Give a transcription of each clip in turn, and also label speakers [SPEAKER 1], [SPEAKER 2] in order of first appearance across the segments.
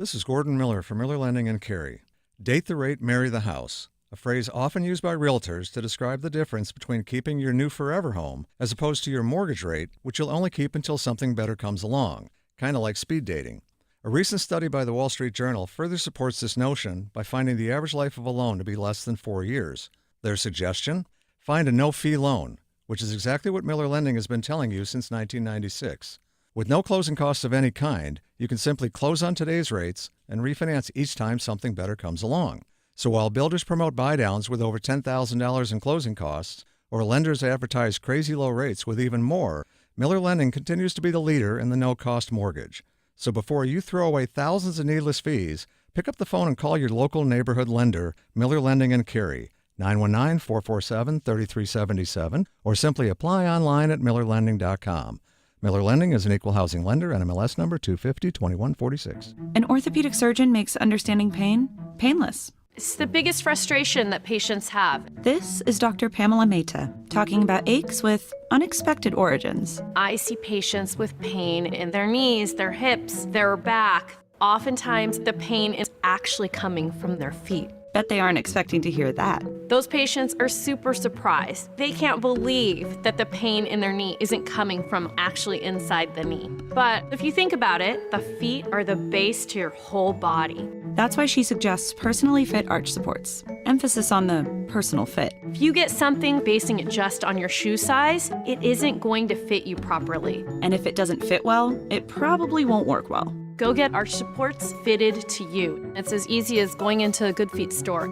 [SPEAKER 1] This is Gordon Miller from Miller Lending and Cary. Date the rate, marry the house. A phrase often used by realtors to describe the difference between keeping your new forever home as opposed to your mortgage rate, which you'll only keep until something better comes along, kind of like speed dating. A recent study by the Wall Street Journal further supports this notion by finding the average life of a loan to be less than 4 years. Their suggestion? Find a no-fee loan, which is exactly what Miller Lending has been telling you since 1996. With no closing costs of any kind, you can simply close on today's rates and refinance each time something better comes along. So while builders promote buy-downs with over $10,000 in closing costs, or lenders advertise crazy low rates with even more, Miller Lending continues to be the leader in the no-cost mortgage. So before you throw away thousands of needless fees, pick up the phone and call your local neighborhood lender, Miller Lending and Cary, 919-447-3377, or simply apply online at millerlending.com. Miller Lending is an equal housing lender, NMLS number 250-2146.
[SPEAKER 2] An orthopedic surgeon makes understanding pain painless.
[SPEAKER 3] It's the biggest frustration that patients have.
[SPEAKER 2] This is Dr. Pamela Mehta, talking about aches with unexpected origins.
[SPEAKER 3] I see patients with pain in their knees, their hips, their back. Oftentimes, the pain is actually coming from their feet.
[SPEAKER 2] Bet they aren't expecting to hear that.
[SPEAKER 3] Those patients are super surprised. They can't believe that the pain in their knee isn't coming from actually inside the knee. But if you think about it, the feet are the base to your whole body.
[SPEAKER 2] That's why she suggests personally fit arch supports. Emphasis on the personal fit.
[SPEAKER 3] If you get something basing it just on your shoe size, it isn't going to fit you properly.
[SPEAKER 2] And if it doesn't fit well, it probably won't work well.
[SPEAKER 3] Go get arch supports fitted to you. It's as easy as going into a Good Feet store.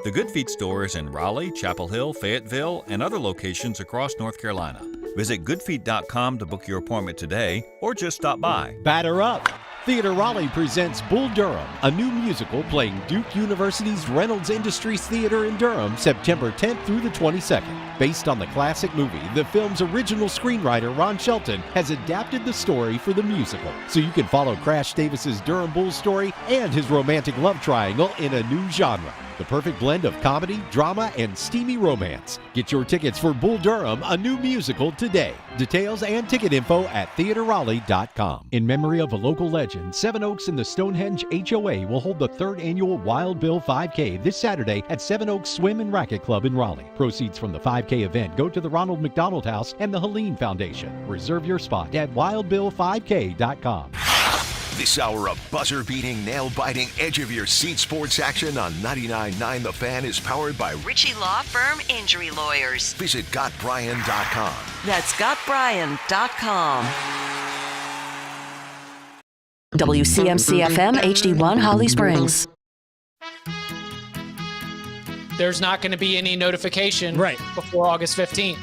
[SPEAKER 4] The Good Feet store is in Raleigh, Chapel Hill, Fayetteville, and other locations across North Carolina. Visit goodfeet.com to book your appointment today or just stop by.
[SPEAKER 5] Batter up! Theater Raleigh presents Bull Durham, a new musical playing Duke University's Reynolds Industries Theater in Durham, September 10th through the 22nd. Based on the classic movie, the film's original screenwriter Ron Shelton has adapted the story for the musical, so you can follow Crash Davis's Durham Bulls story and his romantic love triangle in a new genre. The perfect blend of comedy, drama, and steamy romance. Get your tickets for Bull Durham, a new musical, today. Details and ticket info at theaterraleigh.com. In memory of a local legend, Seven Oaks and the Stonehenge HOA will hold the 3rd annual Wild Bill 5K this Saturday at Seven Oaks Swim and Racket Club in Raleigh. Proceeds from the 5K event go to the Ronald McDonald House and the Helene Foundation. Reserve your spot at wildbill5k.com.
[SPEAKER 6] This hour of buzzer-beating, nail-biting, edge-of-your-seat sports action on 99.9 The Fan is powered by
[SPEAKER 7] Ritchie Law Firm Injury Lawyers.
[SPEAKER 6] Visit GotBryan.com.
[SPEAKER 7] That's GotBryan.com. WCMC-FM HD1 Holly Springs.
[SPEAKER 8] There's not going to be any notification before August 15th.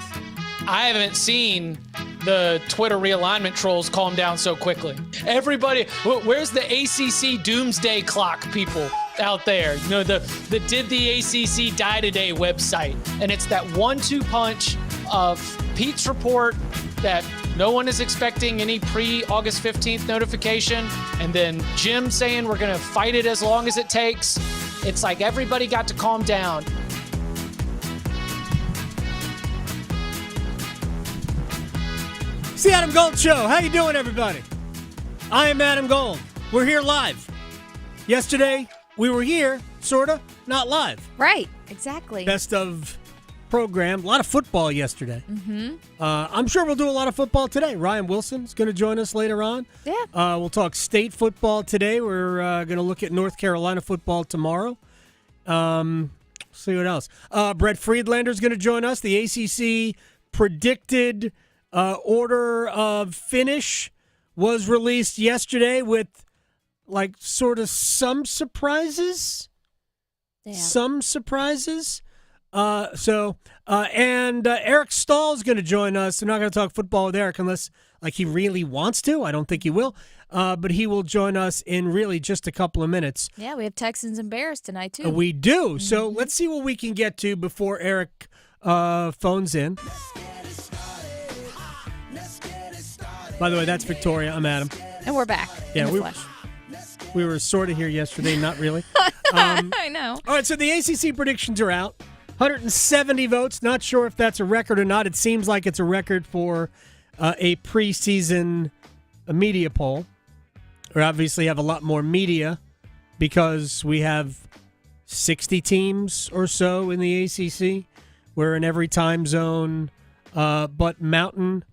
[SPEAKER 8] I haven't seen the Twitter realignment trolls calm down so quickly. Everybody, where's the ACC doomsday clock people out there? You know, the Did the ACC Die Today website. And it's that 1-2 punch of Pete's report that no one is expecting any pre-August 15th notification. And then Jim saying we're going to fight it as long as it takes. It's like everybody got to calm down.
[SPEAKER 9] It's the Adam Gold Show. How you doing, everybody? I am Adam Gold. We're here live. Yesterday, we were here, sort of, not live.
[SPEAKER 10] Right, exactly.
[SPEAKER 9] Best of program. A lot of football yesterday.
[SPEAKER 10] Mm-hmm.
[SPEAKER 9] I'm sure we'll do a lot of football today. Ryan Wilson's going to join us later on.
[SPEAKER 10] Yeah.
[SPEAKER 9] We'll talk state football today. We're going to look at North Carolina football tomorrow. See what else. Brett Friedlander is going to join us. The ACC predicted order of finish was released yesterday with, like, sort of some surprises.
[SPEAKER 10] Yeah.
[SPEAKER 9] Some surprises. And Eric Staal is going to join us. I'm not going to talk football with Eric unless, like, he really wants to. I don't think he will. But he will join us in really just a couple of minutes.
[SPEAKER 10] Yeah, we have Texans and Bears tonight, too.
[SPEAKER 9] We do. Mm-hmm. So let's see what we can get to before Eric phones in. By the way, that's Victoria. I'm Adam.
[SPEAKER 10] And we're back.
[SPEAKER 9] Yeah,
[SPEAKER 10] in the flesh.
[SPEAKER 9] We were sort of here yesterday, not really.
[SPEAKER 10] I know.
[SPEAKER 9] All right, so the ACC predictions are out. 170 votes. Not sure if that's a record or not. It seems like it's a record for a preseason media poll. We obviously have a lot more media because we have 60 teams or so in the ACC. We're in every time zone but Mountain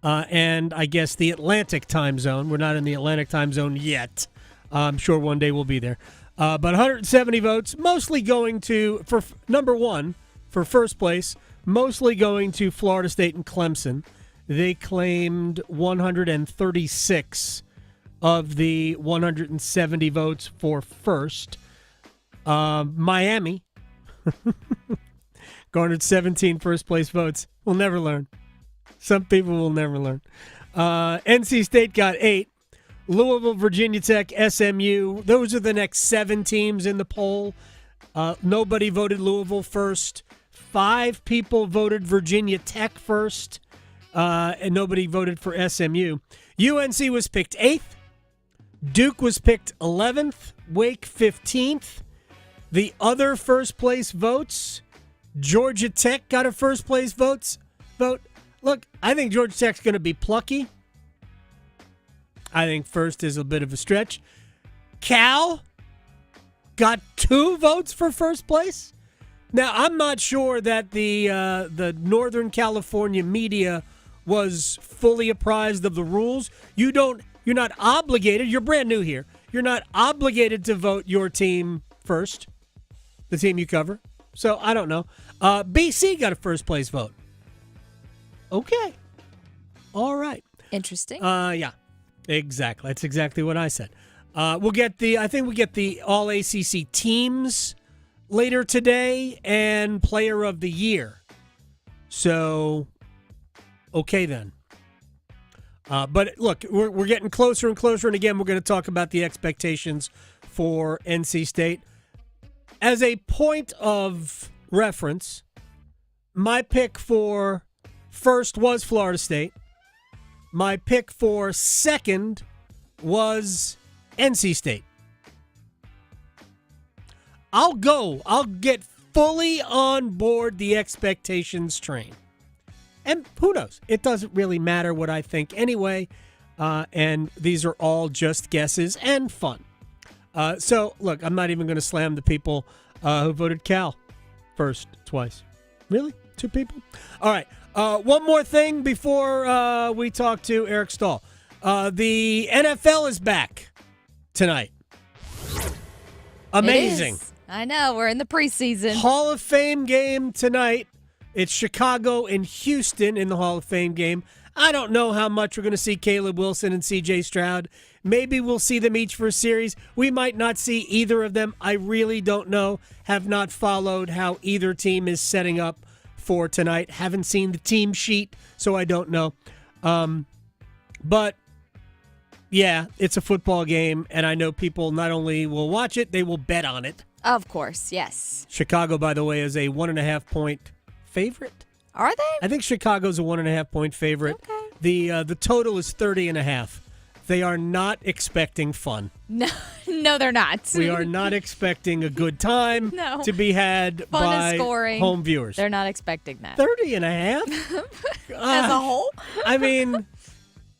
[SPEAKER 9] and I guess the Atlantic time zone. We're not in the Atlantic time zone yet. I'm sure one day we'll be there. But 170 votes, mostly going to, for number one, for first place, mostly going to Florida State and Clemson. They claimed 136 of the 170 votes for first. Miami garnered 17 first-place votes. We'll never learn. Some people will never learn. NC State got 8. Louisville, Virginia Tech, SMU. Those are the next 7 teams in the poll. Nobody voted Louisville first. 5 people voted Virginia Tech first. And nobody voted for SMU. UNC was picked 8th. Duke was picked 11th. Wake 15th. The other first-place votes, Georgia Tech got a first-place vote. Look, I think Georgia Tech's going to be plucky. I think first is a bit of a stretch. Cal got 2 votes for first place. Now, I'm not sure that the Northern California media was fully apprised of the rules. You're not obligated. You're brand new here. You're not obligated to vote your team first, the team you cover. So I don't know. BC got a first place vote. Okay. All right.
[SPEAKER 10] Interesting.
[SPEAKER 9] Yeah. Exactly. That's exactly what I said. I think we get the all ACC teams later today and player of the year. So, okay then. But look, we're getting closer and closer. And again, we're going to talk about the expectations for NC State. As a point of reference, my pick for first was Florida State. My pick for second was NC State. I'll get fully on board the expectations train. And who knows? It doesn't really matter what I think anyway. And these are all just guesses and fun. So, look, I'm not even going to slam the people who voted Cal first twice. Really? 2 people? All right. One more thing before we talk to Eric Staal. The NFL is back tonight. Amazing.
[SPEAKER 10] It is. I know. We're in the preseason.
[SPEAKER 9] Hall of Fame game tonight. It's Chicago and Houston in the Hall of Fame game. I don't know how much we're going to see Caleb Wilson and C.J. Stroud. Maybe we'll see them each for a series. We might not see either of them. I really don't know. Have not followed how either team is setting up for tonight. Haven't seen the team sheet, so I don't know. But, yeah, it's a football game, and I know people not only will watch it, they will bet on it.
[SPEAKER 10] Of course, yes.
[SPEAKER 9] Chicago, by the way, is a 1.5-point favorite.
[SPEAKER 10] Are they?
[SPEAKER 9] I think Chicago's a 1.5-point favorite. Okay. The total is 30.5. They are not expecting fun.
[SPEAKER 10] No, they're not.
[SPEAKER 9] We are not expecting a good time to be had
[SPEAKER 10] fun
[SPEAKER 9] by
[SPEAKER 10] scoring.
[SPEAKER 9] Home viewers.
[SPEAKER 10] They're not expecting that.
[SPEAKER 9] 30.5?
[SPEAKER 10] As a whole?
[SPEAKER 9] I mean,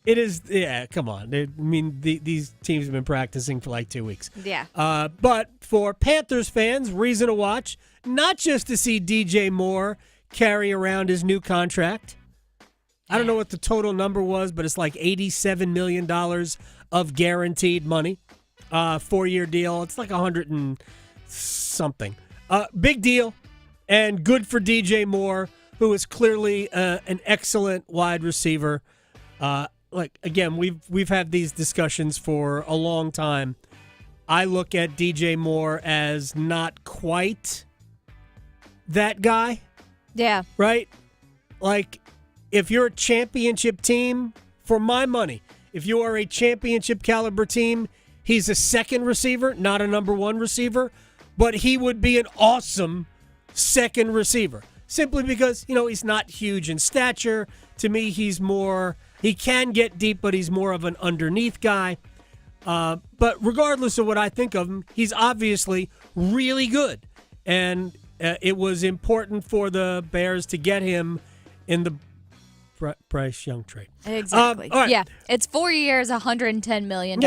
[SPEAKER 9] it is, yeah, come on. These teams have been practicing for like 2 weeks.
[SPEAKER 10] Yeah.
[SPEAKER 9] But for Panthers fans, reason to watch, not just to see DJ Moore carry around his new contract. I don't know what the total number was, but it's like $87 million of guaranteed money. 4-year deal. It's like 100 and something. Big deal, and good for DJ Moore, who is clearly an excellent wide receiver. Again, we've had these discussions for a long time. I look at DJ Moore as not quite that guy.
[SPEAKER 10] Yeah.
[SPEAKER 9] Right? Like, if you're a championship team, for my money, if you are a championship caliber team, he's a second receiver, not a number 1 receiver, but he would be an awesome second receiver. Simply because, he's not huge in stature. To me, he can get deep, but he's more of an underneath guy. But regardless of what I think of him, he's obviously really good. And it was important for the Bears to get him in the Bryce Young trade.
[SPEAKER 10] Exactly.
[SPEAKER 9] All right.
[SPEAKER 10] Yeah, it's 4 years, $110 million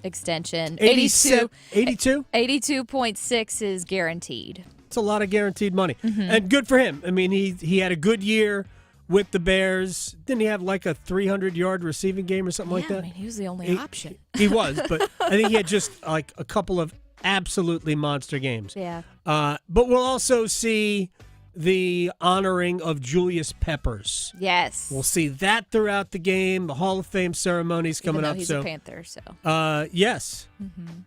[SPEAKER 10] extension.
[SPEAKER 9] 82?
[SPEAKER 10] 82.6 is guaranteed.
[SPEAKER 9] It's a lot of guaranteed money.
[SPEAKER 10] Mm-hmm.
[SPEAKER 9] And good for him. I mean, he had a good year with the Bears. Didn't he have like a 300-yard receiving game or something like that?
[SPEAKER 10] I mean, he was the only option.
[SPEAKER 9] He was, but I think he had just like a couple of absolutely monster games.
[SPEAKER 10] Yeah.
[SPEAKER 9] But we'll also see the honoring of Julius Peppers.
[SPEAKER 10] Yes.
[SPEAKER 9] We'll see that throughout the game. The Hall of Fame ceremony's coming up.
[SPEAKER 10] He's a Panther, so.
[SPEAKER 9] Yes.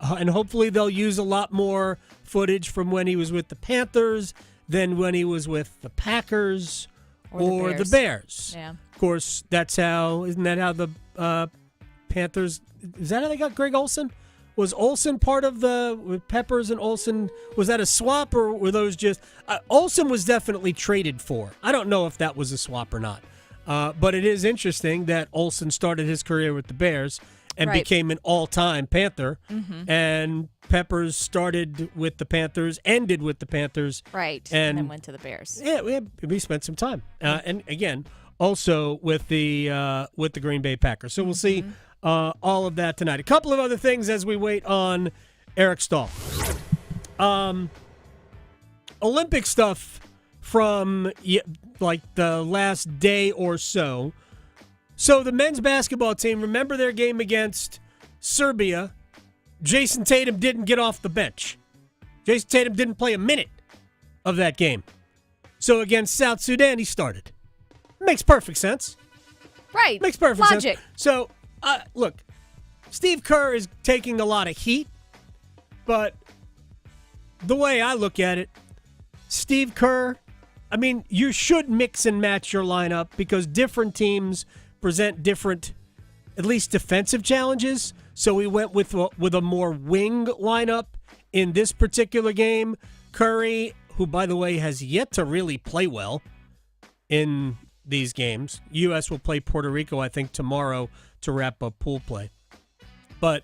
[SPEAKER 9] And hopefully they'll use a lot more footage from when he was with the Panthers than when he was with the Packers or the Bears.
[SPEAKER 10] Yeah.
[SPEAKER 9] Of course, isn't that how the Panthers, is that how they got Greg Olsen? Was Olsen part of with Peppers and Olsen, was that a swap or were those just, Olsen was definitely traded for. I don't know if that was a swap or not. But it is interesting that Olsen started his career with the Bears and became an all-time Panther. Mm-hmm. And Peppers started with the Panthers, ended with the Panthers.
[SPEAKER 10] Right, and then went to the Bears.
[SPEAKER 9] Yeah, we spent some time. And again, also with the Green Bay Packers. So we'll see all of that tonight. A couple of other things as we wait on Eric Staal. Olympic stuff from like the last day or so. So the men's basketball team, remember their game against Serbia? Jason Tatum didn't get off the bench. Jason Tatum didn't play a minute of that game. So against South Sudan, he started. Makes perfect sense.
[SPEAKER 10] Right.
[SPEAKER 9] Makes perfect sense.
[SPEAKER 10] Logic.
[SPEAKER 9] So, look, Steve Kerr is taking a lot of heat, but the way I look at it, Steve Kerr, I mean, you should mix and match your lineup because different teams present different, at least defensive challenges. So we went with a more wing lineup in this particular game. Curry, who, by the way, has yet to really play well in these games. U.S. will play Puerto Rico, I think, tomorrow to wrap up pool play. But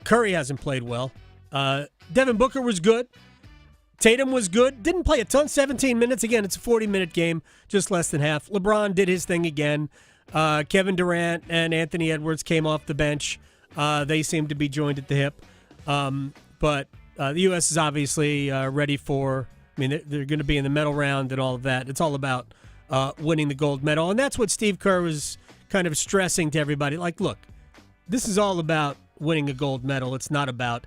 [SPEAKER 9] Curry hasn't played well. Devin Booker was good. Tatum was good. Didn't play a ton, 17 minutes. Again, it's a 40-minute game, just less than half. LeBron did his thing again. Kevin Durant and Anthony Edwards came off the bench. They seem to be joined at the hip. But the U.S. is obviously ready for, I mean, they're going to be in the medal round and all of that. It's all about winning the gold medal. And that's what Steve Kerr was kind of stressing to everybody. Like, look, this is all about winning a gold medal. It's not about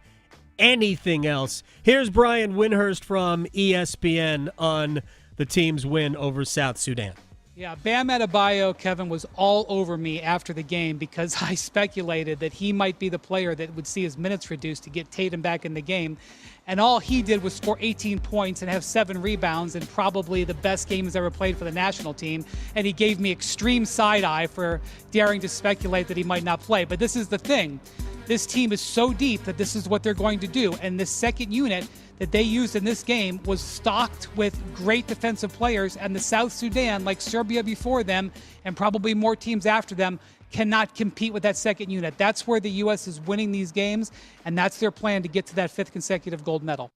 [SPEAKER 9] anything else. Here's Brian Windhurst from ESPN on the team's win over South Sudan.
[SPEAKER 11] Yeah, Bam Adebayo, Kevin, was all over me after the game because I speculated that he might be the player that would see his minutes reduced to get Tatum back in the game. And all he did was score 18 points and have 7 rebounds and probably the best game he's ever played for the national team. And he gave me extreme side-eye for daring to speculate that he might not play. But this is the thing. This team is so deep that this is what they're going to do. And this second unit that they used in this game was stocked with great defensive players, and the South Sudan, like Serbia before them and probably more teams after them, cannot compete with that second unit. That's where the U.S. is winning these games, and that's their plan to get to that 5th consecutive gold medal.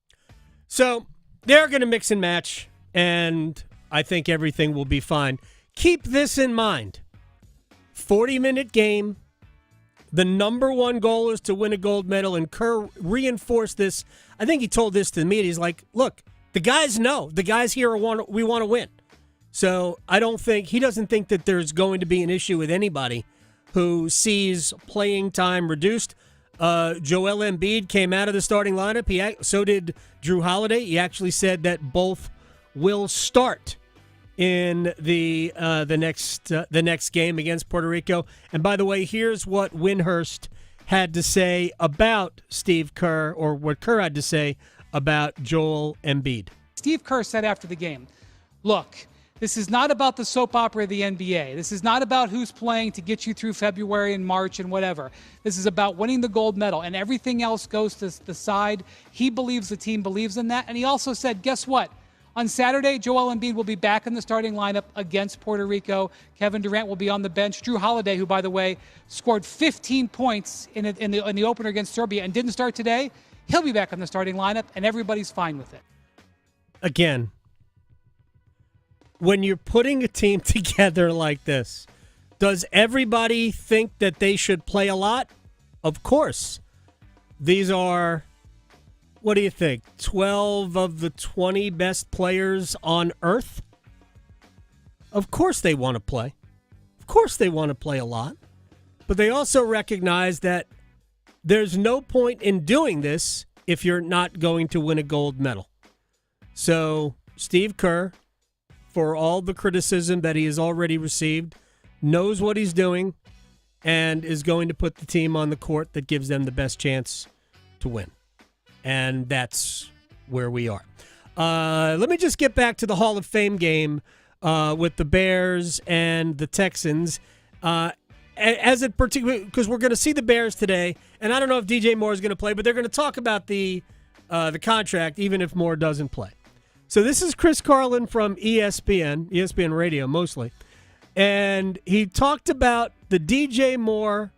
[SPEAKER 9] So they're going to mix and match, and I think everything will be fine. Keep this in mind. 40-minute game. The number one goal is to win a gold medal, and Kerr reinforced this. I think he told this to the media. He's like, look, the guys know. The guys here we want to win. So he doesn't think that there's going to be an issue with anybody who sees playing time reduced. Joel Embiid came out of the starting lineup. So did Drew Holiday. He actually said that both will start in the next game against Puerto Rico. And by the way, here's what Windhurst had to say about Steve Kerr, or what Kerr had to say about Joel Embiid.
[SPEAKER 11] Steve Kerr said after the game, look, this is not about the soap opera of the NBA. This is not about who's playing to get you through February and March and whatever. This is about winning the gold medal, and everything else goes to the side. He believes the team believes in that. And he also said, guess what? On Saturday, Joel Embiid will be back in the starting lineup against Puerto Rico. Kevin Durant will be on the bench. Drew Holiday, who, by the way, scored 15 points in the opener against Serbia and didn't start today, he'll be back in the starting lineup, and everybody's fine with it.
[SPEAKER 9] Again, when you're putting a team together like this, does everybody think that they should play a lot? Of course. These are, what do you think, 12 of the 20 best players on earth? Of course they want to play. Of course they want to play a lot. But they also recognize that there's no point in doing this if you're not going to win a gold medal. So Steve Kerr, for all the criticism that he has already received, knows what he's doing and is going to put the team on the court that gives them the best chance to win. And that's where we are. Let me just get back to the Hall of Fame game with the Bears and the Texans. As it particularly, because we're going to see the Bears today, and I don't know if DJ Moore is going to play, but they're going to talk about the contract, even if Moore doesn't play. So this is Chris Carlin from ESPN Radio mostly, and he talked about the DJ Moore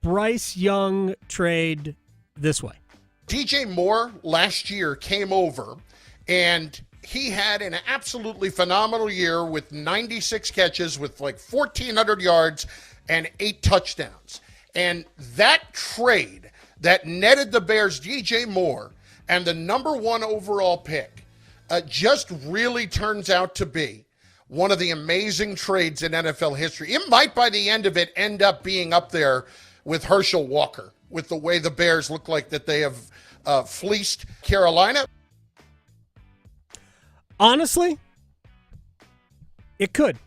[SPEAKER 9] Bryce Young trade this way.
[SPEAKER 12] DJ Moore last year came over, and he had an absolutely phenomenal year with 96 catches, with like 1,400 yards and 8 touchdowns. And that trade that netted the Bears DJ Moore and the number 1 overall pick just really turns out to be one of the amazing trades in NFL history. It might, by the end of it, end up being up there with Herschel Walker, with the way the Bears look like that they have fleeced Carolina.
[SPEAKER 9] Honestly, it could.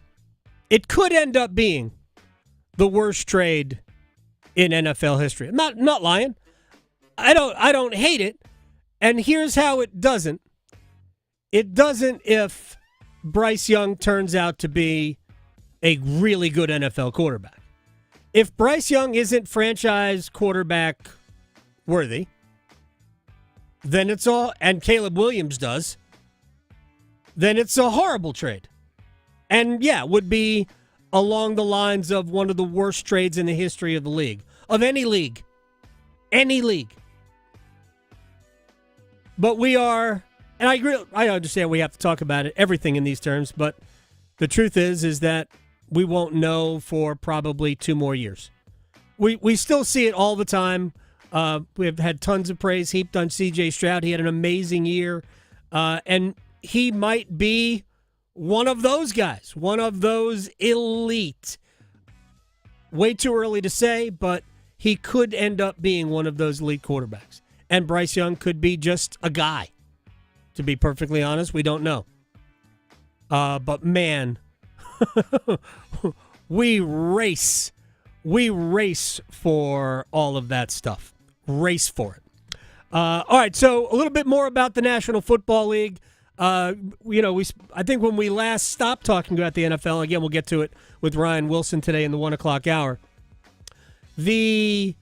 [SPEAKER 9] It could end up being the worst trade in NFL history. I'm not lying. I don't hate it. And here's how it doesn't. It doesn't if Bryce Young turns out to be a really good NFL quarterback. If Bryce Young isn't franchise quarterback worthy, then it's all, and Caleb Williams does, then it's a horrible trade. And yeah, would be along the lines of one of the worst trades in the history of the league. Of any league. Any league. But we are, and I agree, I understand we have to talk about it, everything in these terms, but the truth is that we won't know for probably 2 more years. We still see it all the time. We've had tons of praise heaped on C.J. Stroud. He had an amazing year. And he might be one of those guys, one of those elite. Way too early to say, but he could end up being one of those elite quarterbacks. And Bryce Young could be just a guy. To be perfectly honest, we don't know. But man, we race for all of that stuff. Race for it. All right, so a little bit more about the National Football League. I think when we last stopped talking about the NFL, again, we'll get to it with Ryan Wilson today in the 1 o'clock hour. The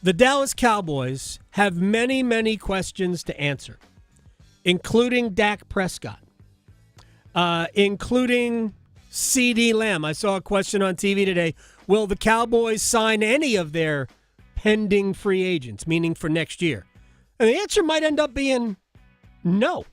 [SPEAKER 9] Dallas Cowboys have many, many questions to answer, including Dak Prescott, including CeeDee Lamb. I saw a question on TV today. Will the Cowboys sign any of their pending free agents, meaning for next year? And the answer might end up being no.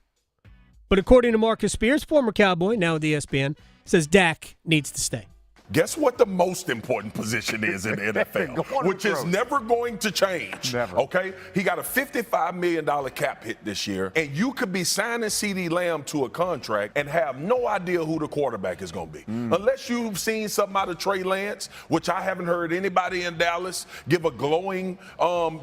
[SPEAKER 9] But according to Marcus Spears, former Cowboy, now with ESPN, says Dak needs to stay.
[SPEAKER 13] Guess what the most important position is in the NFL, which is never going to change. Never. Okay? He got a $55 million cap hit this year, and you could be signing CeeDee Lamb to a contract and have no idea who the quarterback is going to be. Unless you've seen something out of Trey Lance, which I haven't heard anybody in Dallas give a glowing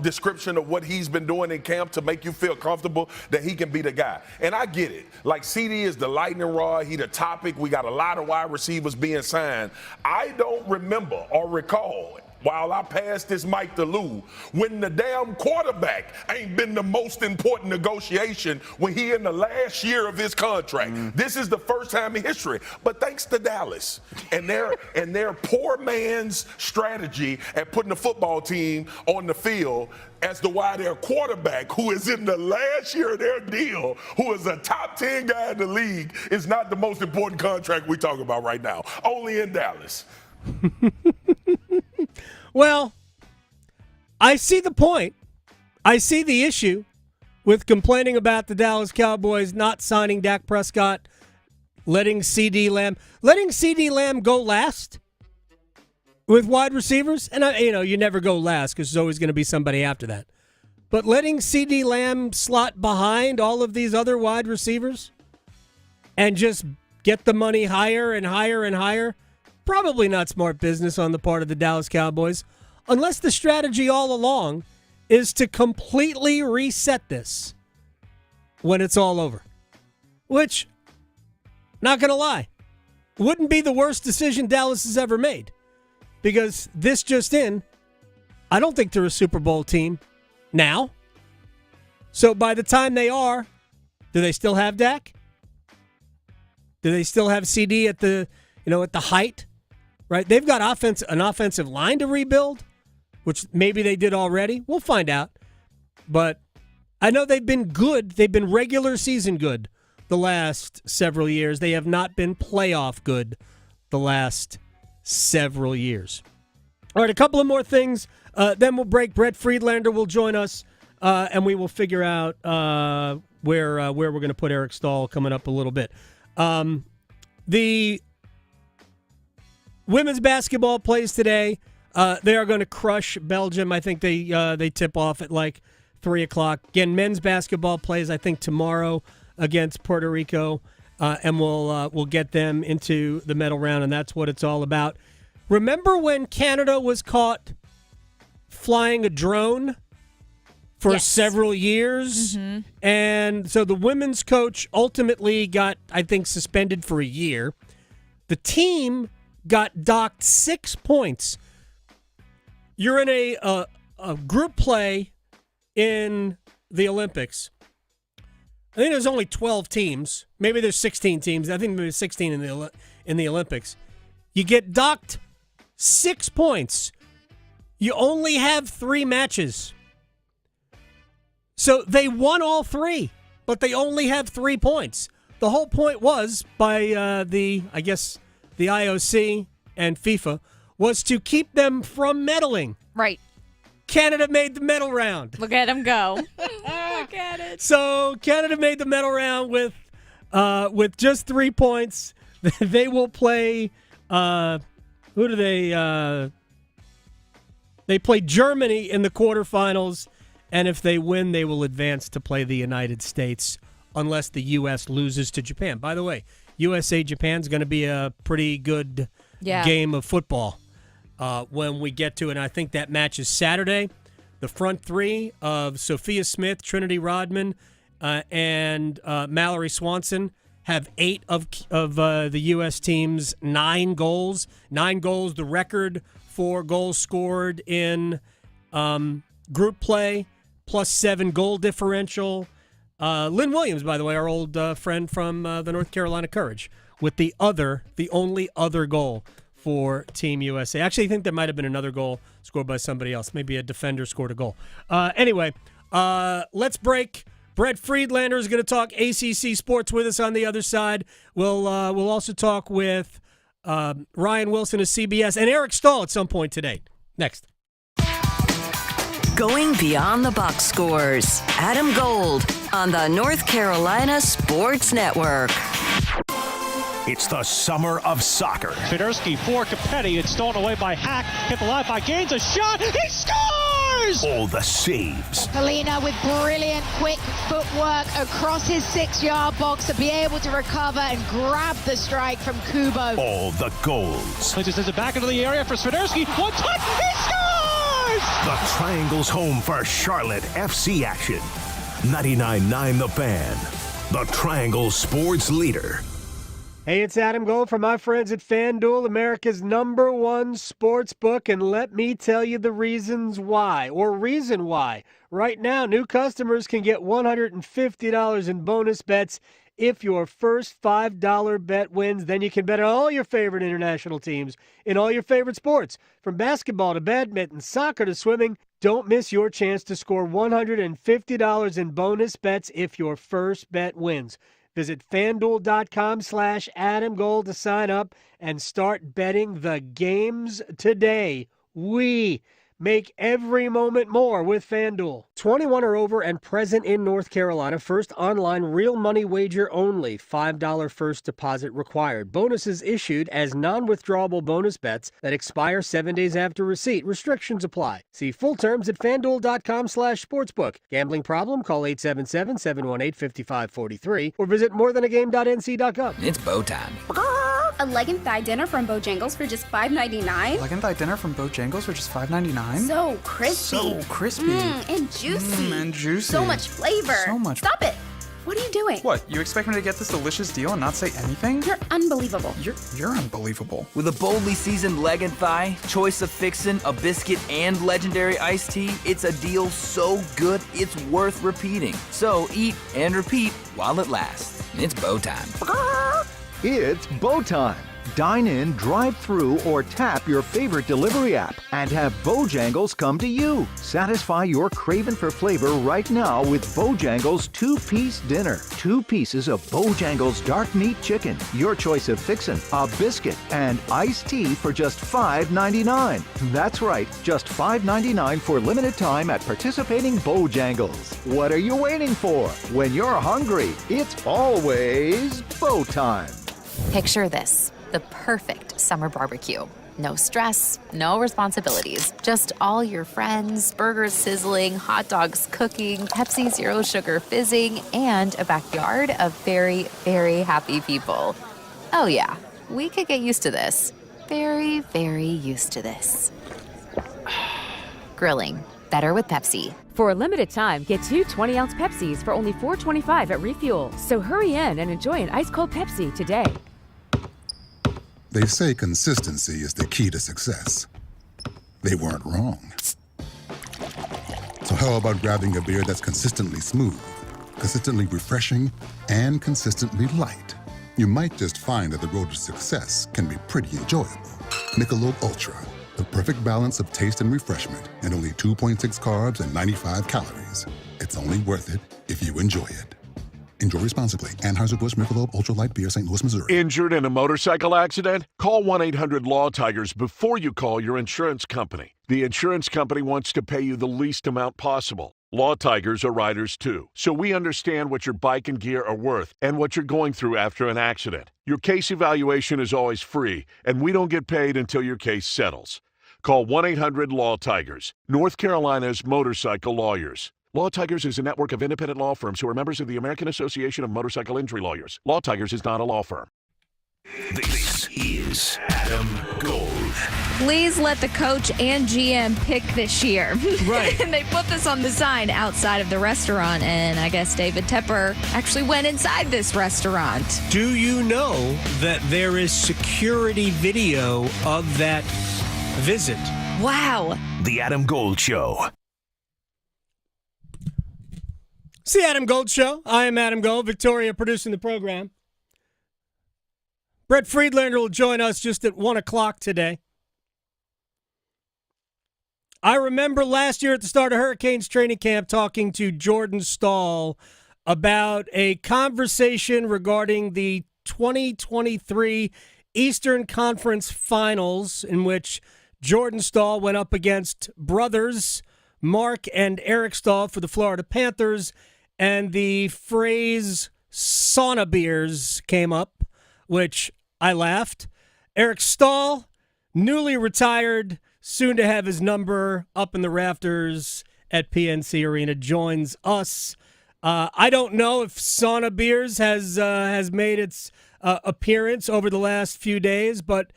[SPEAKER 13] description of what he's been doing in camp to make you feel comfortable that he can be the guy. And I get it. Like, CeeDee is the lightning rod. He the topic. We got a lot of wide receivers being signed. I don't remember or recall, while I passed this mic to Lou, when the damn quarterback ain't been the most important negotiation when he in the last year of his contract. This is the first time in history. But thanks to Dallas and their poor man's strategy at putting the football team on the field as to why their quarterback, who is in the last year of their deal, who is a top 10 guy in the league, is not the most important contract we talk about right now. Only in Dallas.
[SPEAKER 9] Well, I see the point. I see the issue with complaining about the Dallas Cowboys not signing Dak Prescott, letting CeeDee Lamb go last. with wide receivers, and you never go last because there's always going to be somebody after that. But letting CD Lamb slot behind all of these other wide receivers and just get the money higher and higher and higher, probably not smart business on the part of the Dallas Cowboys, unless the strategy all along is to completely reset this when it's all over. Which, not going to lie, wouldn't be the worst decision Dallas has ever made. Because this just in, I don't think they're a Super Bowl team now. So by the time they are, do they still have Dak? Do they still have CD at the height? Right? They've got an offensive line to rebuild, which maybe they did already. We'll find out. But I know they've been good. They've been regular season good the last several years. They have not been playoff good the last several years. All right, a couple of more things. Then we'll break. Brett Friedlander will join us, and we will figure out where we're going to put Eric Staal coming up a little bit. The women's basketball plays today. They are going to crush Belgium. I think they tip off at like 3 o'clock. Again, men's basketball plays, I think, tomorrow against Puerto Rico, and we'll get them into the medal round, and that's what it's all about. Remember when Canada was caught flying a drone for several years? Mm-hmm. And so the women's coach ultimately got, I think, suspended for a year. The team got docked 6 points. You're in a group play in the Olympics. I think there's only 12 teams. Maybe there's 16 teams. I think maybe 16 in the Olympics. You get docked 6 points. You only have 3 matches. So they won all 3, but they only have 3 points. The whole point was by the IOC and FIFA was to keep them from medaling.
[SPEAKER 10] Right.
[SPEAKER 9] Canada made the medal round.
[SPEAKER 10] Look at them go. Look at it.
[SPEAKER 9] So Canada made the medal round with just 3 points. They will play. Who do they? They play Germany in the quarterfinals, and if they win, they will advance to play the United States, unless the U.S. loses to Japan. By the way, USA-Japan's going to be a pretty good game of football when we get to it. And I think that match is Saturday. The front three of Sophia Smith, Trinity Rodman, and Mallory Swanson have 8 of the U.S. team's 9 goals. 9 goals, the record for goals scored in group play, plus 7 goal differential. Lynn Williams, by the way, our old friend from the North Carolina Courage, with the only other goal for Team USA. Actually, I think there might have been another goal scored by somebody else. Maybe a defender scored a goal. Anyway, let's break. Brett Friedlander is going to talk ACC sports with us on the other side. We'll also talk with Ryan Wilson of CBS and Eric Staal at some point today. Next.
[SPEAKER 7] Going beyond the box scores. Adam Gold on the North Carolina Sports Network.
[SPEAKER 6] It's the summer of soccer.
[SPEAKER 14] Federski for Capetti. It's stolen away by Hack. Hit the line by Gaines. A shot. He scores!
[SPEAKER 6] All the saves.
[SPEAKER 15] Polina with brilliant, quick footwork across his 6-yard box to be able to recover and grab the strike from Kubo.
[SPEAKER 6] All the goals.
[SPEAKER 14] He just sends it back into the area for Swiderski. One touch. He scores!
[SPEAKER 6] The Triangle's home for Charlotte FC action. 99.9 The Fan. The Triangle sports leader.
[SPEAKER 9] Hey, it's Adam Gold from my friends at FanDuel, America's #1 sports book, and let me tell you the reasons why, or reason why. Right now, new customers can get $150 in bonus bets if your first $5 bet wins. Then you can bet on all your favorite international teams in all your favorite sports, from basketball to badminton, soccer to swimming. Don't miss your chance to score $150 in bonus bets if your first bet wins. Visit FanDuel.com/AdamGold to sign up and start betting the games today. We Make every moment more with FanDuel. 21 or over and present in North Carolina. First online real money wager only. $5 first deposit required. Bonuses issued as non-withdrawable bonus bets that expire 7 days after receipt. Restrictions apply. See full terms at FanDuel.com/sportsbook. Gambling problem? Call 877-718-5543 or visit morethanagame.nc.gov.
[SPEAKER 16] It's bow time.
[SPEAKER 17] A leg and thigh dinner from Bojangles for just $5.99?
[SPEAKER 16] Leg and thigh dinner from Bojangles for just $5.99?
[SPEAKER 17] So crispy.
[SPEAKER 16] So crispy.
[SPEAKER 17] And juicy.
[SPEAKER 16] And juicy.
[SPEAKER 17] So much flavor.
[SPEAKER 16] So much.
[SPEAKER 17] Stop it. What are you doing?
[SPEAKER 16] What, you expect me to get this delicious deal and not say anything?
[SPEAKER 17] You're unbelievable.
[SPEAKER 16] You're unbelievable.
[SPEAKER 18] With a boldly seasoned leg and thigh, choice of fixin', a biscuit, and legendary iced tea, it's a deal so good it's worth repeating. So eat and repeat while it lasts. It's bow time.
[SPEAKER 19] It's bow time. Dine in, drive through, or tap your favorite delivery app and have Bojangles come to you. Satisfy your craving for flavor right now with Bojangles 2-piece dinner. 2 pieces of Bojangles dark meat chicken, your choice of fixin', a biscuit, and iced tea for just $5.99. That's right, just $5.99 for limited time at participating Bojangles. What are you waiting for? When you're hungry, it's always bow time.
[SPEAKER 20] Picture this. The perfect summer barbecue. No stress, no responsibilities. Just all your friends, burgers sizzling, hot dogs cooking, Pepsi Zero Sugar fizzing, and a backyard of very, very happy people. Oh yeah, we could get used to this. Very, very used to this. Grilling. Better with Pepsi.
[SPEAKER 21] For a limited time, get 2 20-ounce Pepsis for only $4.25 at Refuel. So hurry in and enjoy an ice-cold Pepsi today.
[SPEAKER 22] They say consistency is the key to success. They weren't wrong. So how about grabbing a beer that's consistently smooth, consistently refreshing, and consistently light? You might just find that the road to success can be pretty enjoyable. Michelob Ultra, the perfect balance of taste and refreshment, and only 2.6 carbs and 95 calories. It's only worth it if you enjoy it. Enjoy responsibly. Anheuser-Busch Michelob Ultra Light Beer, St. Louis, Missouri.
[SPEAKER 23] Injured in a motorcycle accident? Call 1-800-LAW-TIGERS before you call your insurance company. The insurance company wants to pay you the least amount possible. Law Tigers are riders too, so we understand what your bike and gear are worth and what you're going through after an accident. Your case evaluation is always free, and we don't get paid until your case settles. Call 1-800-LAW-TIGERS, North Carolina's motorcycle lawyers. Law Tigers is a network of independent law firms who are members of the American Association of Motorcycle Injury Lawyers. Law Tigers is not a law firm.
[SPEAKER 6] This is Adam Gold.
[SPEAKER 10] Please let the coach and GM pick this year.
[SPEAKER 9] Right.
[SPEAKER 10] And they put this on the sign outside of the restaurant, and I guess David Tepper actually went inside this restaurant.
[SPEAKER 9] Do you know that there is security video of that visit?
[SPEAKER 10] Wow.
[SPEAKER 6] The Adam Gold Show.
[SPEAKER 9] It's the Adam Gold Show. I am Adam Gold, Victoria producing the program. Brett Friedlander will join us just at 1 o'clock today. I remember last year at the start of Hurricanes training camp talking to Jordan Staal about a conversation regarding the 2023 Eastern Conference Finals in which Jordan Staal went up against brothers Mark and Eric Staal for the Florida Panthers, and the phrase sauna beers came up, which I laughed. Eric Staal, newly retired, soon to have his number up in the rafters at PNC Arena, joins us. I don't know if sauna beers has made its appearance over the last few days, but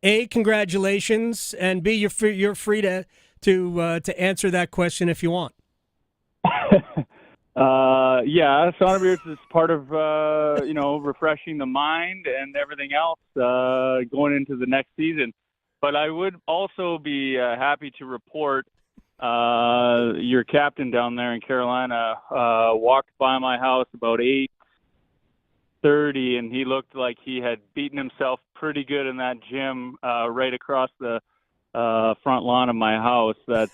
[SPEAKER 9] A, congratulations, and B, you're free to answer that question if you want.
[SPEAKER 24] Yeah, sauna beers is part of refreshing the mind and everything else going into the next season. But I would also be happy to report your captain down there in Carolina walked by my house about 8:30, and he looked like he had beaten himself pretty good in that gym right across the front lawn of my house, that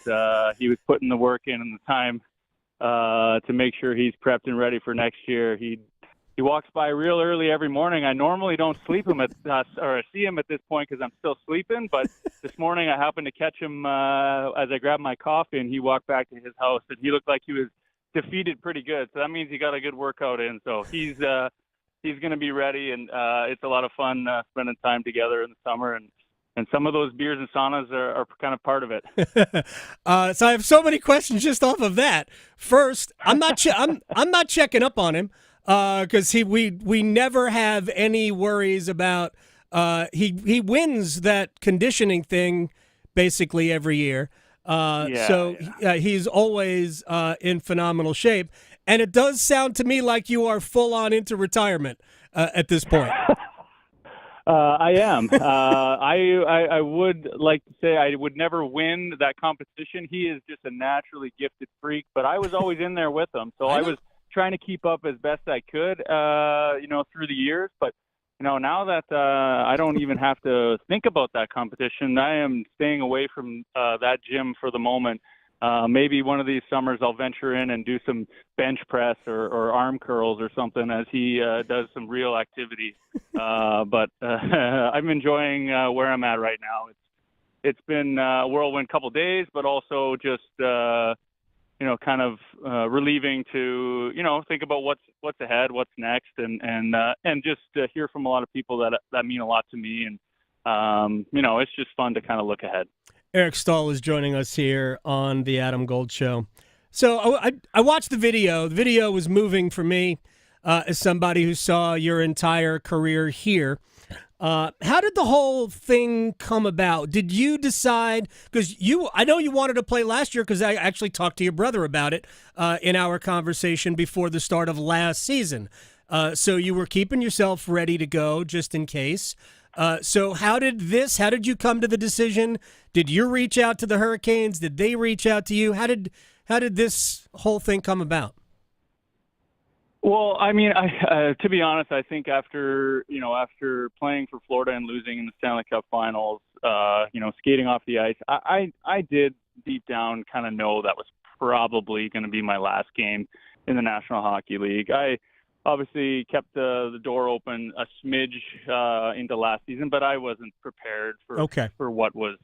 [SPEAKER 24] he was putting the work in and the time to make sure he's prepped and ready for next year. He he walks by real early every morning. I normally don't sleep him or see him at this point because I'm still sleeping. But this morning I happened to catch him as I grabbed my coffee, and he walked back to his house, and he looked like he was defeated pretty good. So that means he got a good workout in. So he's going to be ready, and it's a lot of fun spending time together in the summer. And some of those beers and saunas are kind of part of it.
[SPEAKER 9] So I have so many questions just off of that. First, I'm not checking up on him because we never have any worries about he wins that conditioning thing basically every year. He's always in phenomenal shape, and it does sound to me like you are full on into retirement at this point.
[SPEAKER 24] I am. I would like to say I would never win that competition. He is just a naturally gifted freak, but I was always in there with him. So I was trying to keep up as best I could, through the years. But, now that I don't even have to think about that competition, I am staying away from that gym for the moment. Maybe one of these summers I'll venture in and do some bench press or arm curls or something as he does some real activity. But I'm enjoying where I'm at right now. It's been a whirlwind couple days, but also just kind of relieving to think about what's ahead, what's next, and just hear from a lot of people that mean a lot to me. And it's just fun to kind of look ahead.
[SPEAKER 9] Eric Staal is joining us here on the Adam Gold Show. So I watched the video. The video was moving for me as somebody who saw your entire career here. How did the whole thing come about? Did you decide, because I know you wanted to play last year because I actually talked to your brother about it in our conversation before the start of last season. So you were keeping yourself ready to go just in case. So how did you come to the decision? Did you reach out to the Hurricanes? Did they reach out to you? How did this whole thing come about?
[SPEAKER 24] Well, I mean, to be honest, I think after playing for Florida and losing in the Stanley Cup Finals, skating off the ice, I did deep down kind of know that was probably going to be my last game in the National Hockey League. I obviously kept the door open a smidge into last season, but I wasn't prepared for what was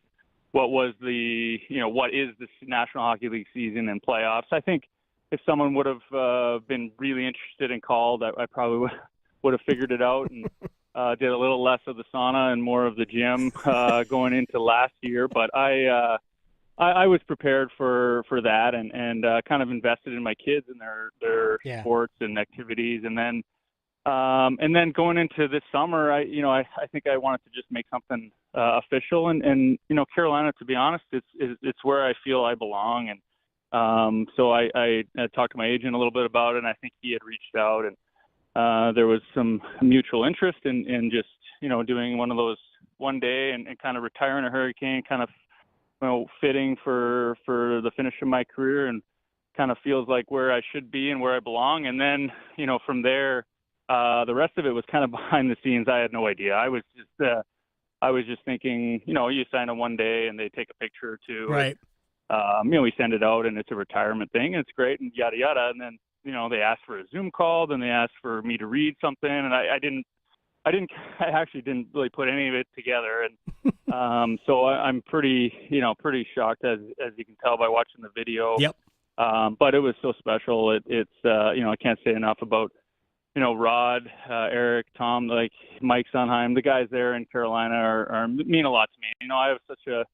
[SPEAKER 24] the what is this National Hockey League season and playoffs. I think if someone would have been really interested and called, I probably would have figured it out and did a little less of the sauna and more of the gym going into last year. But I was prepared for that and kind of invested in my kids and their sports and activities. And then going into this summer, I think I wanted to just make something official. And Carolina, to be honest, it's where I feel I belong. And so I talked to my agent a little bit about it, and I think he had reached out, and there was some mutual interest in just, doing one of those one day and kind of retiring a Hurricane, kind of, fitting for the finish of my career, and kind of feels like where I should be and where I belong. And then, from there, the rest of it was kind of behind the scenes. I had no idea. I was just thinking, you sign a one day and they take a picture or two.
[SPEAKER 9] Right.
[SPEAKER 24] We send it out and it's a retirement thing and it's great and yada, yada. And then, they asked for a Zoom call, then they asked for me to read something. And I actually didn't really put any of it together. And, so I'm pretty shocked as you can tell by watching the video.
[SPEAKER 9] Yep.
[SPEAKER 24] But it was so special. It's I can't say enough about, Rod, Eric, Tom, like Mike Sondheim, the guys there in Carolina are mean a lot to me. I have such a,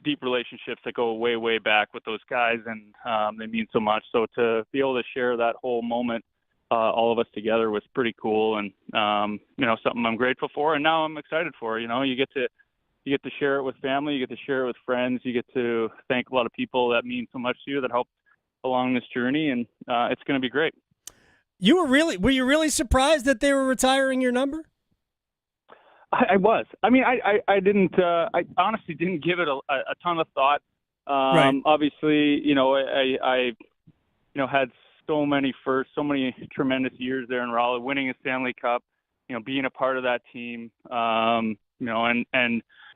[SPEAKER 24] deep relationships that go way, way back with those guys, and they mean so much. So to be able to share that whole moment, all of us together, was pretty cool, and something I'm grateful for, and now I'm excited for. You get to share it with family, you get to share it with friends, you get to thank a lot of people that mean so much to you, that helped along this journey, and it's going to be great.
[SPEAKER 9] Were you really surprised that they were retiring your number?
[SPEAKER 24] I was. I mean, I didn't. I honestly didn't give it a ton of thought.
[SPEAKER 9] Right.
[SPEAKER 24] Obviously, I had so many tremendous years there in Raleigh, winning a Stanley Cup, being a part of that team, and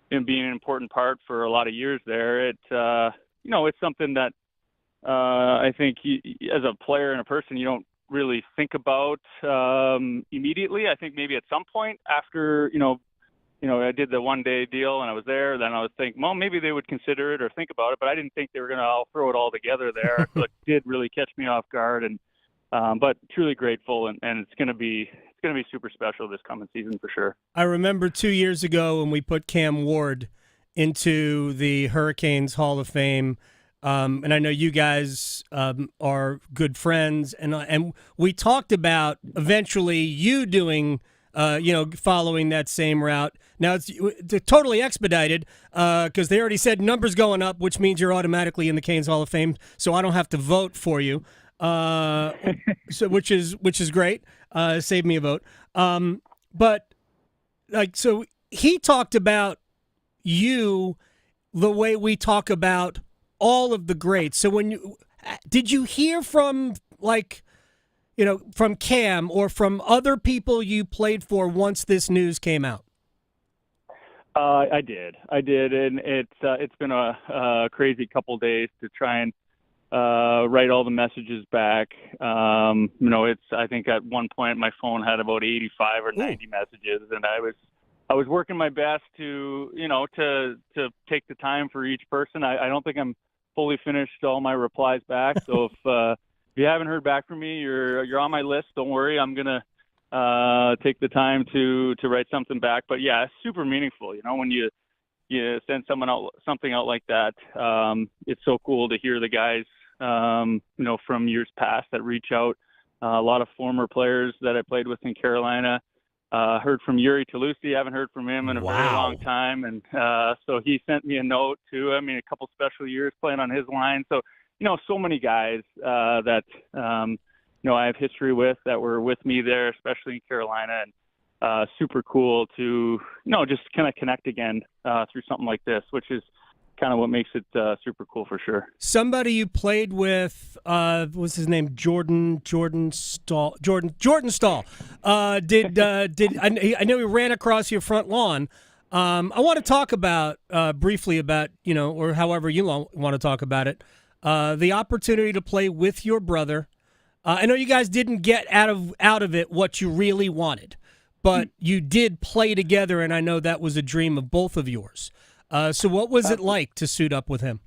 [SPEAKER 24] being an important part for a lot of years there. It's something that I think as a player and a person, you don't really think about immediately. I think maybe at some point after, I did the one-day deal and I was there, then I was thinking, well, maybe they would consider it or think about it, but I didn't think they were going to all throw it all together there. So it did really catch me off guard, and but truly grateful, and it's going to be super special this coming season for sure.
[SPEAKER 9] I remember 2 years ago when we put Cam Ward into the Hurricanes Hall of Fame. And I know you guys are good friends, and we talked about eventually you doing, following that same route. Now it's totally expedited because they already said numbers going up, which means you're automatically in the Canes Hall of Fame, so I don't have to vote for you, which is great. Save me a vote. But so he talked about you the way we talk about all of the greats. So did you hear from from Cam or from other people you played for once this news came out?
[SPEAKER 24] I did, and it's been a crazy couple days to try and write all the messages back. I think at one point my phone had about 85 or 90 messages, and I was working my best to take the time for each person. I don't think I'm fully finished all my replies back. So if you haven't heard back from me, you're on my list. Don't worry, I'm gonna take the time to write something back. But yeah, it's super meaningful. When you send something out like that, it's so cool to hear the guys from years past that reach out. A lot of former players that I played with in Carolina. Heard from Yuri Toulouse. Haven't heard from him in a very long time. And so he sent me a note too. I mean, a couple special years playing on his line. So, so many guys that, I have history with that were with me there, especially in Carolina. And super cool to, just kind of connect again through something like this, which is kind of what makes it super cool for sure.
[SPEAKER 9] Somebody you played with, what's his name? Jordan Staal. Jordan Staal. I know he ran across your front lawn. I want to talk about briefly about, or however you want to talk about it, the opportunity to play with your brother. I know you guys didn't get out of it what you really wanted, but you did play together, and I know that was a dream of both of yours. So what was it like to suit up with him?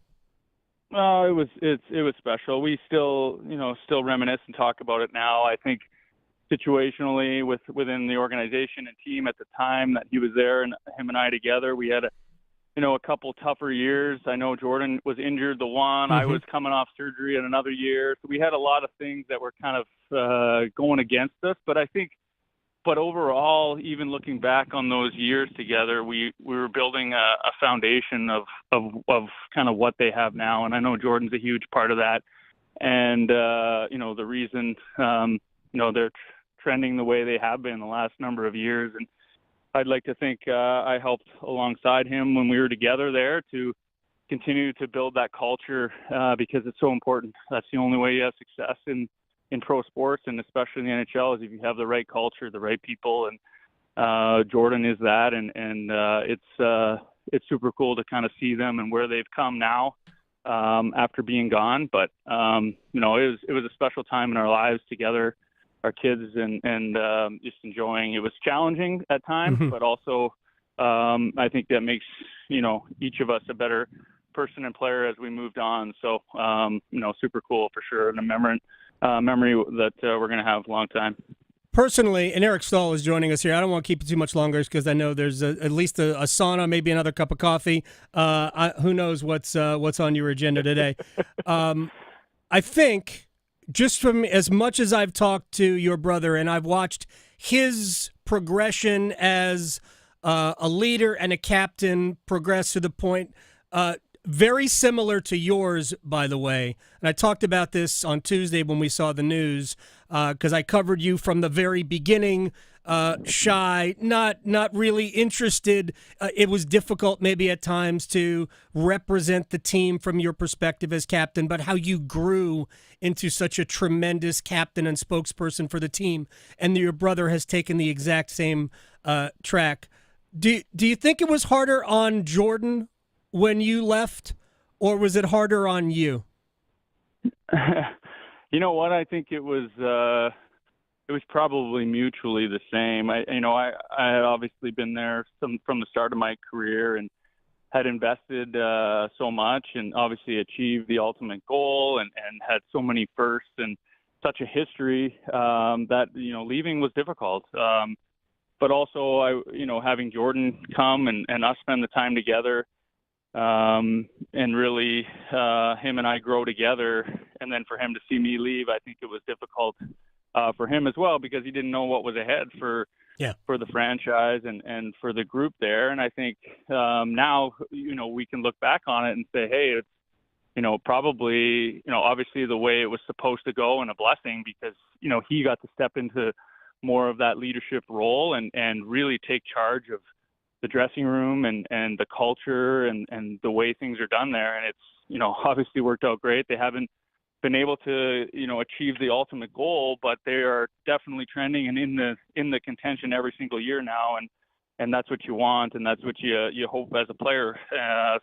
[SPEAKER 24] Oh, it was special. We still reminisce and talk about it now. I think situationally within the organization and team at the time that he was there and him and I together, we had a couple tougher years. I know Jordan was injured the one. I was coming off surgery in another year. So we had a lot of things that were kind of going against us. But overall, even looking back on those years together, we were building a foundation of kind of what they have now. And I know Jordan's a huge part of that. And, the reason, they're trending the way they have been the last number of years. And I'd like to think I helped alongside him when we were together there to continue to build that culture because it's so important. That's the only way you have success in pro sports, and especially in the NHL, is if you have the right culture, the right people, and Jordan is that, and it's super cool to kind of see them and where they've come now after being gone. But it was a special time in our lives together, our kids, and just enjoying. It was challenging at times, but also I think that makes each of us a better person and player as we moved on. So super cool for sure, and a memory that we're going to have a long time.
[SPEAKER 9] Personally, and Eric Staal is joining us here. I don't want to keep it too much longer because I know there's at least a sauna, maybe another cup of coffee. Who knows what's on your agenda today? I think just from as much as I've talked to your brother and I've watched his progression as a leader and a captain progress to the point very similar to yours, by the way. And I talked about this on Tuesday when we saw the news, because I covered you from the very beginning, shy, not really interested. It was difficult maybe at times to represent the team from your perspective as captain, but how you grew into such a tremendous captain and spokesperson for the team. And your brother has taken the exact same track. Do you think it was harder on Jordan when you left, or was it harder on you?
[SPEAKER 24] You know what? I think it was probably mutually the same. I had obviously been there from the start of my career and had invested so much and obviously achieved the ultimate goal and had so many firsts and such a history that, leaving was difficult. But also, having Jordan come and us spend the time together and really him and I grow together, and then for him to see me leave, I think it was difficult for him as well because he didn't know what was ahead for the franchise and for the group there. And I think now, we can look back on it and say, hey, it's, probably, obviously the way it was supposed to go and a blessing because, he got to step into more of that leadership role and really take charge of the dressing room and the culture and the way things are done there. And it's, obviously worked out great. They haven't been able to, achieve the ultimate goal, but they are definitely trending and in the contention every single year now. And that's what you want. And that's what you hope as a player. It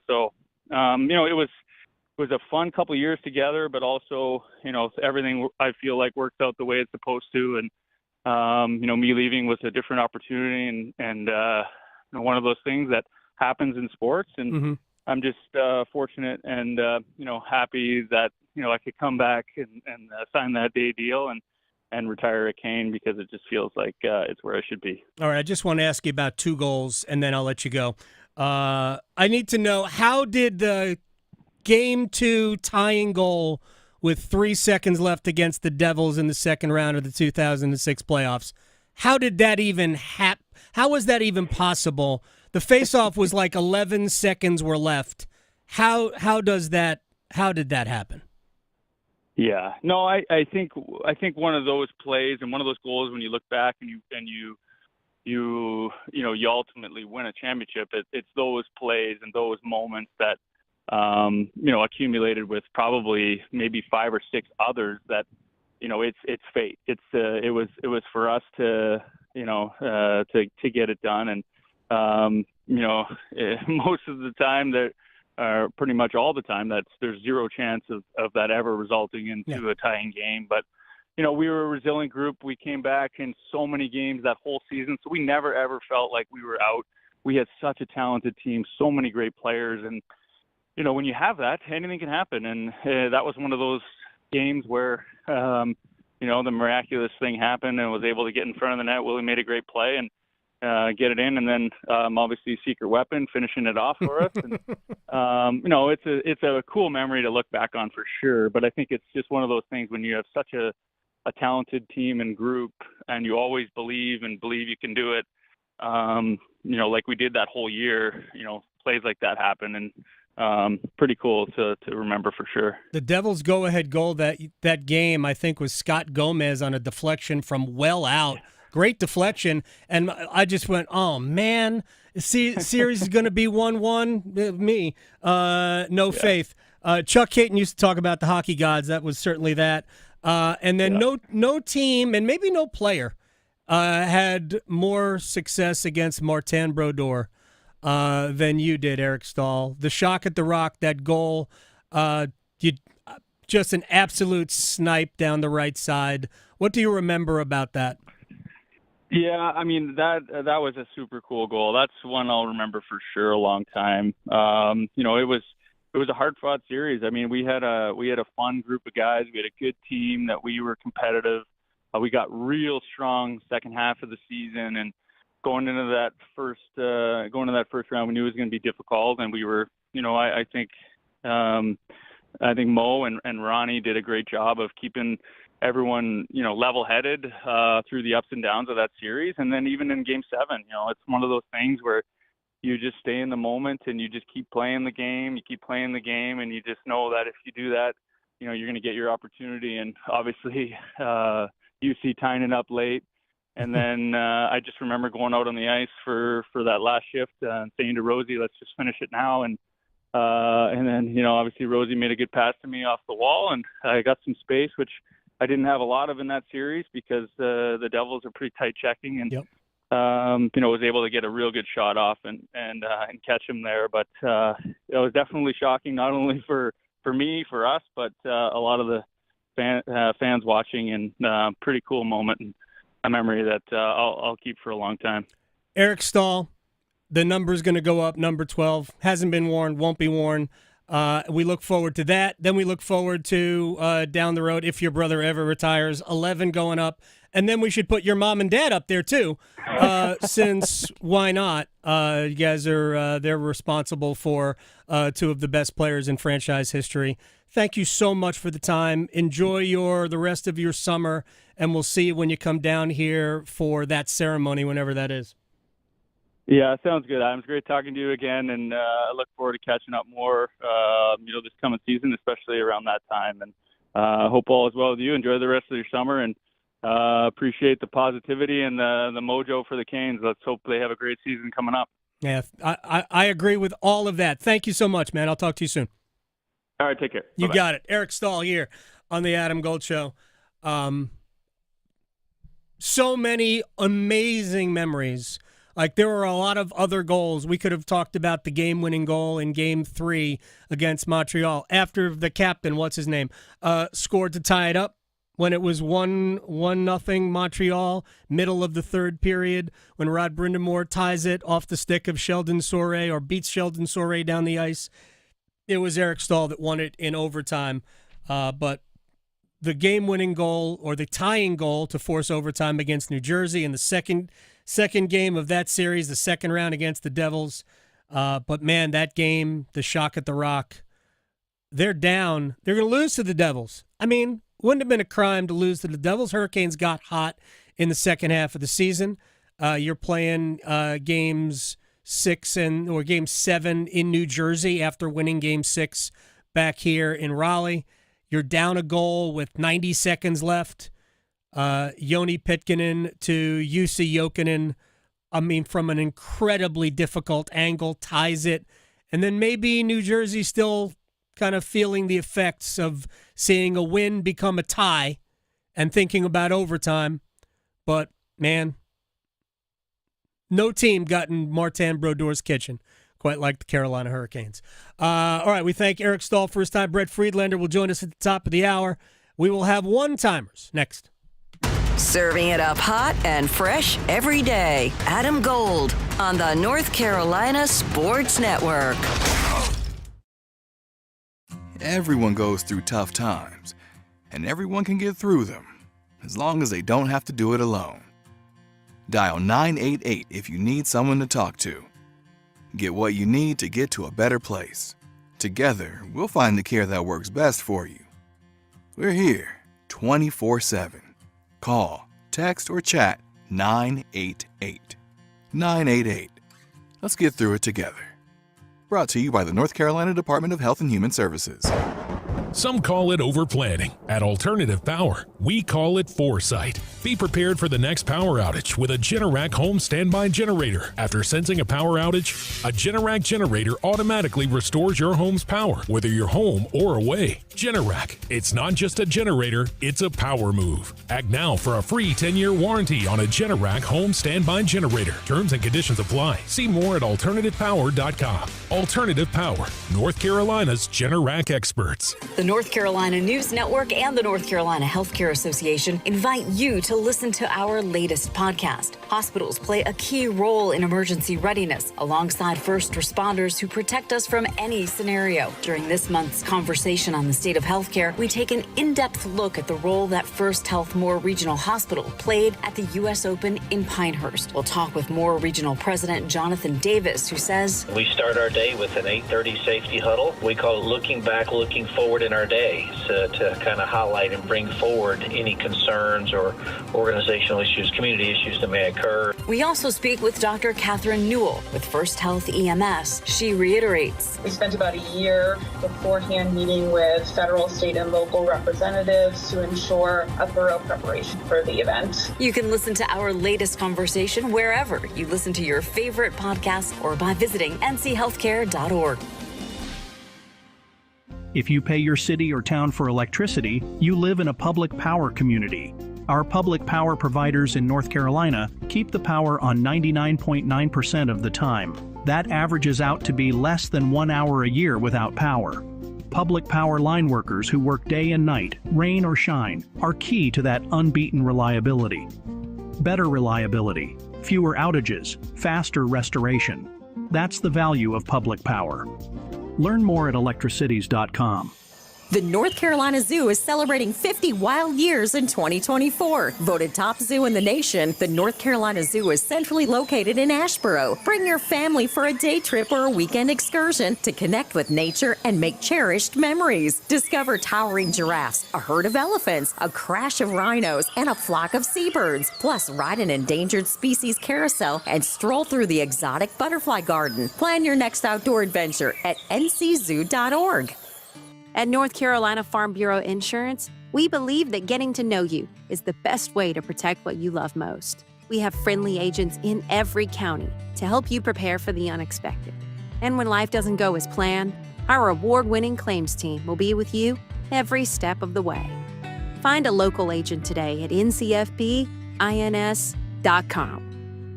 [SPEAKER 24] was a fun couple of years together, but also, everything I feel like worked out the way it's supposed to. And, me leaving was a different opportunity and one of those things that happens in sports. And I'm just fortunate and, happy that, I could come back and sign that day deal and retire at Kane because it just feels like it's where I should be.
[SPEAKER 9] All right, I just want to ask you about 2 goals, and then I'll let you go. I need to know, how did the Game 2 tying goal with 3 seconds left against the Devils in the second round of the 2006 playoffs, how did that even happen? How was that even possible? The faceoff was like 11 seconds were left. How did that happen?
[SPEAKER 24] Yeah, no, I think one of those plays and one of those goals when you look back and you ultimately win a championship. It's those plays and those moments that accumulated with probably maybe 5 or 6 others that it's fate. It was for us to get it done and most of the time that. Pretty much all the time, there's zero chance of that ever resulting into a tying game. But, we were a resilient group. We came back in so many games that whole season, so we never, ever felt like we were out. We had such a talented team, so many great players. And, when you have that, anything can happen. And that was one of those games where, the miraculous thing happened and was able to get in front of the net. Willie made a great play and get it in, and then obviously secret weapon finishing it off for us. And, it's a cool memory to look back on for sure. But I think it's just one of those things when you have such a talented team and group, and you always believe you can do it. Like we did that whole year. Plays like that happen, and pretty cool to remember for sure.
[SPEAKER 9] The Devils' go-ahead goal that game, I think, was Scott Gomez on a deflection from well out. Great deflection, and I just went, oh, man, series is going to be 1-1. Me, no faith. Chuck Hayton used to talk about the hockey gods. That was certainly that. And then no team and maybe no player had more success against Martin Brodeur than you did, Eric Staal. The shock at the Rock, that goal, just an absolute snipe down the right side. What do you remember about that?
[SPEAKER 24] Yeah, I mean that was a super cool goal. That's one I'll remember for sure a long time. It was a hard-fought series. I mean, we had a fun group of guys. We had a good team that we were competitive. We got real strong second half of the season, and going into that first round, we knew it was going to be difficult. And we were, I think Mo and Ronnie did a great job of keeping everyone, level-headed through the ups and downs of that series. And then even in Game 7, it's one of those things where you just stay in the moment and you just keep playing the game. You keep playing the game, and you just know that if you do that, you're going to get your opportunity. And obviously, UC tying it up late. And then I just remember going out on the ice for that last shift and saying to Rosie, let's just finish it now. And then, obviously Rosie made a good pass to me off the wall, and I got some space, which I didn't have a lot of in that series because the Devils are pretty tight checking, and was able to get a real good shot off and catch him there. But it was definitely shocking, not only for me, for us, but a lot of the fans watching, and pretty cool moment and a memory that I'll keep for a long time.
[SPEAKER 9] Eric Staal, the number's going to go up, number 12. Hasn't been worn, won't be worn. We look forward to that. Then we look forward to down the road, if your brother ever retires, 11 going up. And then we should put your mom and dad up there too, since why not? You guys are they're responsible for two of the best players in franchise history. Thank you so much for the time. Enjoy the rest of your summer, and we'll see you when you come down here for that ceremony, whenever that is.
[SPEAKER 24] Yeah, sounds good. Adam, it's great talking to you again, and I look forward to catching up more, this coming season, especially around that time. And hope all is well with you. Enjoy the rest of your summer, and appreciate the positivity and the mojo for the Canes. Let's hope they have a great season coming up.
[SPEAKER 9] Yeah, I agree with all of that. Thank you so much, man. I'll talk to you soon.
[SPEAKER 24] All right, take care.
[SPEAKER 9] You
[SPEAKER 24] Bye-bye.
[SPEAKER 9] got it. Eric Staal here on the Adam Gold Show. So many amazing memories. Like, there were a lot of other goals. We could have talked about the game-winning goal in Game 3 against Montreal after the captain, what's his name, scored to tie it up when it was 1-0 Montreal, middle of the third period, when Rod Brindamore ties it off the stick of Sheldon Soray, or beats Sheldon Soray down the ice. It was Eric Staal that won it in overtime. But the game-winning goal, or the tying goal to force overtime against New Jersey in the second game of that series, the second round against the Devils. But, man, that game, the shock at the Rock, they're down. They're going to lose to the Devils. I mean, wouldn't have been a crime to lose to the Devils. Hurricanes got hot in the second half of the season. You're playing games 6 or game 7 in New Jersey after winning game 6 back here in Raleigh. You're down a goal with 90 seconds left. Joni Pitkanen to Jussi Jokinen, I mean, from an incredibly difficult angle, ties it. And then maybe New Jersey still kind of feeling the effects of seeing a win become a tie and thinking about overtime. But, man, no team got in Martin Brodeur's kitchen quite like the Carolina Hurricanes. All right, we thank Eric Staal for his time. Brett Friedlander will join us at the top of the hour. We will have one-timers next.
[SPEAKER 7] Serving it up hot and fresh every day. Adam Gold on the North Carolina Sports Network.
[SPEAKER 1] Everyone goes through tough times, and everyone can get through them, as long as they don't have to do it alone. Dial 988 if you need someone to talk to. Get what you need to get to a better place. Together, we'll find the care that works best for you. We're here 24/7. Call, text, or chat 988. 988. Let's get through it together. Brought to you by the North Carolina Department of Health and Human Services.
[SPEAKER 2] Some call it overplanning. At Alternative Power, we call it foresight. Be prepared for the next power outage with a Generac home standby generator. After sensing a power outage, a Generac generator automatically restores your home's power, whether you're home or away. Generac, it's not just a generator, it's a power move. Act now for a free 10-year warranty on a Generac home standby generator. Terms and conditions apply. See more at alternativepower.com. Alternative Power, North Carolina's Generac experts.
[SPEAKER 3] The North Carolina News Network and the North Carolina Healthcare Association invite you to listen to our latest podcast. Hospitals play a key role in emergency readiness alongside first responders who protect us from any scenario. During this month's conversation on the state of healthcare, we take an in-depth look at the role that First Health Moore Regional Hospital played at the U.S. Open in Pinehurst. We'll talk with Moore Regional President Jonathan Davis, who says,
[SPEAKER 4] we start our day with an 8:30 safety huddle. We call it looking back, looking forward in our day, to kind of highlight and bring forward any concerns or organizational issues, community issues that may occur.
[SPEAKER 3] We also speak with Dr. Catherine Newell with First Health EMS. She reiterates,
[SPEAKER 25] we spent about a year beforehand meeting with federal, state, and local representatives to ensure a thorough preparation for the event.
[SPEAKER 3] You can listen to our latest conversation wherever you listen to your favorite podcast or by visiting nchealthcare.org.
[SPEAKER 26] If you pay your city or town for electricity, you live in a public power community. Our public power providers in North Carolina keep the power on 99.9% of the time. That averages out to be less than 1 hour a year without power. Public power line workers who work day and night, rain or shine, are key to that unbeaten reliability. Better reliability, fewer outages, faster restoration. That's the value of public power. Learn more at electricities.com.
[SPEAKER 5] The North Carolina Zoo is celebrating 50 wild years in 2024. Voted top zoo in the nation, the North Carolina Zoo is centrally located in Asheboro. Bring your family for a day trip or a weekend excursion to connect with nature and make cherished memories. Discover towering giraffes, a herd of elephants, a crash of rhinos, and a flock of seabirds. Plus, ride an endangered species carousel and stroll through the exotic butterfly garden. Plan your next outdoor adventure at nczoo.org.
[SPEAKER 8] At North Carolina Farm Bureau Insurance, we believe that getting to know you is the best way to protect what you love most. We have friendly agents in every county to help you prepare for the unexpected. And when life doesn't go as planned, our award-winning claims team will be with you every step of the way. Find a local agent today at ncfbins.com.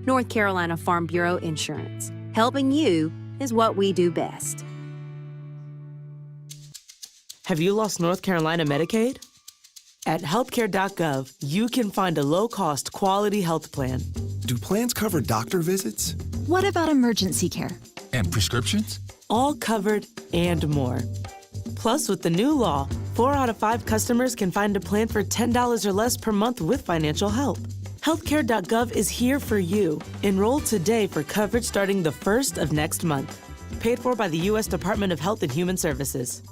[SPEAKER 8] North Carolina Farm Bureau Insurance. Helping you is what we do best.
[SPEAKER 11] Have you lost North Carolina Medicaid? At healthcare.gov, you can find a low-cost, quality health plan.
[SPEAKER 12] Do plans cover doctor visits?
[SPEAKER 13] What about emergency care?
[SPEAKER 12] And prescriptions?
[SPEAKER 11] All covered and more. Plus, with the new law, 4 out of 5 customers can find a plan for $10 or less per month with financial help. Healthcare.gov is here for you. Enroll today for coverage starting the 1st of next month. Paid for by the U.S. Department of Health and Human Services.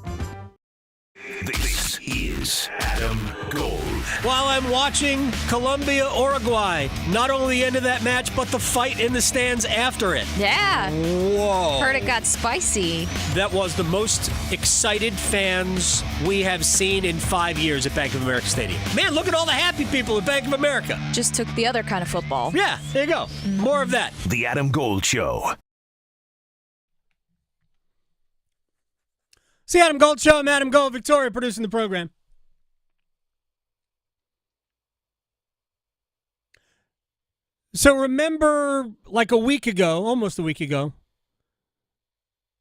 [SPEAKER 6] This is Adam Gold.
[SPEAKER 9] While I'm watching Colombia-Uruguay, not only the end of that match, but the fight in the stands after it.
[SPEAKER 10] Yeah.
[SPEAKER 9] Whoa.
[SPEAKER 10] Heard it got spicy.
[SPEAKER 9] That was the most excited fans we have seen in 5 years at Bank of America Stadium. Man, look at all the happy people at Bank of America.
[SPEAKER 10] Just took the other kind of football.
[SPEAKER 9] Yeah, there you go. More of that.
[SPEAKER 6] The Adam Gold Show.
[SPEAKER 9] It's the Adam Gold Show. I'm Adam Gold, Victoria, producing the program. So remember, like almost a week ago,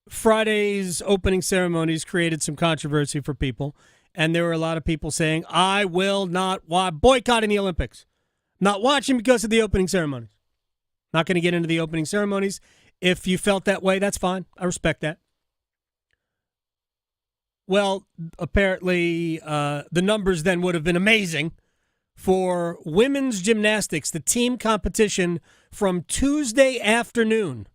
[SPEAKER 9] Friday's opening ceremonies created some controversy for people, and there were a lot of people saying, I will not boycotting the Olympics. Not watching because of the opening ceremonies. Not going to get into the opening ceremonies. If you felt that way, that's fine. I respect that. Well, apparently the numbers then would have been amazing for women's gymnastics, the team competition from Tuesday afternoon.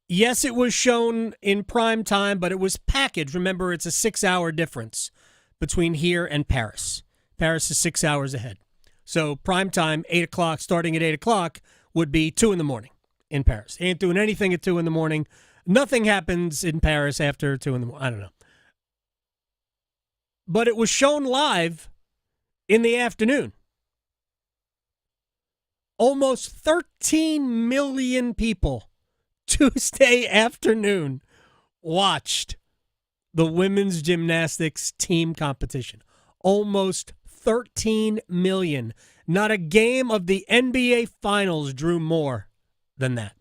[SPEAKER 9] Yes, it was shown in prime time, but it was packaged. Remember, it's a 6-hour difference between here and Paris. Paris is 6 hours ahead. So prime time, 8 o'clock, starting at 8 o'clock, would be 2 in the morning in Paris. They ain't doing anything at 2 in the morning. Nothing happens in Paris after 2 in the morning. I don't know. But it was shown live in the afternoon. Almost 13 million people Tuesday afternoon watched the women's gymnastics team competition. Almost 13 million. Not a game of the NBA Finals drew more than that.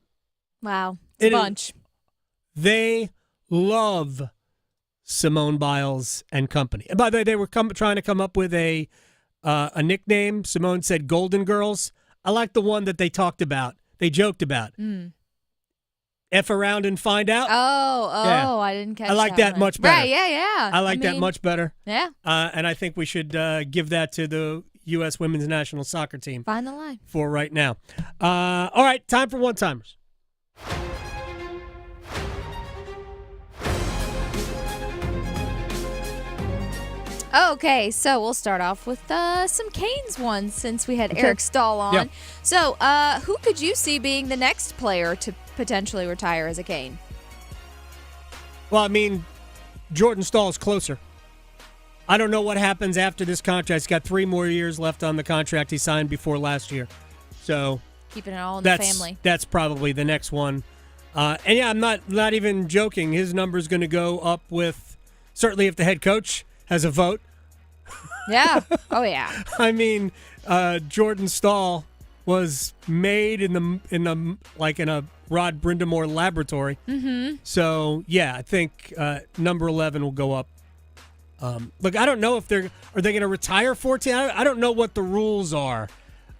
[SPEAKER 10] Wow. It's a bunch.
[SPEAKER 9] They love Simone Biles and company. And by the way, they were trying to come up with a nickname. Simone said Golden Girls. I like the one that they talked about. They joked about. F around and find out.
[SPEAKER 10] Yeah. I didn't catch that.
[SPEAKER 9] I like that much better.
[SPEAKER 10] Right, yeah.
[SPEAKER 9] I like that much better.
[SPEAKER 10] Yeah.
[SPEAKER 9] And I think we should give that to the U.S. women's national soccer team.
[SPEAKER 10] Find the line.
[SPEAKER 9] For right now. All right, time for one-timers.
[SPEAKER 10] Okay, so we'll start off with some Canes ones since we had Eric Staal on.
[SPEAKER 9] Yeah.
[SPEAKER 10] So, who could you see being the next player to potentially retire as a Cane?
[SPEAKER 9] Well, I mean, Jordan Staal is closer. I don't know what happens after this contract. He's got 3 more years left on the contract he signed before last year. So
[SPEAKER 10] keeping it all in the family.
[SPEAKER 9] That's probably the next one. And yeah, I'm not even joking. His number's going to go up with, certainly if the head coach has a vote.
[SPEAKER 10] Yeah. Oh yeah.
[SPEAKER 9] I mean, Jordan Staal was made in a Rod Brindamore Laboratory.
[SPEAKER 10] Mm-hmm.
[SPEAKER 9] So, yeah, I think number 11 will go up. Look, I don't know if are they going to retire 14? I don't know what the rules are.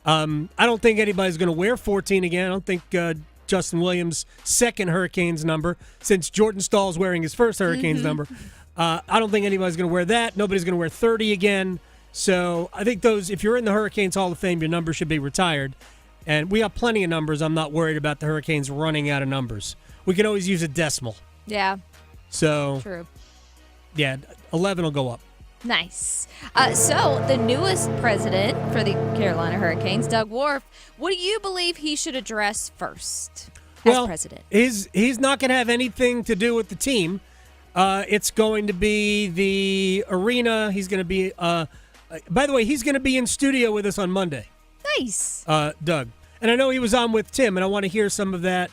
[SPEAKER 9] I don't think anybody's going to wear 14 again. I don't think Justin Williams' second Hurricanes number, since Jordan Stahl's wearing his first Hurricanes number. I don't think anybody's going to wear that. Nobody's going to wear 30 again. So I think if you're in the Hurricanes Hall of Fame, your number should be retired. And we have plenty of numbers. I'm not worried about the Hurricanes running out of numbers. We can always use a decimal.
[SPEAKER 10] Yeah.
[SPEAKER 9] So,
[SPEAKER 10] true.
[SPEAKER 9] Yeah, 11 will go up.
[SPEAKER 10] Nice. So the newest president for the Carolina Hurricanes, Doug Wharf, what do you believe he should address first as president?
[SPEAKER 9] He's not going to have anything to do with the team. It's going to be the arena. He's going to be, by the way, he's going to be in studio with us on Monday.
[SPEAKER 10] Nice.
[SPEAKER 9] Doug. And I know he was on with Tim, and I want to hear some of that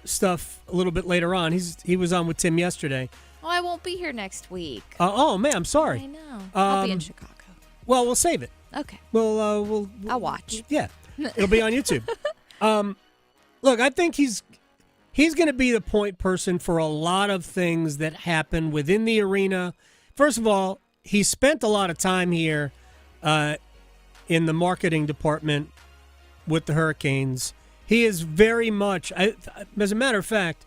[SPEAKER 9] stuff a little bit later on. He was on with Tim yesterday.
[SPEAKER 10] Oh, I won't be here next week.
[SPEAKER 9] Oh, man, I'm sorry.
[SPEAKER 10] I know. I'll be in Chicago.
[SPEAKER 9] Well, we'll save it.
[SPEAKER 10] Okay.
[SPEAKER 9] We'll
[SPEAKER 10] I'll watch.
[SPEAKER 9] Yeah. It'll be on YouTube. Look, I think he's going to be the point person for a lot of things that happen within the arena. First of all, he spent a lot of time here in the marketing department with the Hurricanes. He is very much, as a matter of fact,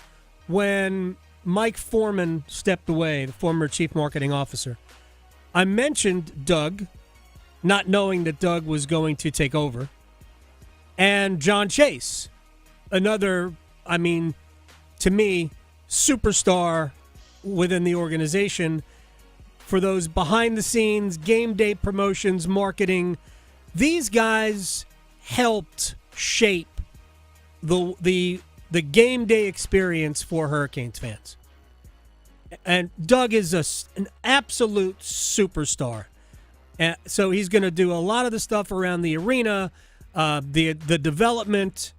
[SPEAKER 9] when Mike Foreman stepped away, the former chief marketing officer, I mentioned Doug, not knowing that Doug was going to take over, and John Chase, another, to me, superstar within the organization for those behind-the-scenes, game day promotions, marketing. These guys helped shape the game day experience for Hurricanes fans. And Doug is an absolute superstar. So he's going to do a lot of the stuff around the arena, the development,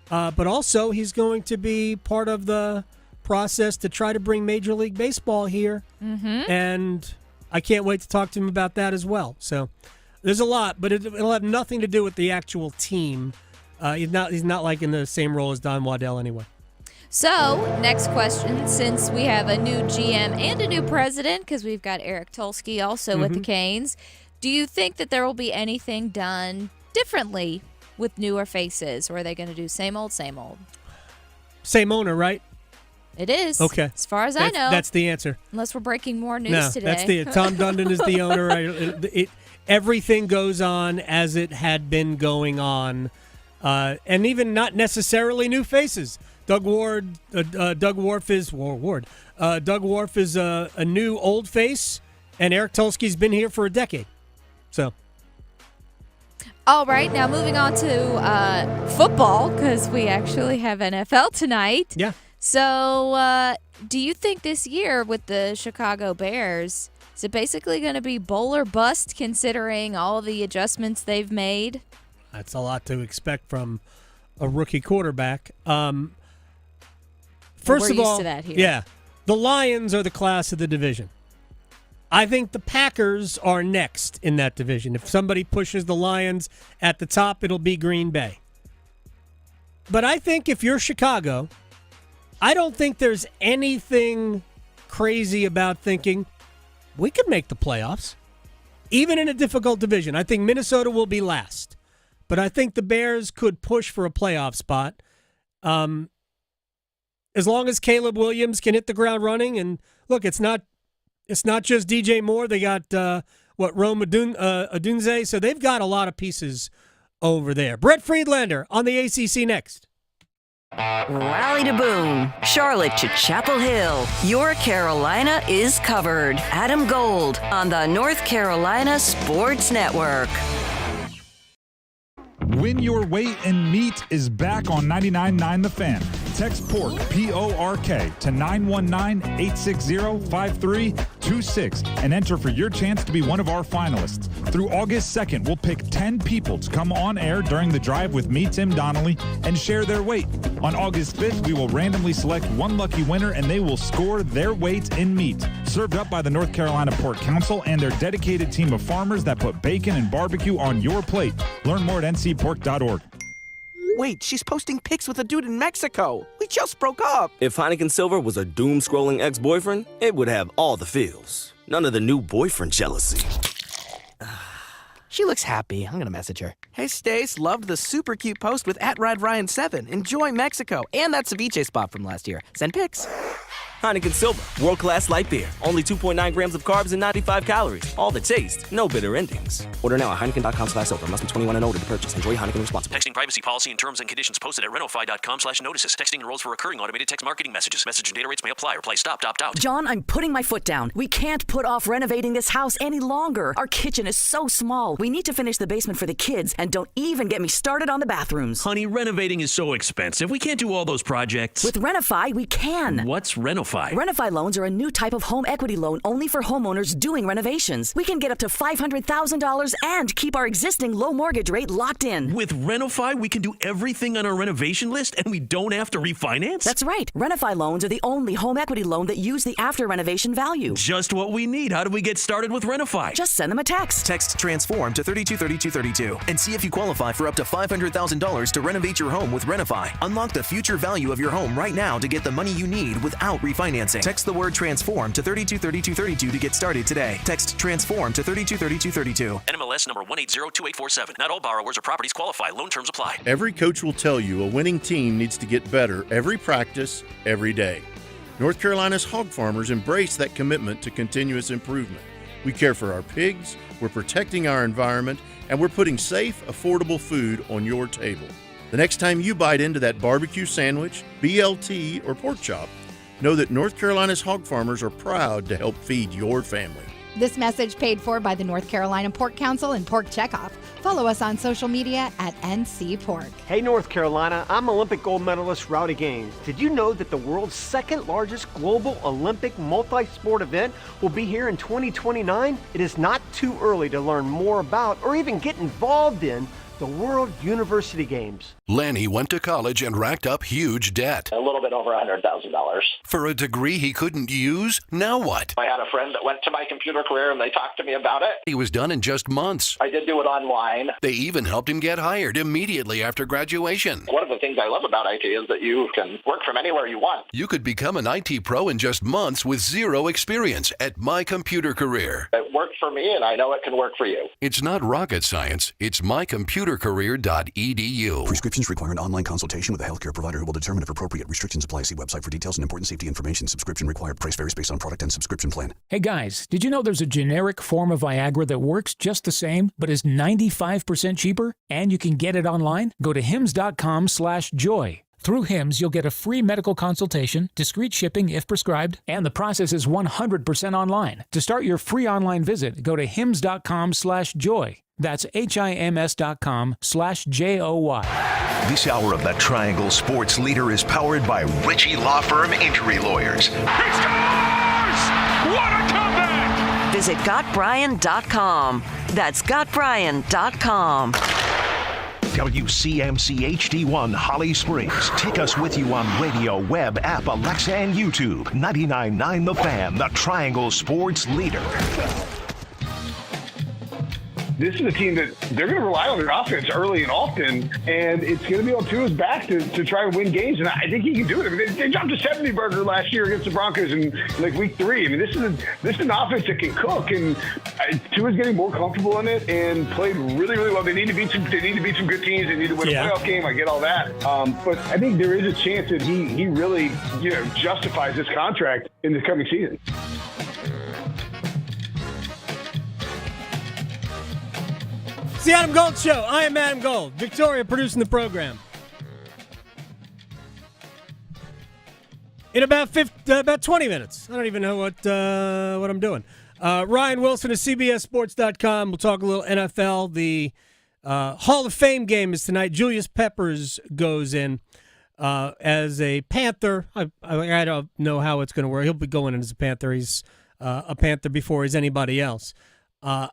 [SPEAKER 9] but also he's going to be part of the process to try to bring Major League Baseball here.
[SPEAKER 10] Mm-hmm.
[SPEAKER 9] And I can't wait to talk to him about that as well. So there's a lot, but it'll have nothing to do with the actual team. He's not like in the same role as Don Waddell anyway.
[SPEAKER 10] So, next question, since we have a new GM and a new president, because we've got Eric Tulsky also with the Canes, do you think that there will be anything done differently with newer faces, or are they going to do same old, same old?
[SPEAKER 9] Same owner, right?
[SPEAKER 10] It is.
[SPEAKER 9] Okay.
[SPEAKER 10] As far as I know.
[SPEAKER 9] That's the answer.
[SPEAKER 10] Unless we're breaking more news today.
[SPEAKER 9] That's Tom Dundon is the owner. Everything goes on as it had been going on. And even not necessarily new faces. Doug Wharf is a new old face, and Eric Tulsky's been here for a decade. So,
[SPEAKER 10] all right, now moving on to football, because we actually have NFL tonight.
[SPEAKER 9] Yeah.
[SPEAKER 10] So, do you think this year with the Chicago Bears, is it basically going to be bowl or bust, considering all the adjustments they've made?
[SPEAKER 9] That's a lot to expect from a rookie quarterback. First of all, yeah, the Lions are the class of the division. I think the Packers are next in that division. If somebody pushes the Lions at the top, it'll be Green Bay. But I think if you're Chicago, I don't think there's anything crazy about thinking we could make the playoffs, even in a difficult division. I think Minnesota will be last. But I think the Bears could push for a playoff spot. As long as Caleb Williams can hit the ground running. And look, it's not just DJ Moore. They got, Rome Odunze. So they've got a lot of pieces over there. Brett Friedlander on the ACC next.
[SPEAKER 7] Raleigh to Boone, Charlotte to Chapel Hill. Your Carolina is covered. Adam Gold on the North Carolina Sports Network.
[SPEAKER 14] Win Your Weight in Meat is back on 99.9 The Fan. Text PORK, P-O-R-K, to 919-860-5326 and enter for your chance to be one of our finalists. Through August 2nd, we'll pick 10 people to come on air during the drive with me, Tim Donnelly, and share their weight. On August 5th, we will randomly select one lucky winner and they will score their weight in meat. Served up by the North Carolina Pork Council and their dedicated team of farmers that put bacon and barbecue on your plate. Learn more at ncpork.org.
[SPEAKER 15] Wait, she's posting pics with a dude in Mexico. We just broke up.
[SPEAKER 16] If Heineken Silver was a doom-scrolling ex-boyfriend, it would have all the feels. None of the new boyfriend jealousy.
[SPEAKER 15] She looks happy. I'm going to message her. Hey, Stace, loved the super cute post with @RideRyan7. Enjoy Mexico and that ceviche spot from last year. Send pics.
[SPEAKER 16] Heineken Silver, world-class light beer. Only 2.9 grams of carbs and 95 calories. All the taste, no bitter endings. Order now at Heineken.com/silver. Must be 21 and older to purchase. Enjoy Heineken responsibly.
[SPEAKER 17] Texting privacy policy and terms and conditions posted at Renofy.com/notices. Texting enrolls for recurring automated text marketing messages. Message and data rates may apply. Reply stop, opt out.
[SPEAKER 18] John, I'm putting my foot down. We can't put off renovating this house any longer. Our kitchen is so small. We need to finish the basement for the kids, and don't even get me started on the bathrooms.
[SPEAKER 19] Honey, renovating is so expensive. We can't do all those projects.
[SPEAKER 18] With Renofy, we can.
[SPEAKER 19] What's Renofy?
[SPEAKER 18] Renofy loans are a new type of home equity loan only for homeowners doing renovations. We can get up to $500,000 and keep our existing low mortgage rate locked in.
[SPEAKER 19] With Renofy, we can do everything on our renovation list and we don't have to refinance?
[SPEAKER 18] That's right. Renofy loans are the only home equity loan that use the after renovation value.
[SPEAKER 19] Just what we need. How do we get started with Renofy?
[SPEAKER 18] Just send them a text.
[SPEAKER 20] Text TRANSFORM to 323232 and see if you qualify for up to $500,000 to renovate your home with Renofy. Unlock the future value of your home right now to get the money you need without refinancing. Text the word TRANSFORM to 323232 to get started today. Text TRANSFORM to 323232.
[SPEAKER 17] NMLS number 1802847. Not all borrowers or properties qualify. Loan terms apply.
[SPEAKER 27] Every coach will tell you a winning team needs to get better every practice, every day. North Carolina's hog farmers embrace that commitment to continuous improvement. We care for our pigs, we're protecting our environment, and we're putting safe, affordable food on your table. The next time you bite into that barbecue sandwich, BLT, or pork chop, know that North Carolina's hog farmers are proud to help feed your family.
[SPEAKER 28] This message paid for by the North Carolina Pork Council and Pork Checkoff. Follow us on social media at NC Pork.
[SPEAKER 29] Hey North Carolina, I'm Olympic gold medalist Rowdy Gaines. Did you know that the world's second largest global Olympic multi-sport event will be here in 2029? It is not too early to learn more about or even get involved in the World University Games.
[SPEAKER 30] Lanny went to college and racked up huge debt.
[SPEAKER 4] A little bit over $100,000.
[SPEAKER 30] For a degree he couldn't use? Now what?
[SPEAKER 4] I had a friend that went to my computer career and they talked to me about it.
[SPEAKER 30] He was done in just months.
[SPEAKER 4] I did do it online.
[SPEAKER 30] They even helped him get hired immediately after graduation.
[SPEAKER 4] One of the things I love about IT is that you can work from anywhere you want.
[SPEAKER 30] You could become an IT pro in just months with zero experience at My Computer Career.
[SPEAKER 4] It worked for me and I know it can work for you.
[SPEAKER 30] It's not rocket science. It's mycomputercareer.edu.
[SPEAKER 12] Prescriptions require an online consultation with a healthcare provider who will determine if appropriate. Restrictions apply. See website for details and important safety information. Subscription required. Price varies based on product and subscription plan.
[SPEAKER 31] Hey guys, did you know there's a generic form of Viagra that works just the same, but is 95% cheaper? And you can get it online? Go to hims.com/joy. Through HIMS, you'll get a free medical consultation, discreet shipping if prescribed, and the process is 100% online. To start your free online visit, go to hims.com/joy. That's HIMS.com/JOY.
[SPEAKER 6] This hour of the Triangle Sports Leader is powered by Ritchie Law Firm Injury Lawyers.
[SPEAKER 7] He scores! What a comeback! Visit GotBryan.com. That's GotBryan.com.
[SPEAKER 6] WCMC HD1 Holly Springs. Take us with you on radio, web, app, Alexa, and YouTube. 99.9 The Fan, the Triangle Sports Leader.
[SPEAKER 32] This is a team that they're going to rely on their offense early and often, and it's going to be on Tua's back to try and win games, and I think he can do it. I mean, they dropped a 70-burger last year against the Broncos in like week 3. I mean, this is an offense that can cook, and Tua's getting more comfortable in it and played really, really well. They need to beat some good teams. They need to win a playoff game. I get all that, but I think there is a chance that he really justifies this contract in this coming season.
[SPEAKER 9] It's the Adam Gold Show. I am Adam Gold. Victoria producing the program. In about 20 minutes. I don't even know what I'm doing. Ryan Wilson of CBSSports.com. We'll talk a little NFL. The Hall of Fame game is tonight. Julius Peppers goes in as a Panther. I don't know how it's going to work. He'll be going in as a Panther. He's a Panther before he's anybody else.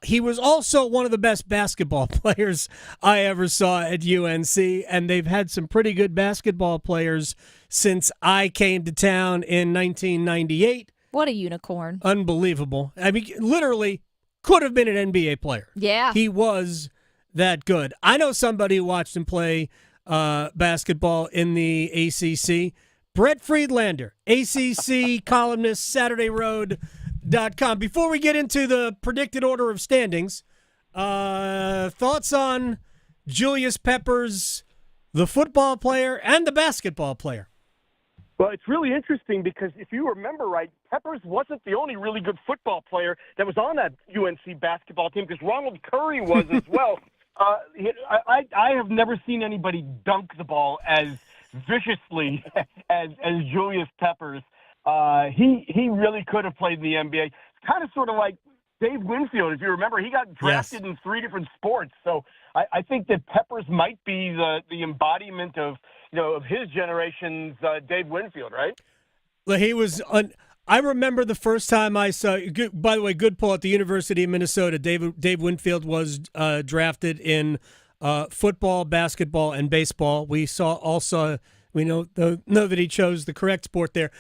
[SPEAKER 9] He was also one of the best basketball players I ever saw at UNC, and they've had some pretty good basketball players since I came to town in 1998.
[SPEAKER 10] What a unicorn.
[SPEAKER 9] Unbelievable. I mean, literally could have been an NBA player.
[SPEAKER 10] Yeah.
[SPEAKER 9] He was that good. I know somebody who watched him play basketball in the ACC. Brett Friedlander, ACC columnist, SaturdayRoad.com. Before we get into the predicted order of standings, thoughts on Julius Peppers, the football player and the basketball player?
[SPEAKER 1] Well, it's really interesting because if you remember right, Peppers wasn't the only really good football player that was on that UNC basketball team because Ronald Curry was as well. I have never seen anybody dunk the ball as viciously as Julius Peppers. He really could have played in the NBA. It's kind of sort of like Dave Winfield, if you remember. He got drafted in 3 different sports. So I think that Peppers might be the embodiment of his generation's Dave Winfield, right?
[SPEAKER 9] Well, he was I remember the first time I saw. By the way, good pull at the University of Minnesota. Dave Winfield was drafted in football, basketball, and baseball. We know that he chose the correct sport there,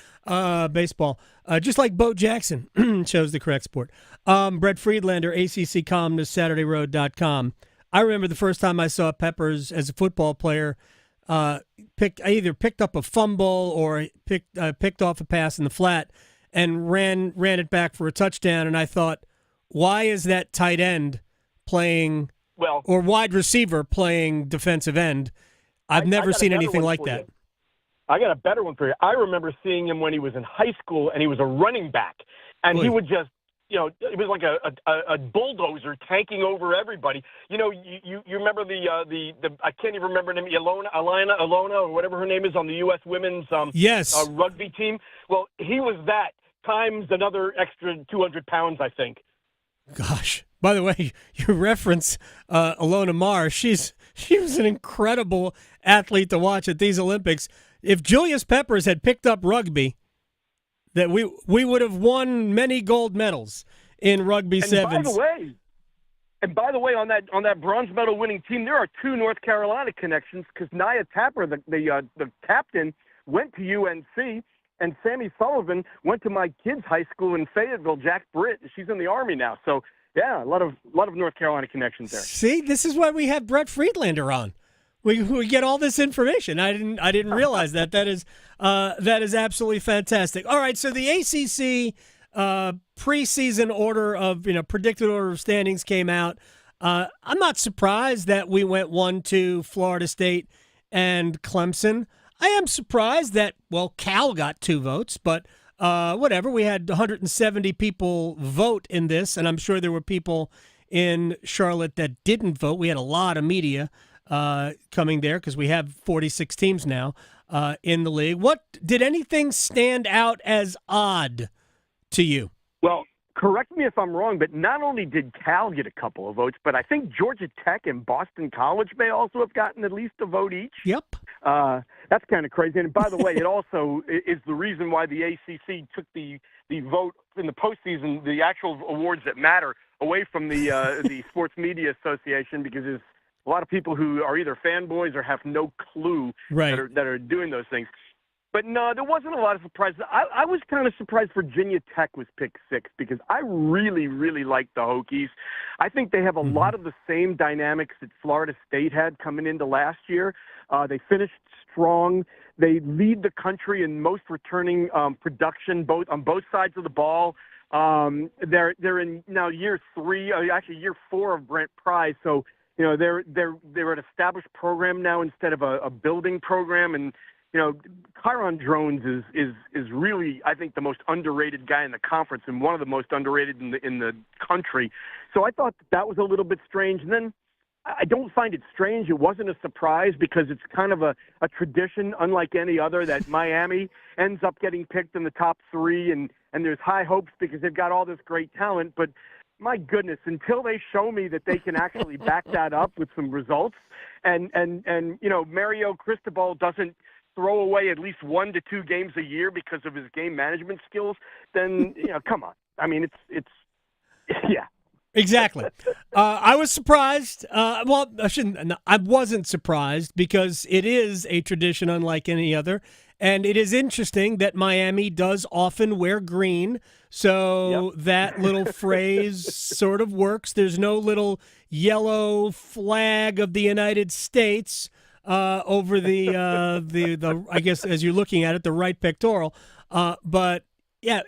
[SPEAKER 9] baseball. Just like Bo Jackson chose the correct sport. Brett Friedlander, ACC columnist, SaturdayRoad.com. I remember the first time I saw Peppers as a football player. I either picked up a fumble or picked off a pass in the flat and ran it back for a touchdown. And I thought, why is that tight end playing or wide receiver playing defensive end? I've never seen anything like that.
[SPEAKER 1] I got a better one for you. I remember seeing him when he was in high school and he was a running back, and he would just. It was like a bulldozer tanking over everybody. You remember the I can't even remember her name, Alona, or whatever her name is on the U.S. women's rugby team. Well, he was that times another extra 200 pounds, I think.
[SPEAKER 9] Gosh. By the way, you reference Alona Marr. She was an incredible athlete to watch at these Olympics. If Julius Peppers had picked up rugby, that we would have won many gold medals in rugby sevens.
[SPEAKER 1] By the way, on that bronze medal winning team, there are 2 North Carolina connections because Nia Tapper, the captain, went to UNC, and Sammy Sullivan went to my kids' high school in Fayetteville. Jack Britt, she's in the Army now. So yeah, a lot of North Carolina connections there.
[SPEAKER 9] See, this is why we have Brett Friedlander on. We get all this information. I didn't realize that. That is absolutely fantastic. All right, so the ACC preseason order of predicted order of standings came out. I'm not surprised that we went 1-2 Florida State and Clemson. I am surprised that Cal got 2 votes, but whatever. We had 170 people vote in this, and I'm sure there were people in Charlotte that didn't vote. We had a lot of media coming there because we have 46 teams now in the league. What did anything stand out as odd to you?
[SPEAKER 1] Well, correct me if I'm wrong, but not only did Cal get a couple of votes, but I think Georgia Tech and Boston College may also have gotten at least a vote each.
[SPEAKER 9] Yep.
[SPEAKER 1] That's kind of crazy. And by the way, it also is the reason why the ACC took the vote in the postseason, the actual awards that matter, away from the Sports Media Association, because there's a lot of people who are either fanboys or have no clue that are doing those things. But no, there wasn't a lot of surprises. I was kind of surprised Virginia Tech was picked 6 because I really, really like the Hokies. I think they have a lot of the same dynamics that Florida State had coming into last year. They finished strong. They lead the country in most returning production on both sides of the ball. They're in now year 4 of Brent Pry. So they're an established program now instead of a building program. And Kyron Drones is really, I think, the most underrated guy in the conference and one of the most underrated in the country. So I thought that was a little bit strange. And then I don't find it strange. It wasn't a surprise because it's kind of a tradition, unlike any other, that Miami ends up getting picked in the top 3, and there's high hopes because they've got all this great talent. But my goodness, until they show me that they can actually back that up with some results, and Mario Cristobal doesn't throw away at least 1 to 2 games a year because of his game management skills, then come on. I mean, it's yeah.
[SPEAKER 9] Exactly. I was surprised. I wasn't surprised because it is a tradition unlike any other. And it is interesting that Miami does often wear green. So that little phrase sort of works. There's no little yellow flag of the United States over the I guess as you're looking at it, the right pectoral. But yeah,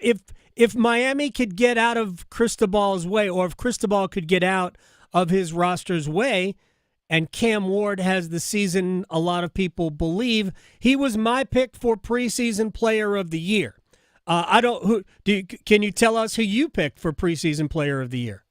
[SPEAKER 9] if Miami could get out of Cristobal's way, or if Cristobal could get out of his roster's way, and Cam Ward has the season a lot of people believe, he was my pick for preseason player of the year. Can you tell us who you picked for preseason player of the year?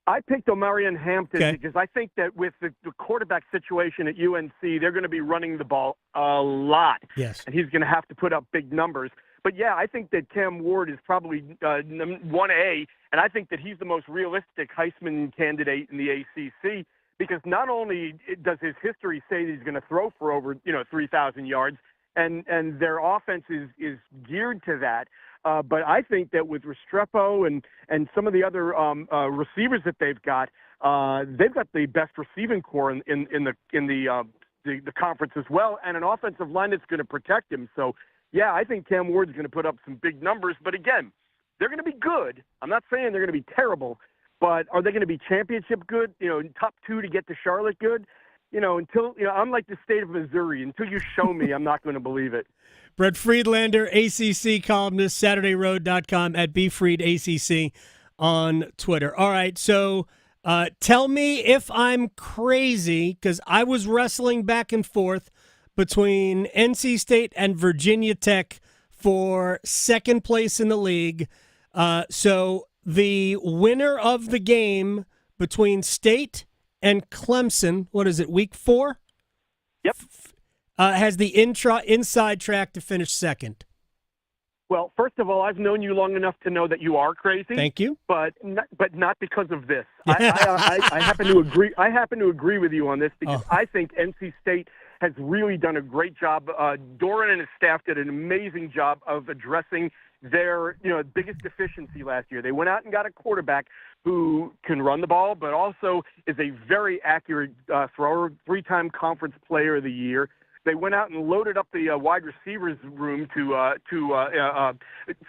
[SPEAKER 1] I picked Omarion Hampton because I think that with the quarterback situation at UNC, they're going to be running the ball a lot.
[SPEAKER 9] Yes.
[SPEAKER 1] And he's going to have to put up big numbers. But, yeah, I think that Cam Ward is probably 1A, and I think that he's the most realistic Heisman candidate in the ACC because not only does his history say that he's going to throw for over 3,000 yards, and their offense is geared to that, but I think that with Restrepo and some of the other receivers that they've got the best receiving core in the conference as well, and an offensive line that's going to protect him. So, yeah, I think Cam Ward's going to put up some big numbers. But again, they're going to be good. I'm not saying they're going to be terrible, but are they going to be championship good? Top 2 to get to Charlotte good? Until I'm like the state of Missouri. Until you show me, I'm not going to believe it.
[SPEAKER 9] Brett Friedlander, ACC columnist, SaturdayRoad.com, at BFriedACC on Twitter. All right, so tell me if I'm crazy, because I was wrestling back and forth between NC State and Virginia Tech for second place in the league. So the winner of the game between State and Clemson, what is it, week 4?
[SPEAKER 1] Yep.
[SPEAKER 9] Has the inside track to finish second.
[SPEAKER 1] Well, first of all, I've known you long enough to know that you are crazy.
[SPEAKER 9] Thank you.
[SPEAKER 1] But not because of this. I happen to agree. I happen to agree with you on this because I think NC State has really done a great job. Doran and his staff did an amazing job of addressing their biggest deficiency last year. They went out and got a quarterback who can run the ball, but also is a very accurate thrower, 3-time conference player of the year. They went out and loaded up the wide receivers room to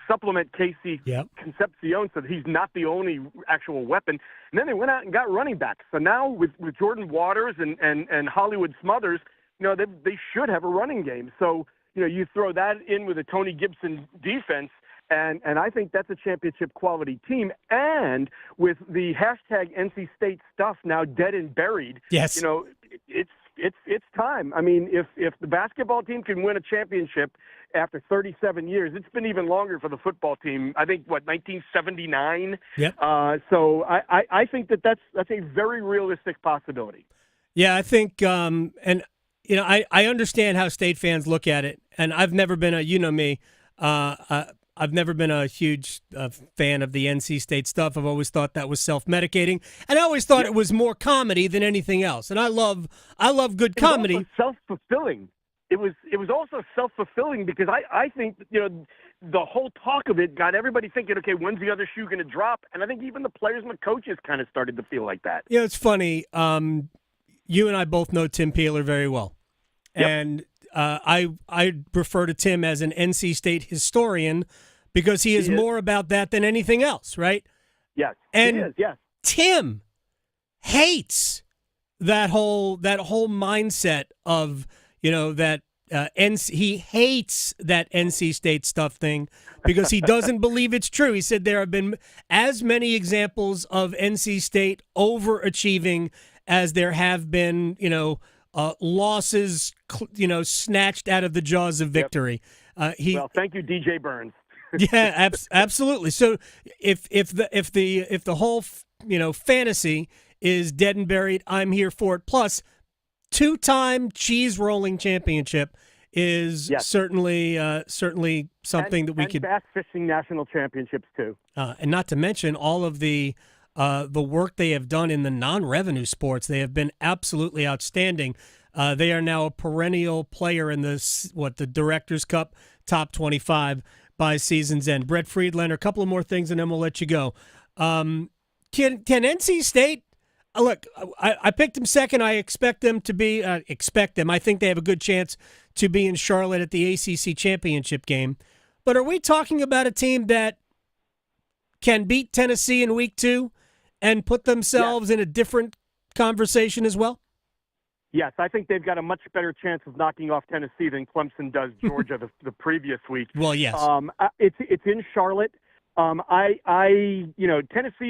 [SPEAKER 1] supplement Casey Concepcion so that he's not the only actual weapon. And then they went out and got running backs. So now with Jordan Waters and Hollywood Smothers, they should have a running game. So, you throw that in with a Tony Gibson defense, and I think that's a championship quality team. And with the hashtag NC State stuff now dead and buried,
[SPEAKER 9] yes,
[SPEAKER 1] it's time. I mean, if the basketball team can win a championship after 37 years, it's been even longer for the football team. I think 1979.
[SPEAKER 9] Yep.
[SPEAKER 1] So I think that's a very realistic possibility.
[SPEAKER 9] Yeah, I think, I understand how State fans look at it, and I've never been I've never been a huge fan of the NC State stuff. I've always thought that was self-medicating, and I always thought it was more comedy than anything else. And I love good comedy.
[SPEAKER 1] It was self-fulfilling. It was also self-fulfilling because I think the whole talk of it got everybody thinking, okay, when's the other shoe going to drop? And I think even the players and the coaches kind of started to feel like that.
[SPEAKER 9] Yeah, it's funny. You and I both know Tim Peeler very well, and I refer to Tim as an NC State historian because he is more about that than anything else, right?
[SPEAKER 1] Yes,
[SPEAKER 9] and
[SPEAKER 1] he is, yes.
[SPEAKER 9] Tim hates that whole mindset of that he hates that NC State stuff thing because he doesn't believe it's true. He said there have been as many examples of NC State overachieving as there have been, losses, snatched out of the jaws of victory.
[SPEAKER 1] Well, thank you, DJ Burns.
[SPEAKER 9] Yeah, absolutely. So if the whole fantasy is dead and buried, I'm here for it. Plus, 2-time cheese rolling championship is certainly something that we could.
[SPEAKER 1] And bass fishing national championships too.
[SPEAKER 9] And not to mention all of the work they have done in the non-revenue sports. They have been absolutely outstanding. They are now a perennial player in the Directors Cup top 25 by season's end. Brett Friedlander, a couple of more things, and then we'll let you go. Can NC State? Look, I picked them second. I expect them to be. I think they have a good chance to be in Charlotte at the ACC championship game. But are we talking about a team that can beat Tennessee in week 2 and put themselves in a different conversation as well?
[SPEAKER 1] Yes, I think they've got a much better chance of knocking off Tennessee than Clemson does Georgia the previous week.
[SPEAKER 9] Well, yes.
[SPEAKER 1] It's in Charlotte. Tennessee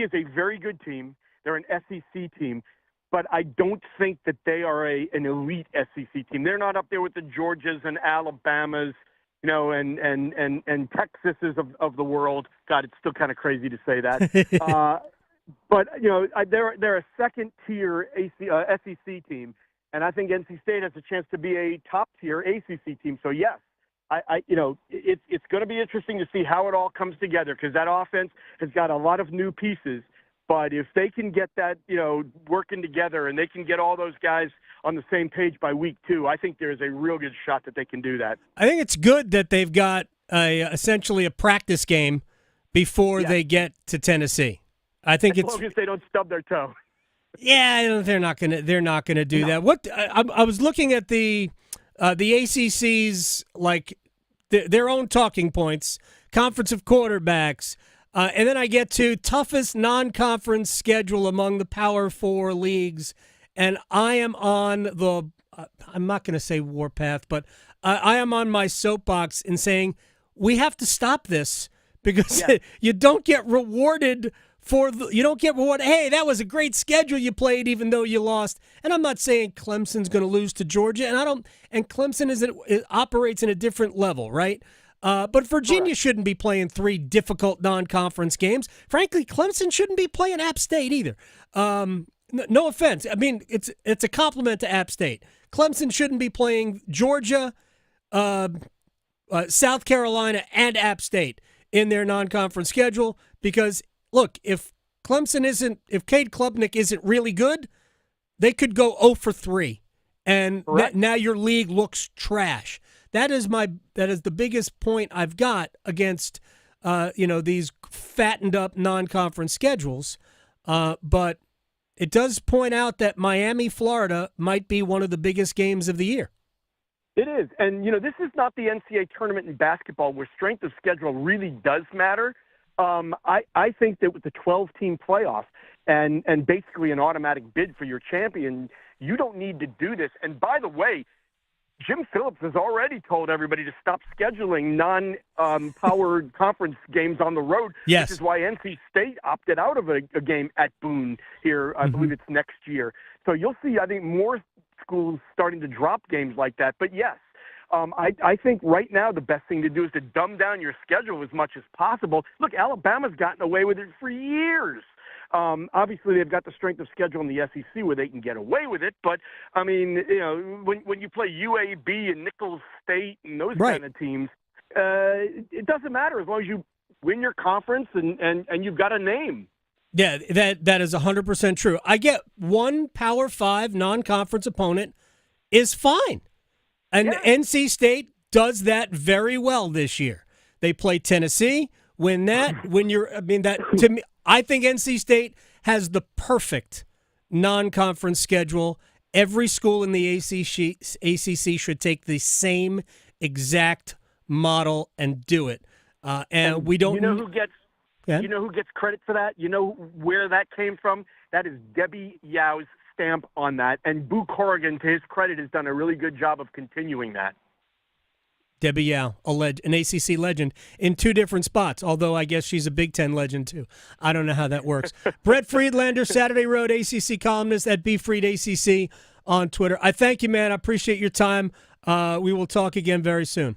[SPEAKER 1] is a very good team. They're an SEC team, but I don't think that they are an elite SEC team. They're not up there with the Georgias and Alabamas, and Texases of the world. God, it's still kind of crazy to say that. But they're a second-tier SEC team. And I think NC State has a chance to be a top-tier ACC team. So, yes, it's going to be interesting to see how it all comes together because that offense has got a lot of new pieces. But if they can get that, working together and they can get all those guys on the same page by week 2, I think there's a real good shot that they can do that.
[SPEAKER 9] I think it's good that they've got essentially a practice game before they get to Tennessee. I think
[SPEAKER 1] as long as they don't stub their toe.
[SPEAKER 9] Yeah, they're not gonna do that. What I was looking at the ACC's their own talking points, conference of quarterbacks, and then I get to toughest non-conference schedule among the Power 4 leagues, and I am on the I'm not going to say warpath, but I am on my soapbox in saying we have to stop this because you don't get rewarded. You don't get rewarded. Hey, that was a great schedule you played, even though you lost. And I'm not saying Clemson's going to lose to Georgia, and Clemson operates in a different level, right? But Virginia shouldn't be playing 3 difficult non-conference games. Frankly, Clemson shouldn't be playing App State either. No offense. I mean, it's a compliment to App State. Clemson shouldn't be playing Georgia, South Carolina, and App State in their non-conference schedule because. Look, if Cade Klubnik isn't really good, they could go 0 for 3, and now your league looks trash. That is the biggest point I've got against these fattened up non-conference schedules. But it does point out that Miami, Florida, might be one of the biggest games of the year.
[SPEAKER 1] It is, and this is not the NCAA tournament in basketball where strength of schedule really does matter. I think that with the 12-team playoff and basically an automatic bid for your champion, you don't need to do this. And by the way, Jim Phillips has already told everybody to stop scheduling non-powered conference games on the road, which is why NC State opted out of a game at Boone here. I believe it's next year. So you'll see, I think, more schools starting to drop games like that. But yes, I think right now the best thing to do is to dumb down your schedule as much as possible. Look, Alabama's gotten away with it for years. Obviously, they've got the strength of schedule in the SEC where they can get away with it. But, I mean, when you play UAB and Nicholls State and those kind of teams, it doesn't matter as long as you win your conference and you've got a name.
[SPEAKER 9] Yeah, that is 100% true. I get one Power 5 non-conference opponent is fine. And NC State does that very well this year. They play Tennessee. To me, I think NC State has the perfect non-conference schedule. Every school in the ACC should take the same exact model and do it. And we don't.
[SPEAKER 1] You know who gets credit for that? You know where that came from? That is Debbie Yao's stamp on that. And Boo Corrigan, to his credit, has done a really good job of continuing that.
[SPEAKER 9] Debbie Yao, an ACC legend in 2 different spots, although I guess she's a Big Ten legend too. I don't know how that works. Brett Friedlander, Saturday Road ACC columnist at BFriedACC on Twitter. I thank you, man. I appreciate your time. We will talk again very soon.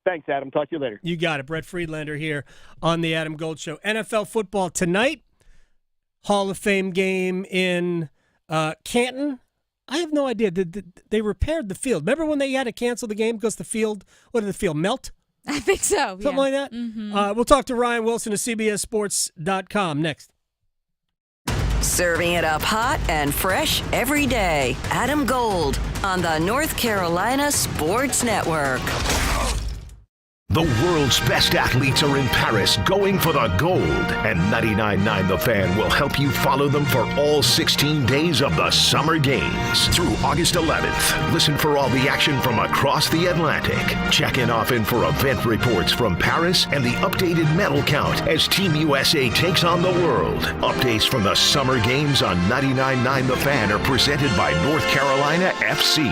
[SPEAKER 1] Thanks, Adam. Talk to you later.
[SPEAKER 9] You got it. Brett Friedlander here on the Adam Gold Show. NFL football tonight. Hall of Fame game in Canton. I have no idea. They repaired the field. Remember when they had to cancel the game because the field melt?
[SPEAKER 10] I think so.
[SPEAKER 9] Something like that?
[SPEAKER 10] Mm-hmm.
[SPEAKER 9] We'll talk to Ryan Wilson of CBSSports.com next.
[SPEAKER 7] Serving it up hot and fresh every day. Adam Gold on the North Carolina Sports Network.
[SPEAKER 6] The world's best athletes are in Paris going for the gold, and 99.9 The Fan will help you follow them for all 16 days of the Summer Games. Through August 11th, listen for all the action from across the Atlantic. Check in often for event reports from Paris and the updated medal count as Team USA takes on the world. Updates from the Summer Games on 99.9 The Fan are presented by North Carolina FC.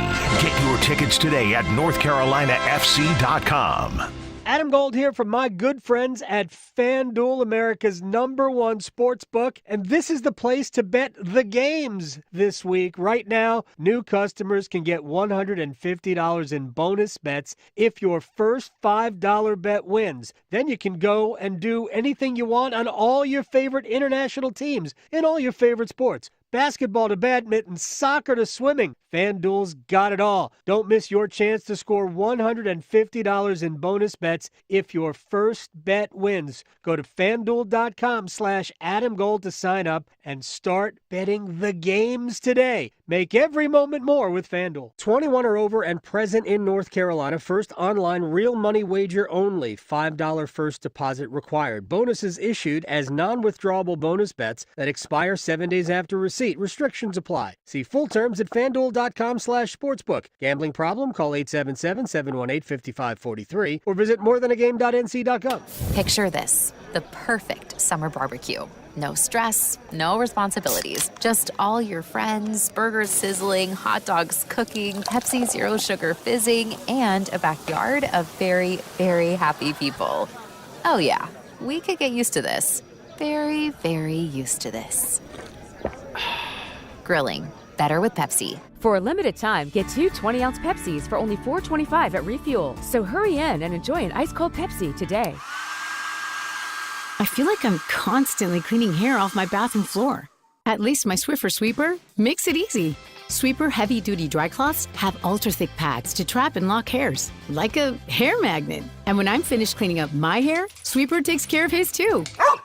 [SPEAKER 6] Get your tickets today at northcarolinafc.com.
[SPEAKER 9] Adam Gold here from my good friends at FanDuel, America's #1 sports book. And this is the place to bet the games this week. Right now, new customers can get $150 in bonus bets if your first $5 bet wins. Then you can go and do anything you want on all your favorite international teams in all your favorite sports. Basketball to badminton, soccer to swimming. FanDuel's got it all. Don't miss your chance to score $150 in bonus bets if your first bet wins. Go to FanDuel.com/AdamGold to sign up and start betting the games today. Make every moment more with FanDuel. 21 or over and present in North Carolina. First online real money wager only. $5 first deposit required. Bonuses issued as non-withdrawable bonus bets that expire 7 days after receipt. Restrictions apply. See full terms at FanDuel.com/sportsbook. Gambling problem? Call 877-718-5543 or visit morethanagame.nc.gov.
[SPEAKER 2] Picture this, the perfect summer barbecue. No stress, no responsibilities, just all your friends, burgers sizzling, hot dogs cooking, Pepsi Zero Sugar fizzing, and a backyard of very, very happy people. Oh yeah, we could get used to this. Very, very used to this. Grilling, better with Pepsi.
[SPEAKER 3] For a limited time, get 2 20-ounce Pepsis for only $4.25 at Refuel. So hurry in and enjoy an ice-cold Pepsi today.
[SPEAKER 5] I feel like I'm constantly cleaning hair off my bathroom floor. At least my Swiffer sweeper makes it easy. Sweeper heavy-duty dry cloths have ultra-thick pads to trap and lock hairs, like a hair magnet. And when I'm finished cleaning up my hair, Sweeper takes care of his too.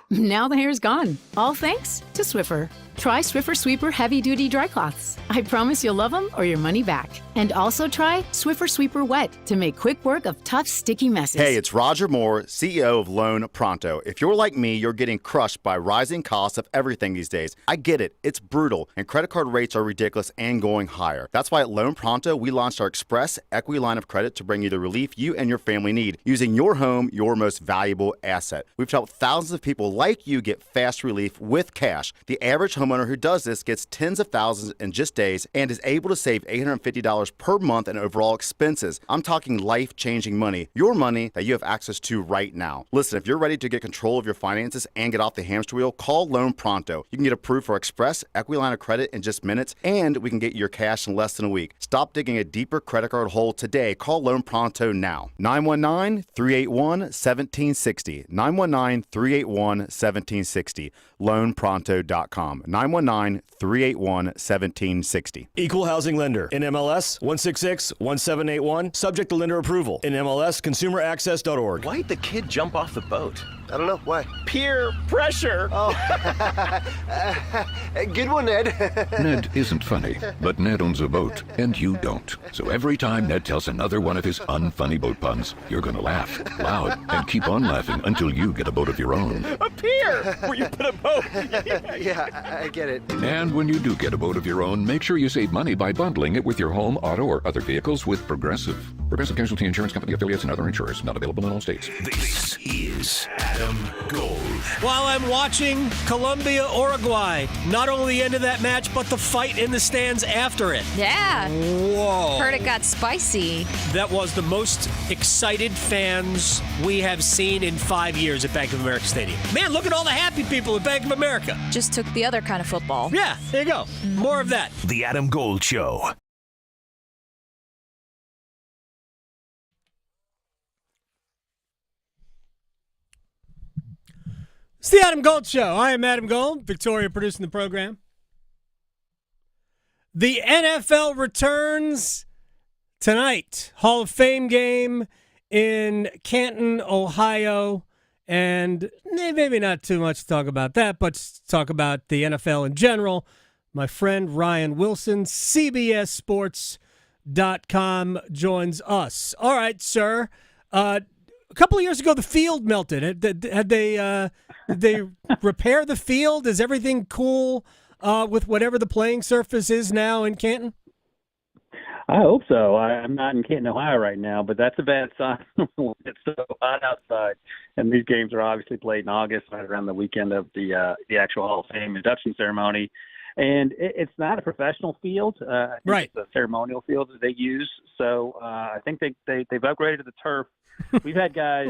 [SPEAKER 5] Now the hair's gone, all thanks to Swiffer. Try Swiffer Sweeper heavy-duty dry cloths. I promise you'll love them or your money back. And also try Swiffer Sweeper Wet to make quick work of tough, sticky messes.
[SPEAKER 8] Hey, it's Roger Moore, CEO of Loan Pronto. If you're like me, you're getting crushed by rising costs of everything these days. I get it. It's brutal, and credit card rates are ridiculous and going higher. That's why at Loan Pronto, we launched our Express Equity Line of Credit to bring you the relief you and your family need, using your home, your most valuable asset. We've helped thousands of people like you get fast relief with cash. The average homeowner who does this gets tens of thousands in just days and is able to save $850 per month in overall expenses. I'm talking life-changing money, your money that you have access to right now. Listen, if you're ready to get control of your finances and get off the hamster wheel, call Loan Pronto. You can get approved for Express Equity Line of Credit in just minutes, and we can get your cash in less than a week. Stop digging a deeper credit card hole today. Call Loan Pronto now. 919-381-1760. 919-381-1760. LoanPronto.com. 919-381-1760.
[SPEAKER 11] Equal housing lender. NMLS 166-1781. Subject to lender approval. NMLS consumeraccess.org.
[SPEAKER 13] Why'd the kid jump off the boat?
[SPEAKER 29] I don't know. Why?
[SPEAKER 13] Peer pressure.
[SPEAKER 29] Oh. Good one, Ned.
[SPEAKER 21] Ned isn't funny, but Ned owns a boat, and you don't. So every time Ned tells another one of his unfunny boat puns, you're going to laugh loud and keep on laughing until you get a boat of your own.
[SPEAKER 13] A pier where you put a boat.
[SPEAKER 29] Yeah, I get it.
[SPEAKER 21] And when you do get a boat of your own, make sure you save money by bundling it with your home, auto, or other vehicles with Progressive. Progressive Casualty Insurance Company affiliates and other insurers. Not available in all states.
[SPEAKER 6] This is Adam Gold.
[SPEAKER 9] While I'm watching Colombia, Uruguay, not only the end of that match, but the fight in the stands after it.
[SPEAKER 10] Yeah.
[SPEAKER 9] Whoa.
[SPEAKER 10] Heard it got spicy.
[SPEAKER 9] That was the most excited fans we have seen in 5 years at Bank of America Stadium. Man, look at all the happy people at Bank of America.
[SPEAKER 10] Just took the other kind of football.
[SPEAKER 9] Yeah, there you go. More of that.
[SPEAKER 6] The Adam Gold Show.
[SPEAKER 9] It's the Adam Gold Show. I am Adam Gold. Victoria producing the program. The NFL returns tonight. Hall of Fame game in Canton, Ohio. And maybe not too much to talk about that, but talk about the NFL in general. My friend Ryan Wilson, CBSSports.com, joins us. All right, sir. A couple of years ago, the field melted. Did they repair the field? Is everything cool with whatever the playing surface is now in Canton?
[SPEAKER 14] I hope so. I'm not in Canton, Ohio right now, but that's a bad sign. It's so hot outside, and these games are obviously played in August, right around the weekend of the actual Hall of Fame induction ceremony. And it's not a professional field. I think
[SPEAKER 9] right.
[SPEAKER 14] It's a ceremonial field that they use. So I think they've upgraded the turf. We've had guys,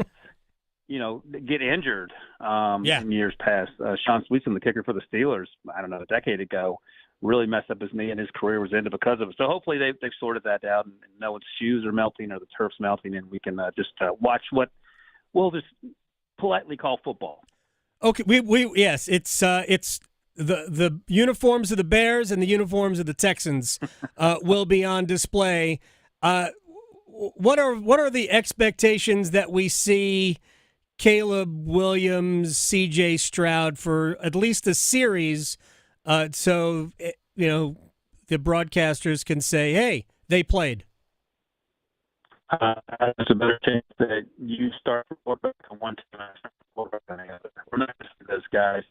[SPEAKER 14] get injured in years past. Sean Sweetson, the kicker for the Steelers, I don't know, a decade ago, really messed up his knee, and his career was ended because of it. So hopefully they've sorted that out, and no one's shoes are melting or the turf's melting, and we can just watch what we'll just politely call football.
[SPEAKER 9] Okay, yes, it's the uniforms of the Bears and the uniforms of the Texans will be on display. What are the expectations that we see Caleb Williams, C.J. Stroud for at least a series? So, the broadcasters can say, hey, they played.
[SPEAKER 14] There's a better chance that you start for quarterback on one team and I start for quarterback on the other. We're not going to see those guys.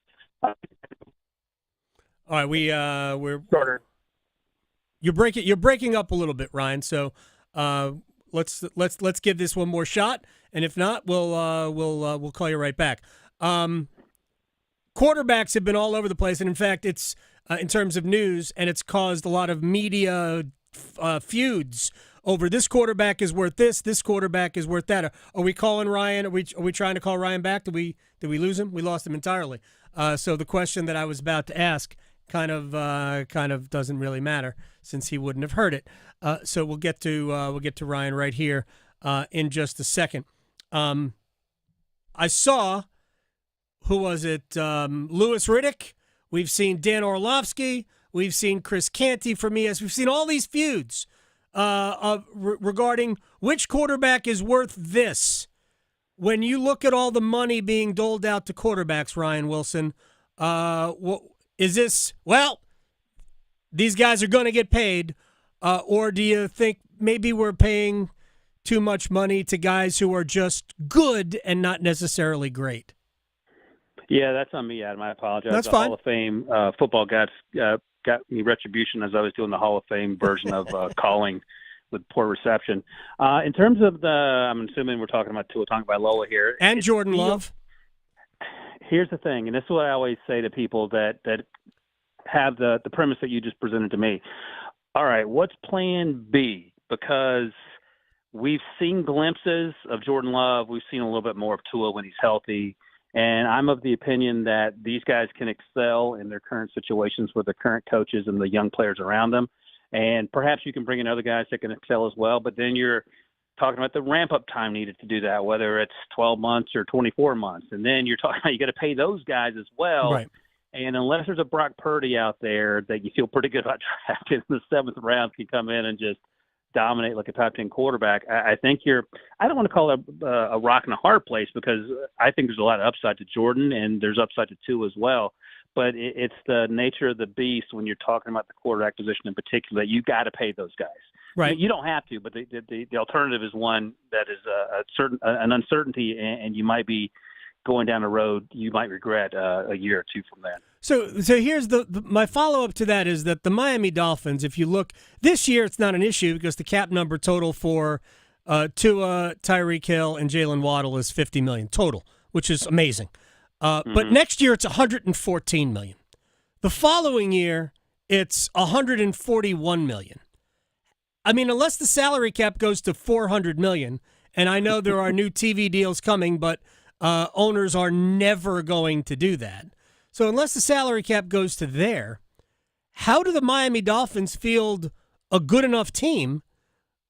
[SPEAKER 9] All right, we're starter. You're breaking up a little bit, Ryan. So let's give this one more shot, and if not, we'll call you right back. Quarterbacks have been all over the place, and in fact, it's in terms of news, and it's caused a lot of media feuds over this quarterback is worth this quarterback is worth that. Are we calling Ryan? Are we trying to call Ryan back? Did we lose him? We lost him entirely. So the question that I was about to ask kind of doesn't really matter since he wouldn't have heard it. So we'll get to Ryan right here in just a second. I saw. Who was it? Louis Riddick. We've seen Dan Orlovsky. We've seen Chris Canty from ES. We've seen all these feuds regarding which quarterback is worth this. When you look at all the money being doled out to quarterbacks, Ryan Wilson, is this, these guys are going to get paid, or do you think maybe we're paying too much money to guys who are just good and not necessarily great?
[SPEAKER 14] Yeah, that's on me, Adam. I apologize.
[SPEAKER 9] That's
[SPEAKER 14] the
[SPEAKER 9] fine.
[SPEAKER 14] Hall of Fame football got me retribution as I was doing the Hall of Fame version of calling with poor reception. In terms of I'm assuming we're talking about Tua Tagovailoa here.
[SPEAKER 9] And Jordan Love.
[SPEAKER 14] Here's the thing, and this is what I always say to people that have the premise that you just presented to me. All right, what's plan B? Because we've seen glimpses of Jordan Love. We've seen a little bit more of Tua when he's healthy. And I'm of the opinion that these guys can excel in their current situations with the current coaches and the young players around them. And perhaps you can bring in other guys that can excel as well. But then you're talking about the ramp-up time needed to do that, whether it's 12 months or 24 months. And then you're talking about you got to pay those guys as well.
[SPEAKER 9] Right.
[SPEAKER 14] And unless there's a Brock Purdy out there that you feel pretty good about drafting in the seventh round, can come in and just dominate like a top 10 quarterback. I think I don't want to call it a rock and a hard place because I think there's a lot of upside to Jordan and there's upside to Tua as well. But it's the nature of the beast when you're talking about the quarterback position in particular that you got to pay those guys.
[SPEAKER 9] Right.
[SPEAKER 14] You don't have to, but the alternative is one that is an uncertainty, and you might be going down a road you might regret a year or two from that.
[SPEAKER 9] So here's my follow-up to that is that the Miami Dolphins, if you look, this year it's not an issue because the cap number total for Tua, Tyreek Hill, and Jalen Waddle is $50 million total, which is amazing. But next year it's $114 million. The following year it's $141 million. I mean, unless the salary cap goes to $400 million, and I know there are new TV deals coming, but owners are never going to do that. So unless the salary cap goes to there, how do the Miami Dolphins field a good enough team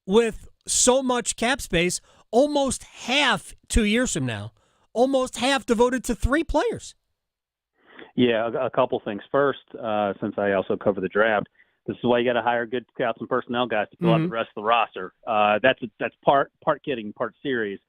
[SPEAKER 9] with so much cap space, almost half 2 years from now, almost half devoted to three players?
[SPEAKER 14] Yeah, a couple things. First, since I also cover the draft, this is why you got to hire good scouts and personnel guys to fill out the rest of the roster. That's part kidding, part serious.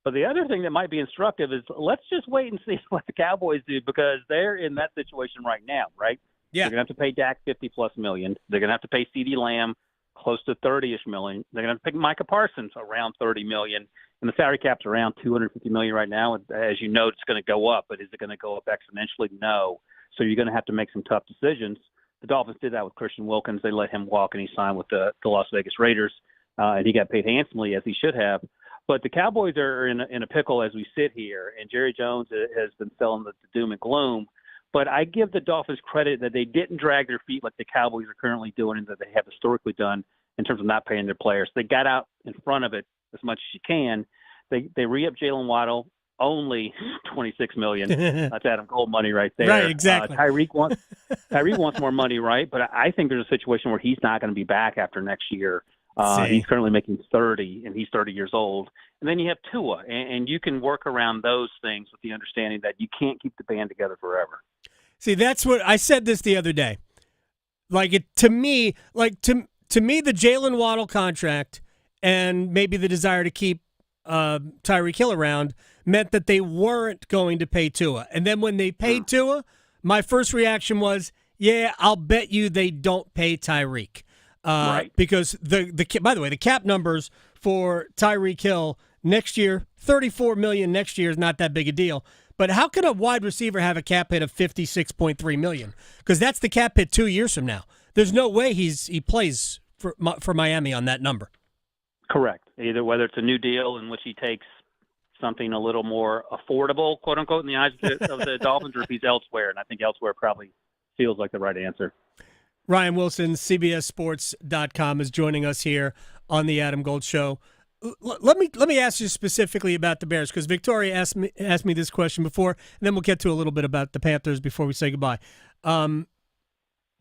[SPEAKER 14] But the other thing that might be instructive is let's just wait and see what the Cowboys do because they're in that situation right now, right?
[SPEAKER 9] Yeah.
[SPEAKER 14] They're going to have to pay Dak $50+ million. They're going to have to pay CeeDee Lamb close to $30-ish million. They're going to have to pay Micah Parsons around $30 million. And the salary cap's around $250 million right now. As you know, it's going to go up, but is it going to go up exponentially? No. So you're going to have to make some tough decisions. The Dolphins did that with Christian Wilkins. They let him walk, and he signed with the Las Vegas Raiders, and he got paid handsomely, as he should have. But the Cowboys are in a pickle as we sit here, and Jerry Jones has been selling the doom and gloom. But I give the Dolphins credit that they didn't drag their feet like the Cowboys are currently doing and that they have historically done in terms of not paying their players. They got out in front of it as much as you can. They re-up Jalen Waddle, only $26 million. That's Adam Gold money right there.
[SPEAKER 9] Right, exactly.
[SPEAKER 14] Tyreek wants more money, right? But I think there's a situation where he's not going to be back after next year. He's currently making $30, and he's 30 years old. And then you have Tua, and you can work around those things with the understanding that you can't keep the band together forever.
[SPEAKER 9] See, that's what I said this the other day. To me, the Jalen Waddle contract and maybe the desire to keep Tyreek Hill around meant that they weren't going to pay Tua. And then when they paid Tua, my first reaction was, yeah, I'll bet you they don't pay Tyreek. Right. Because by the way, the cap numbers for Tyreek Hill next year, $34 million next year is not that big a deal. But how can a wide receiver have a cap hit of $56.3 million? Because that's the cap hit 2 years from now. There's no way he plays for Miami on that number.
[SPEAKER 14] Correct. Either whether it's a new deal in which he takes something a little more affordable, quote unquote, in the eyes of the Dolphins, or if he's elsewhere. And I think elsewhere probably feels like the right answer.
[SPEAKER 9] Ryan Wilson, CBSSports.com, is joining us here on the Adam Gold Show. Let me ask you specifically about the Bears, because Victoria asked me this question before, and then we'll get to a little bit about the Panthers before we say goodbye. The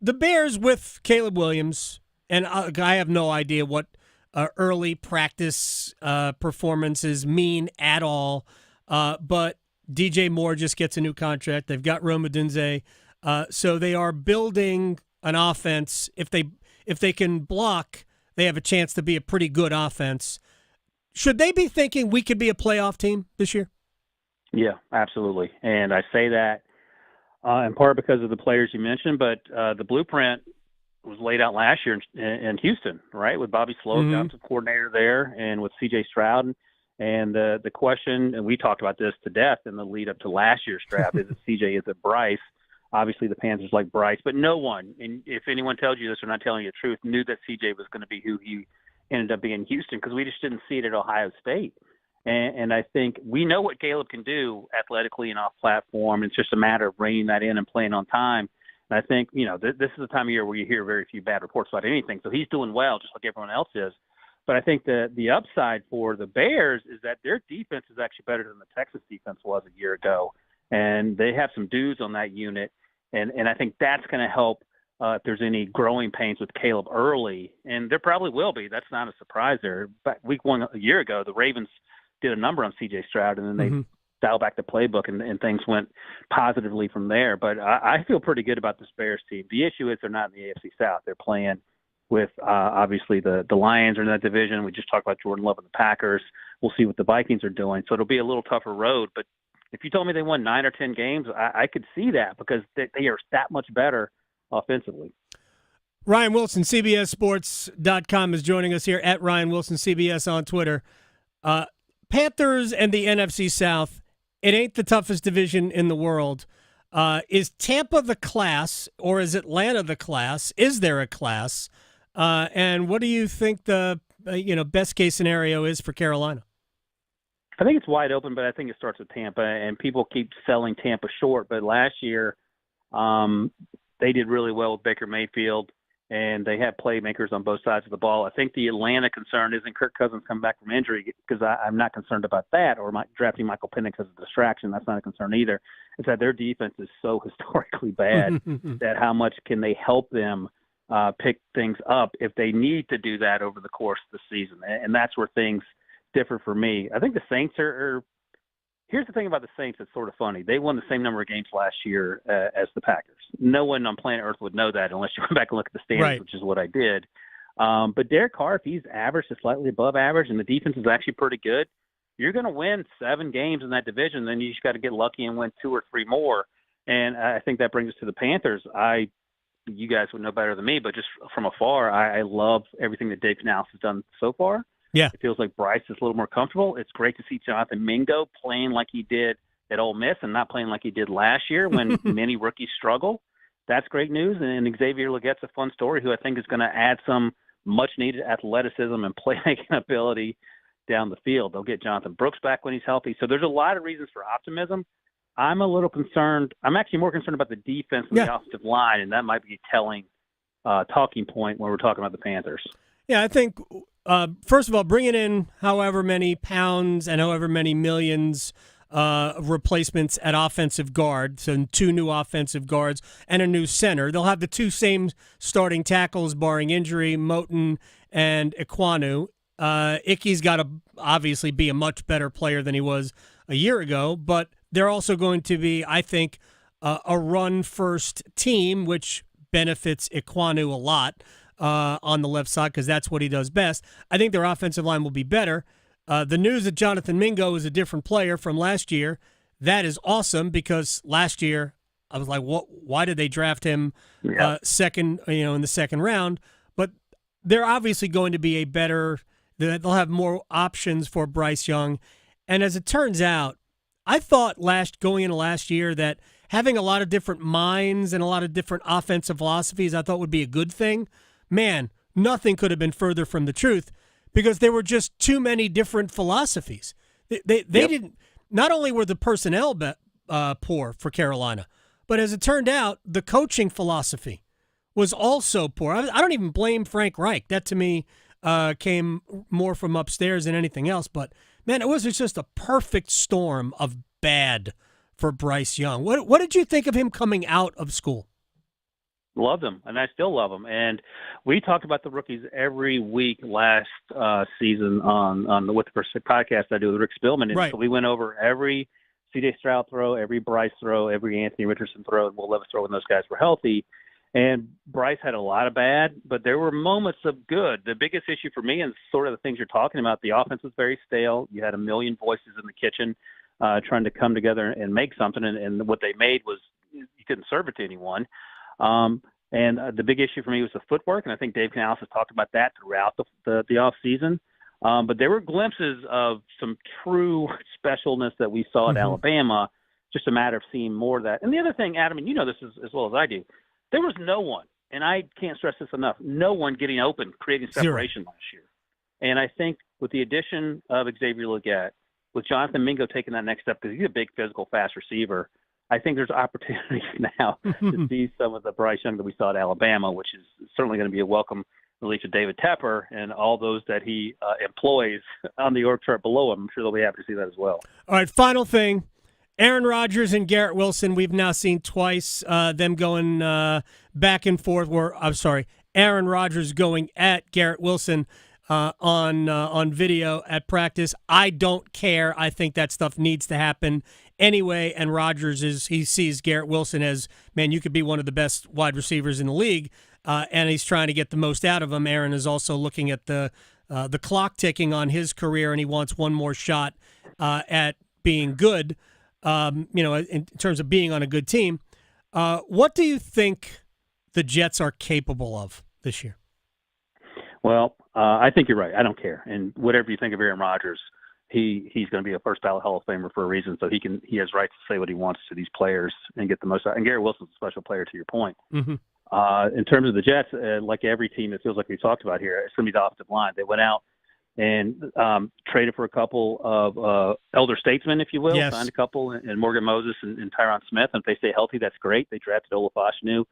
[SPEAKER 9] Bears with Caleb Williams, and I have no idea what early practice performances mean at all, but DJ Moore just gets a new contract. They've got Rome Odunze, so they are building an offense. If they can block, they have a chance to be a pretty good offense. Should they be thinking we could be a playoff team this year?
[SPEAKER 14] Yeah, absolutely. And I say that in part because of the players you mentioned, but the blueprint was laid out last year in Houston, right, with Bobby Sloat, offensive coordinator there, and with C.J. Stroud. And the question, and we talked about this to death in the lead up to last year's draft, is it C.J., is it Bryce? Obviously, the Panthers like Bryce, but no one, and if anyone tells you this or not telling you the truth, knew that C.J. was going to be who he ended up being in Houston, because we just didn't see it at Ohio State. And I think we know what Caleb can do athletically and off platform. It's just a matter of bringing that in and playing on time. And I think, this is the time of year where you hear very few bad reports about anything. So he's doing well, just like everyone else is. But I think the upside for the Bears is that their defense is actually better than the Texas defense was a year ago. And they have some dudes on that unit. And I think that's going to help if there's any growing pains with Caleb early. And there probably will be. That's not a surprise there. But week one a year ago, the Ravens did a number on C.J. Stroud, and then they dialed back the playbook, and things went positively from there. But I feel pretty good about this Bears team. The issue is they're not in the AFC South. They're playing with, obviously, the Lions are in that division. We just talked about Jordan Love and the Packers. We'll see what the Vikings are doing. So it'll be a little tougher road. But if you told me they won 9 or 10 games, I could see that, because they are that much better offensively.
[SPEAKER 9] Ryan Wilson, CBSSports.com, is joining us here at Ryan Wilson CBS on Twitter. Panthers and the NFC South, it ain't the toughest division in the world. Is Tampa the class, or is Atlanta the class? Is there a class? And what do you think the best case scenario is for Carolina?
[SPEAKER 14] I think it's wide open, but I think it starts with Tampa, and people keep selling Tampa short. But last year, they did really well with Baker Mayfield, and they have playmakers on both sides of the ball. I think the Atlanta concern isn't Kirk Cousins coming back from injury, because I'm not concerned about that, or drafting Michael Penix as a distraction. That's not a concern either. It's that their defense is so historically bad that how much can they help them pick things up if they need to do that over the course of the season. And that's where things differ for me. I think the Saints are here's the thing about the Saints that's sort of funny. They won the same number of games last year as the Packers. No one on planet Earth would know that unless you went back and look at the standings, which is what I did. But Derek Carr, if he's average to slightly above average and the defense is actually pretty good, you're going to win 7 games in that division. Then you just got to get lucky and win 2 or 3 more. And I think that brings us to the Panthers. You guys would know better than me, but just from afar, I love everything that Dave Canales has done so far.
[SPEAKER 9] Yeah.
[SPEAKER 14] It feels like Bryce is a little more comfortable. It's great to see Jonathan Mingo playing like he did at Ole Miss and not playing like he did last year when many rookies struggle. That's great news. And Xavier Legette's a fun story who I think is going to add some much-needed athleticism and playmaking ability down the field. They'll get Jonathan Brooks back when he's healthy. So there's a lot of reasons for optimism. I'm a little concerned. I'm actually more concerned about the defense and the offensive line, and that might be a telling talking point when we're talking about the Panthers.
[SPEAKER 9] Yeah, I think, first of all, bringing in however many pounds and however many millions replacements at offensive guard, so 2 new offensive guards and a new center. They'll have the 2 same starting tackles, barring injury, Moten and Ekwonu. Icky's got to obviously be a much better player than he was a year ago, but they're also going to be, I think, a run-first team, which benefits Ekwonu a lot on the left side because that's what he does best. I think their offensive line will be better. The news that Jonathan Mingo is a different player from last year, that is awesome because last year I was like, why did they draft him second, in the second round? But they're obviously going to be a better – they'll have more options for Bryce Young. And as it turns out, I thought going into last year that having a lot of different minds and a lot of different offensive philosophies I thought would be a good thing. Man, nothing could have been further from the truth because there were just too many different philosophies. They didn't – not only were the personnel poor for Carolina, but as it turned out, the coaching philosophy was also poor. I don't even blame Frank Reich. That to me came more from upstairs than anything else. But, man, it was just a perfect storm of bad for Bryce Young. What did you think of him coming out of school?
[SPEAKER 14] Loved him, and I still love him. And we talked about the rookies every week last season on the With the First podcast I do with Rick Spillman. And so we went over every C.J. Stroud throw, every Bryce throw, every Anthony Richardson throw, and Will Levis throw when those guys were healthy. And Bryce had a lot of bad, but there were moments of good. The biggest issue for me is sort of the things you're talking about. The offense was very stale. You had a million voices in the kitchen trying to come together and make something, and what they made was you couldn't serve it to anyone. And the big issue for me was the footwork, and I think Dave Canales has talked about that throughout the off season. But there were glimpses of some true specialness that we saw at Alabama. Just a matter of seeing more of that. And the other thing, Adam, and you know this as well as I do, there was no one, and I can't stress this enough, no one getting open, creating separation last year. And I think with the addition of Xavier Legette, with Jonathan Mingo taking that next step, because he's a big, physical, fast receiver, I think there's opportunities now to see some of the Bryce Young that we saw at Alabama, which is certainly going to be a welcome relief to David Tepper and all those that he employs on the org chart below him. I'm sure they'll be happy to see that as well.
[SPEAKER 9] All right, final thing. Aaron Rodgers and Garrett Wilson, we've now seen twice them going back and forth. Aaron Rodgers going at Garrett Wilson on video at practice. I don't care. I think that stuff needs to happen anyway. And Rodgers he sees Garrett Wilson as, man, you could be one of the best wide receivers in the league, and he's trying to get the most out of him. Aaron is also looking at the clock ticking on his career, and he wants one more shot at being good. In terms of being on a good team. What do you think the Jets are capable of this year?
[SPEAKER 14] Well, I think you're right. I don't care. And whatever you think of Aaron Rodgers, he's going to be a first ballot Hall of Famer for a reason. So he has rights to say what he wants to these players and get the most out. And Garrett Wilson's a special player, to your point. Mm-hmm. In terms of the Jets, like every team, it feels like we talked about here, it's going to be the offensive line. They went out and traded for a couple of elder statesmen, if you will.
[SPEAKER 9] Yes.
[SPEAKER 14] Signed a couple, and Morgan Moses and Tyron Smith. And if they stay healthy, that's great. They drafted Olafashinu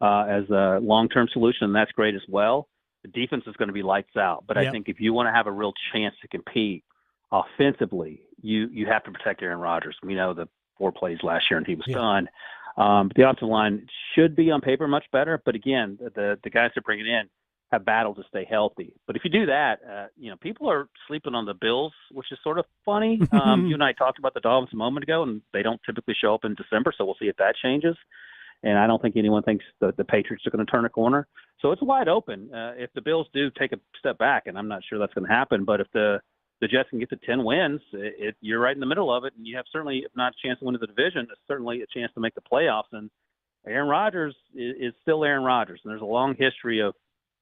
[SPEAKER 14] as a long-term solution, and that's great as well. The defense is going to be lights out. But I think if you want to have a real chance to compete offensively, you have to protect Aaron Rodgers. We know the 4 plays last year, and he was done. The offensive line should be on paper much better. But, again, the guys they're bringing in have battled to stay healthy. But if you do that, people are sleeping on the Bills, which is sort of funny. You and I talked about the Dolphins a moment ago, and they don't typically show up in December, so we'll see if that changes. And I don't think anyone thinks that the Patriots are going to turn a corner. So it's wide open. If the Bills do take a step back, and I'm not sure that's going to happen, but if the Jets can get to 10 wins, you're right in the middle of it, and you have certainly, if not a chance to win the division, certainly a chance to make the playoffs. And Aaron Rodgers is still Aaron Rodgers, and there's a long history of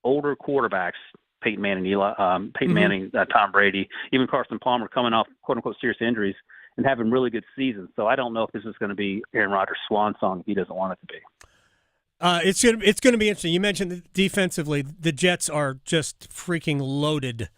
[SPEAKER 14] older quarterbacks Peyton Manning, Tom Brady, even Carson Palmer coming off quote unquote serious injuries and having really good seasons. So I don't know if this is going to be Aaron Rodgers' swan song if he doesn't want it to be.
[SPEAKER 9] It's going to be interesting. You mentioned that defensively, the Jets are just freaking loaded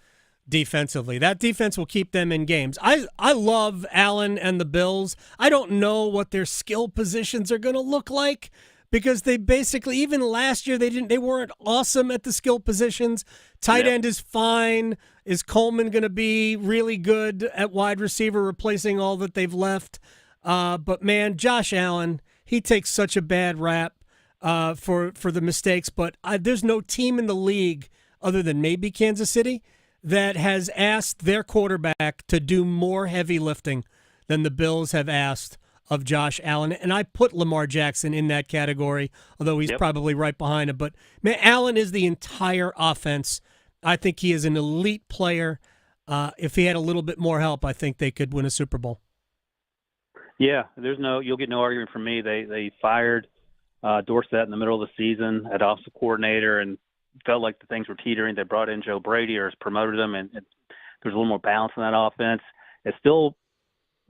[SPEAKER 9] defensively. That defense will keep them in games. I love Allen and the Bills. I don't know what their skill positions are going to look like because they basically, even last year, they weren't awesome at the skill positions. Tight end is fine. Is Coleman going to be really good at wide receiver, replacing all that they've left? But man, Josh Allen, he takes such a bad rap for the mistakes. But there's no team in the league other than maybe Kansas City that has asked their quarterback to do more heavy lifting than the Bills have asked of Josh Allen. And I put Lamar Jackson in that category, although he's probably right behind him. But man, Allen is the entire offense. I think he is an elite player. If he had a little bit more help, I think they could win a Super Bowl.
[SPEAKER 14] Yeah, you'll get no argument from me. They fired Dorsett in the middle of the season at offensive coordinator and felt like the things were teetering. They brought in Joe Brady or has promoted him, and there's a little more balance in that offense. It still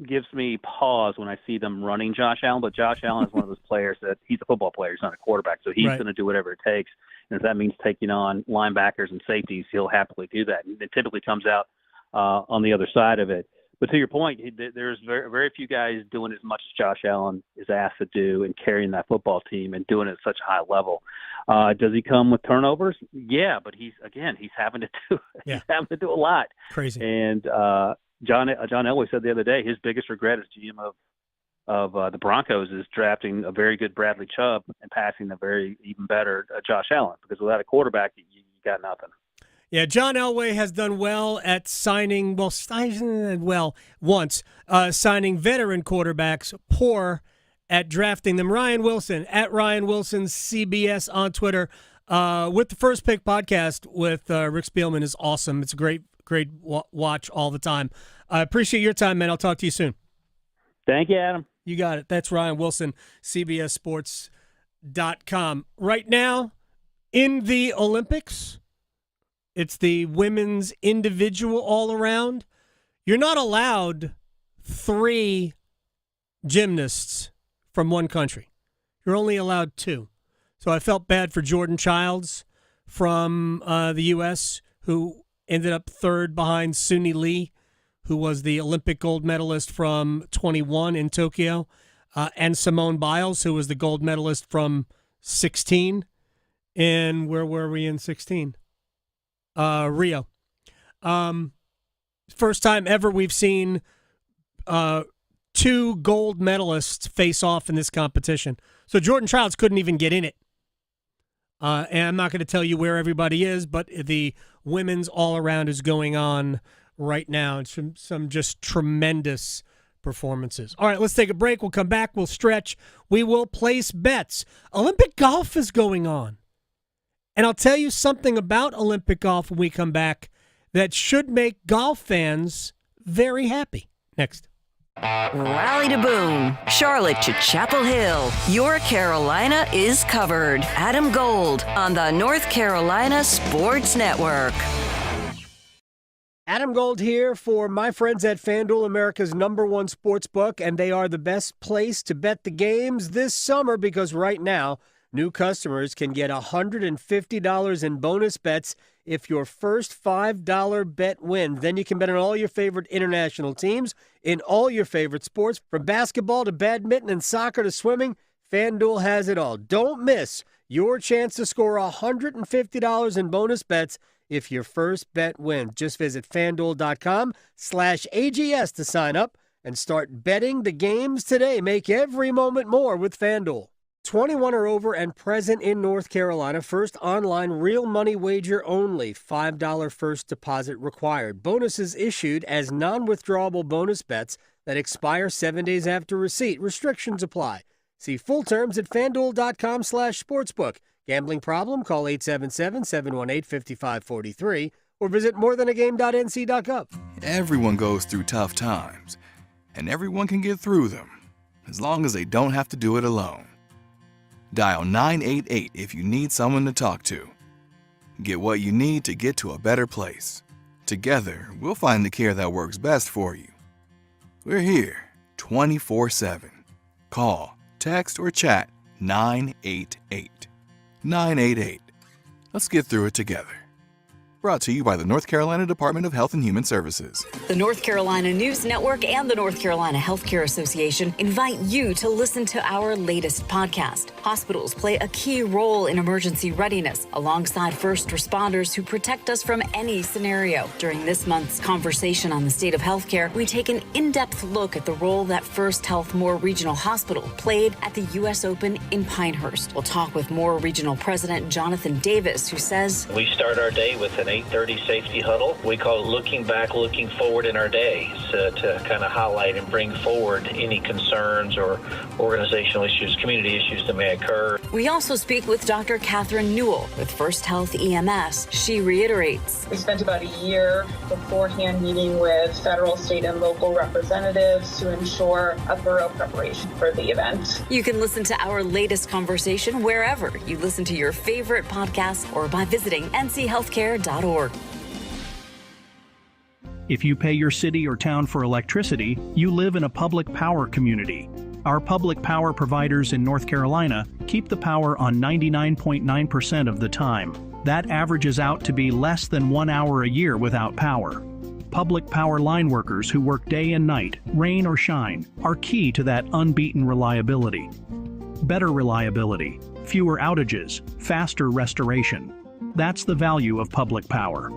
[SPEAKER 14] gives me pause when I see them running Josh Allen, but Josh Allen is one of those players that he's a football player. He's not a quarterback, so he's going to do whatever it takes. And if that means taking on linebackers and safeties, he'll happily do that. And it typically comes out on the other side of it. But to your point, there's very, very few guys doing as much as Josh Allen is asked to do and carrying that football team and doing it at such a high level. Does he come with turnovers? Yeah, but he's having to do a lot.
[SPEAKER 9] Crazy.
[SPEAKER 14] And John Elway said the other day his biggest regret as GM of the Broncos is drafting a very good Bradley Chubb and passing a very even better Josh Allen, because without a quarterback, you got nothing.
[SPEAKER 9] Yeah, John Elway has done well at signing once, signing veteran quarterbacks, poor at drafting them. Ryan Wilson, at Ryan Wilson CBS on Twitter, with the First Pick podcast with Rick Spielman is awesome. It's a great watch all the time. I appreciate your time, man. I'll talk to you soon.
[SPEAKER 14] Thank you, Adam.
[SPEAKER 9] You got it. That's Ryan Wilson, CBSSports.com. Right now, in the Olympics, it's the women's individual all-around. You're not allowed 3 gymnasts from one country. You're only allowed 2. So I felt bad for Jordan Childs from the U.S., who ended up 3rd behind Suni Lee, who was the Olympic gold medalist from 21 in Tokyo, and Simone Biles, who was the gold medalist from 16. And where were we in 16? Rio. First time ever we've seen 2 gold medalists face off in this competition. So Jordan Childs couldn't even get in it. And I'm not going to tell you where everybody is, but the women's all-around is going on right now. It's some just tremendous performances. All right, let's take a break. We'll come back. We'll stretch. We will place bets. Olympic golf is going on. And I'll tell you something about Olympic golf when we come back that should make golf fans very happy. Next.
[SPEAKER 7] Raleigh to Boone, Charlotte to Chapel Hill. Your Carolina is covered. Adam Gold on the North Carolina Sports Network.
[SPEAKER 9] Adam Gold here for my friends at FanDuel, America's #1 sports book, and they are the best place to bet the games this summer because right now, new customers can get $150 in bonus bets if your first $5 bet wins. Then you can bet on all your favorite international teams in all your favorite sports, from basketball to badminton and soccer to swimming. FanDuel has it all. Don't miss your chance to score $150 in bonus bets if your first bet wins. Just visit FanDuel.com/AGS to sign up and start betting the games today. Make every moment more with FanDuel. 21 or over and present in North Carolina. First online real money wager only. $5 first deposit required. Bonuses issued as non-withdrawable bonus bets that expire 7 days after receipt. Restrictions apply. See full terms at FanDuel.com/sportsbook. Gambling problem? Call 877-718-5543 or visit morethanagame.nc.gov.
[SPEAKER 15] Everyone goes through tough times, and everyone can get through them, as long as they don't have to do it alone. Dial 988 if you need someone to talk to. Get what you need to get to a better place. Together, we'll find the care that works best for you. We're here 24/7. Call, text, or chat 988. 988. Let's get through it together. Brought to you by the North Carolina Department of Health and Human Services.
[SPEAKER 16] The North Carolina News Network and the North Carolina Healthcare Association invite you to listen to our latest podcast. Hospitals play a key role in emergency readiness alongside first responders who protect us from any scenario. During this month's conversation on the state of healthcare, we take an in-depth look at the role that First Health Moore Regional Hospital played at the U.S. Open in Pinehurst. We'll talk with Moore Regional President Jonathan Davis, who says,
[SPEAKER 4] We start our day with an 8:30 safety huddle. We call it looking back, looking forward in our days to kind of highlight and bring forward any concerns or organizational issues, community issues that may occur.
[SPEAKER 16] We also speak with Dr. Catherine Newell with First Health EMS. She reiterates.
[SPEAKER 17] We spent about a year beforehand meeting with federal, state, and local representatives to ensure a thorough preparation for the event.
[SPEAKER 16] You can listen to our latest conversation wherever you listen to your favorite podcasts or by visiting nchealthcare.org.
[SPEAKER 18] If you pay your city or town for electricity, you live in a public power community. Our public power providers in North Carolina keep the power on 99.9% of the time. That averages out to be less than 1 hour a year without power. Public power line workers who work day and night, rain or shine, are key to that unbeaten reliability. Better reliability, fewer outages, faster restoration. That's the value of public power.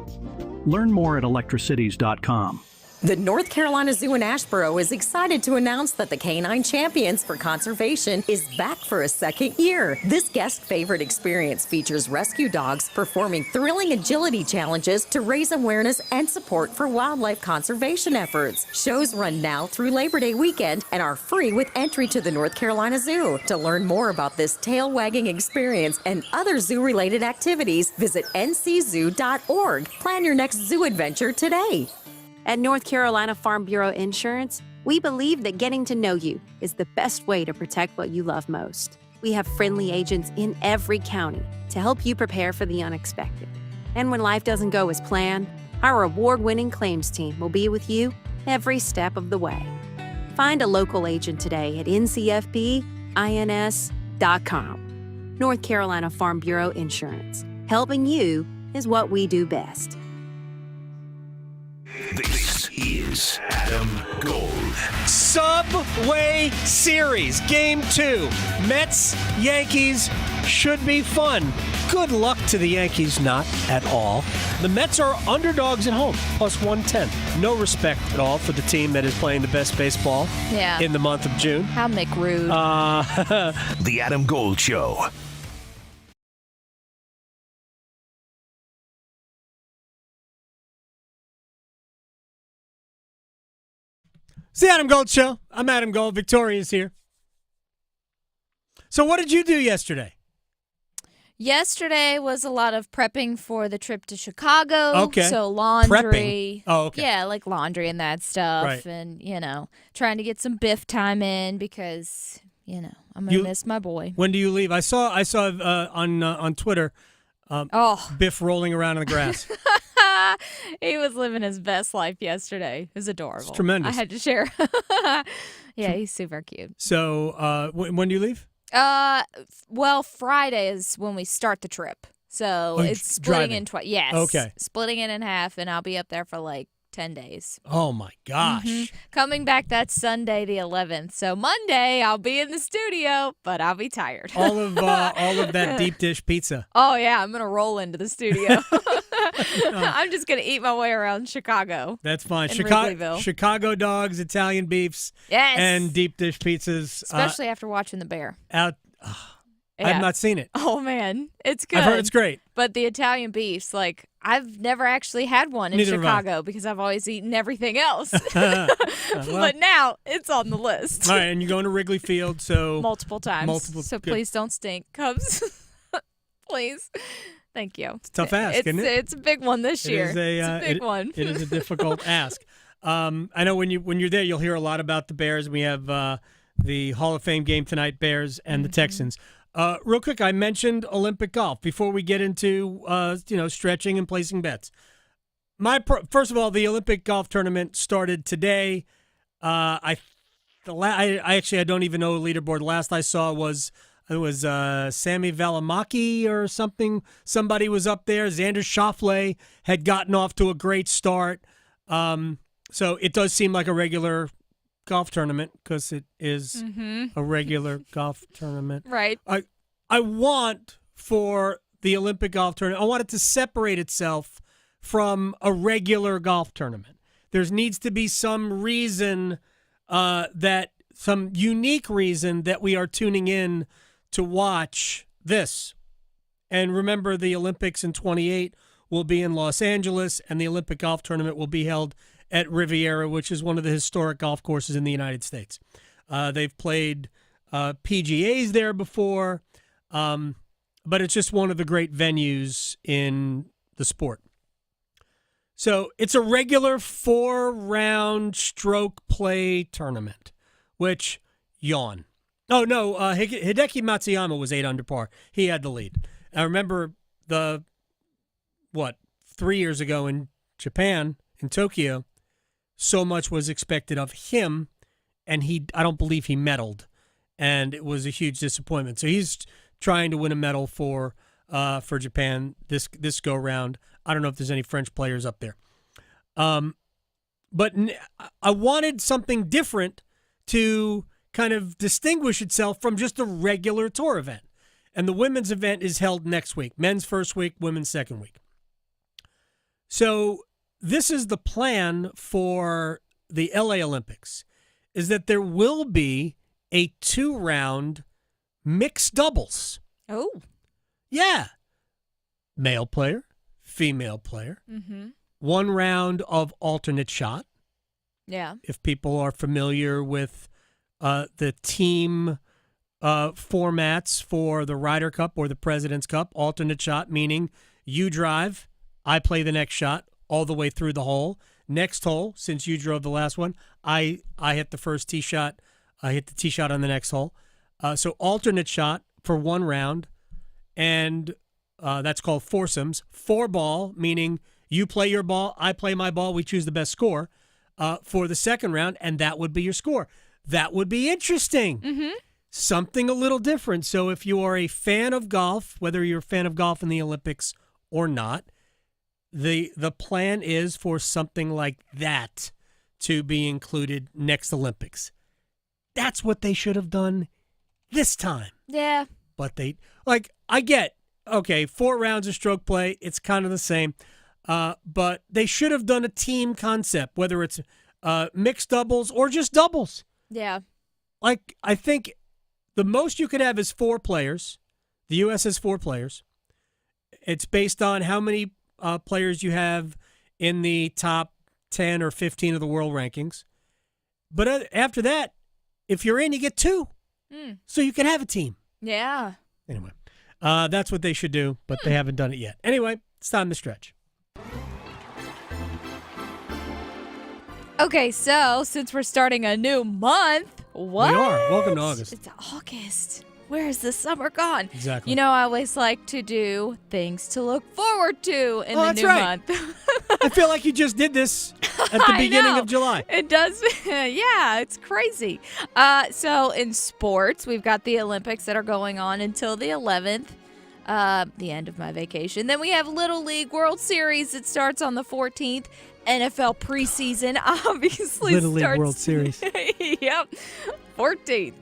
[SPEAKER 18] Learn more at electricities.com.
[SPEAKER 19] The North Carolina Zoo in Asheboro is excited to announce that the Canine Champions for Conservation is back for a second year. This guest favorite experience features rescue dogs performing thrilling agility challenges to raise awareness and support for wildlife conservation efforts. Shows run now through Labor Day weekend and are free with entry to the North Carolina Zoo. To learn more about this tail-wagging experience and other zoo-related activities, visit nczoo.org. Plan your next zoo adventure today.
[SPEAKER 20] At North Carolina Farm Bureau Insurance, we believe that getting to know you is the best way to protect what you love most. We have friendly agents in every county to help you prepare for the unexpected. And when life doesn't go as planned, our award-winning claims team will be with you every step of the way. Find a local agent today at ncfbins.com. North Carolina Farm Bureau Insurance. Helping you is what we do best.
[SPEAKER 6] This is Adam Gold.
[SPEAKER 9] Subway Series, Game 2. Mets, Yankees should be fun. Good luck to the Yankees, not at all. The Mets are underdogs at home, plus 110. No respect at all for the team that is playing the best baseball in the month of June.
[SPEAKER 10] How McRude.
[SPEAKER 6] The Adam Gold Show.
[SPEAKER 9] It's the Adam Gold Show. I'm Adam Gold. Victoria's here. So what did you do yesterday?
[SPEAKER 10] Yesterday was a lot of prepping for the trip to Chicago.
[SPEAKER 9] Okay.
[SPEAKER 10] So laundry.
[SPEAKER 9] Prepping. Oh, okay.
[SPEAKER 10] Yeah, like laundry and that stuff.
[SPEAKER 9] Right.
[SPEAKER 10] And, trying to get some Biff time in because, I'm going to miss my boy.
[SPEAKER 9] When do you leave? I saw on Twitter Biff rolling around in the grass.
[SPEAKER 10] He was living his best life yesterday. It was adorable.
[SPEAKER 9] It's tremendous.
[SPEAKER 10] I had to share. Yeah, he's super cute.
[SPEAKER 9] So when do you leave?
[SPEAKER 10] Well, Friday is when we start the trip. So it's splitting in twice. Yes.
[SPEAKER 9] Okay.
[SPEAKER 10] Splitting it in half, and I'll be up there for like 10 days.
[SPEAKER 9] Oh, my gosh.
[SPEAKER 10] Mm-hmm. Coming back, that's Sunday the 11th. So Monday, I'll be in the studio, but I'll be tired.
[SPEAKER 9] All of that deep dish pizza.
[SPEAKER 10] Oh, yeah. I'm going to roll into the studio. I'm just going to eat my way around Chicago.
[SPEAKER 9] That's fine.
[SPEAKER 10] Wrigleyville.
[SPEAKER 9] Chicago dogs, Italian beefs, and deep dish pizzas.
[SPEAKER 10] Especially after watching The Bear.
[SPEAKER 9] Yeah. I've not seen it.
[SPEAKER 10] Oh, man. It's good.
[SPEAKER 9] I've heard it's great.
[SPEAKER 10] But the Italian beefs, I've never actually had one in Chicago because I've always eaten everything else. But now it's on the list.
[SPEAKER 9] All right, and you're going to Wrigley Field, so...
[SPEAKER 10] Multiple times. So please don't stink, Cubs. Please. Thank you.
[SPEAKER 9] It's a tough ask, isn't it?
[SPEAKER 10] It's a big one this year. It's a big one.
[SPEAKER 9] It is a difficult ask. I know when you're there, you'll hear a lot about the Bears. We have the Hall of Fame game tonight, Bears and the Texans. Real quick, I mentioned Olympic golf before we get into stretching and placing bets. First of all, the Olympic golf tournament started today. I don't even know the leaderboard. Last I saw was Sami Välimäki or something. Somebody was up there. Xander Schauffele had gotten off to a great start. So it does seem like a regular golf tournament because it is a regular golf tournament.
[SPEAKER 10] Right.
[SPEAKER 9] I want for the Olympic golf tournament, I want it to separate itself from a regular golf tournament. There needs to be some reason some unique reason that we are tuning in to watch this. And remember, the Olympics in 28 will be in Los Angeles, and the Olympic golf tournament will be held at Riviera, which is one of the historic golf courses in the United States. They've played PGAs there before, but it's just one of the great venues in the sport. So it's a regular 4-round stroke play tournament, which, yawn. Oh, no, Hideki Matsuyama was 8 under par. He had the lead. I remember 3 years ago in Japan, in Tokyo, so much was expected of him, and I don't believe he medaled, and it was a huge disappointment. So he's trying to win a medal for Japan this go round. I don't know if there's any French players up there, but I wanted something different to kind of distinguish itself from just a regular tour event. And the women's event is held next week. Men's first week, women's second week. So this is the plan for the LA Olympics, is that there will be a 2-round mixed doubles.
[SPEAKER 10] Oh.
[SPEAKER 9] Yeah. Male player, female player.
[SPEAKER 10] Mm-hmm.
[SPEAKER 9] 1 round of alternate shot.
[SPEAKER 10] Yeah.
[SPEAKER 9] If people are familiar with the team formats for the Ryder Cup or the President's Cup, alternate shot, meaning you drive, I play the next shot all the way through the hole. Next hole, since you drove the last one, I hit the first tee shot. I hit the tee shot on the next hole. So alternate shot for 1 round, and that's called foursomes. 4-ball, meaning you play your ball, I play my ball, we choose the best score for the second round, and that would be your score. That would be interesting.
[SPEAKER 10] Mm-hmm.
[SPEAKER 9] Something a little different. So if you are a fan of golf, whether you're a fan of golf in the Olympics or not, the plan is for something like that to be included next Olympics. That's what they should have done this time.
[SPEAKER 10] Yeah.
[SPEAKER 9] But I get, 4 rounds of stroke play, it's kind of the same. But they should have done a team concept, whether it's mixed doubles or just doubles.
[SPEAKER 10] Yeah.
[SPEAKER 9] I think the most you could have is 4 players. The U.S. has 4 players. It's based on how many players you have in the top 10 or 15 of the world rankings. But after that, if you're in, you get 2. So you can have a team.
[SPEAKER 10] Yeah.
[SPEAKER 9] Anyway, that's what they should do, but they haven't done it yet. Anyway, it's time to stretch.
[SPEAKER 10] Okay, so since we're starting a new month, what?
[SPEAKER 9] We are. Welcome to August.
[SPEAKER 10] It's August. Where is the summer gone?
[SPEAKER 9] Exactly.
[SPEAKER 10] You know, I always like to do things to look forward to in the new month.
[SPEAKER 9] I feel like you just did this at the beginning of July.
[SPEAKER 10] It does. Yeah, it's crazy. So in sports, we've got the Olympics that are going on until the 11th. The end of my vacation. Then we have Little League World Series. It starts on the 14th. NFL preseason obviously
[SPEAKER 9] Little
[SPEAKER 10] starts.
[SPEAKER 9] League World Series.
[SPEAKER 10] Yep, 14th.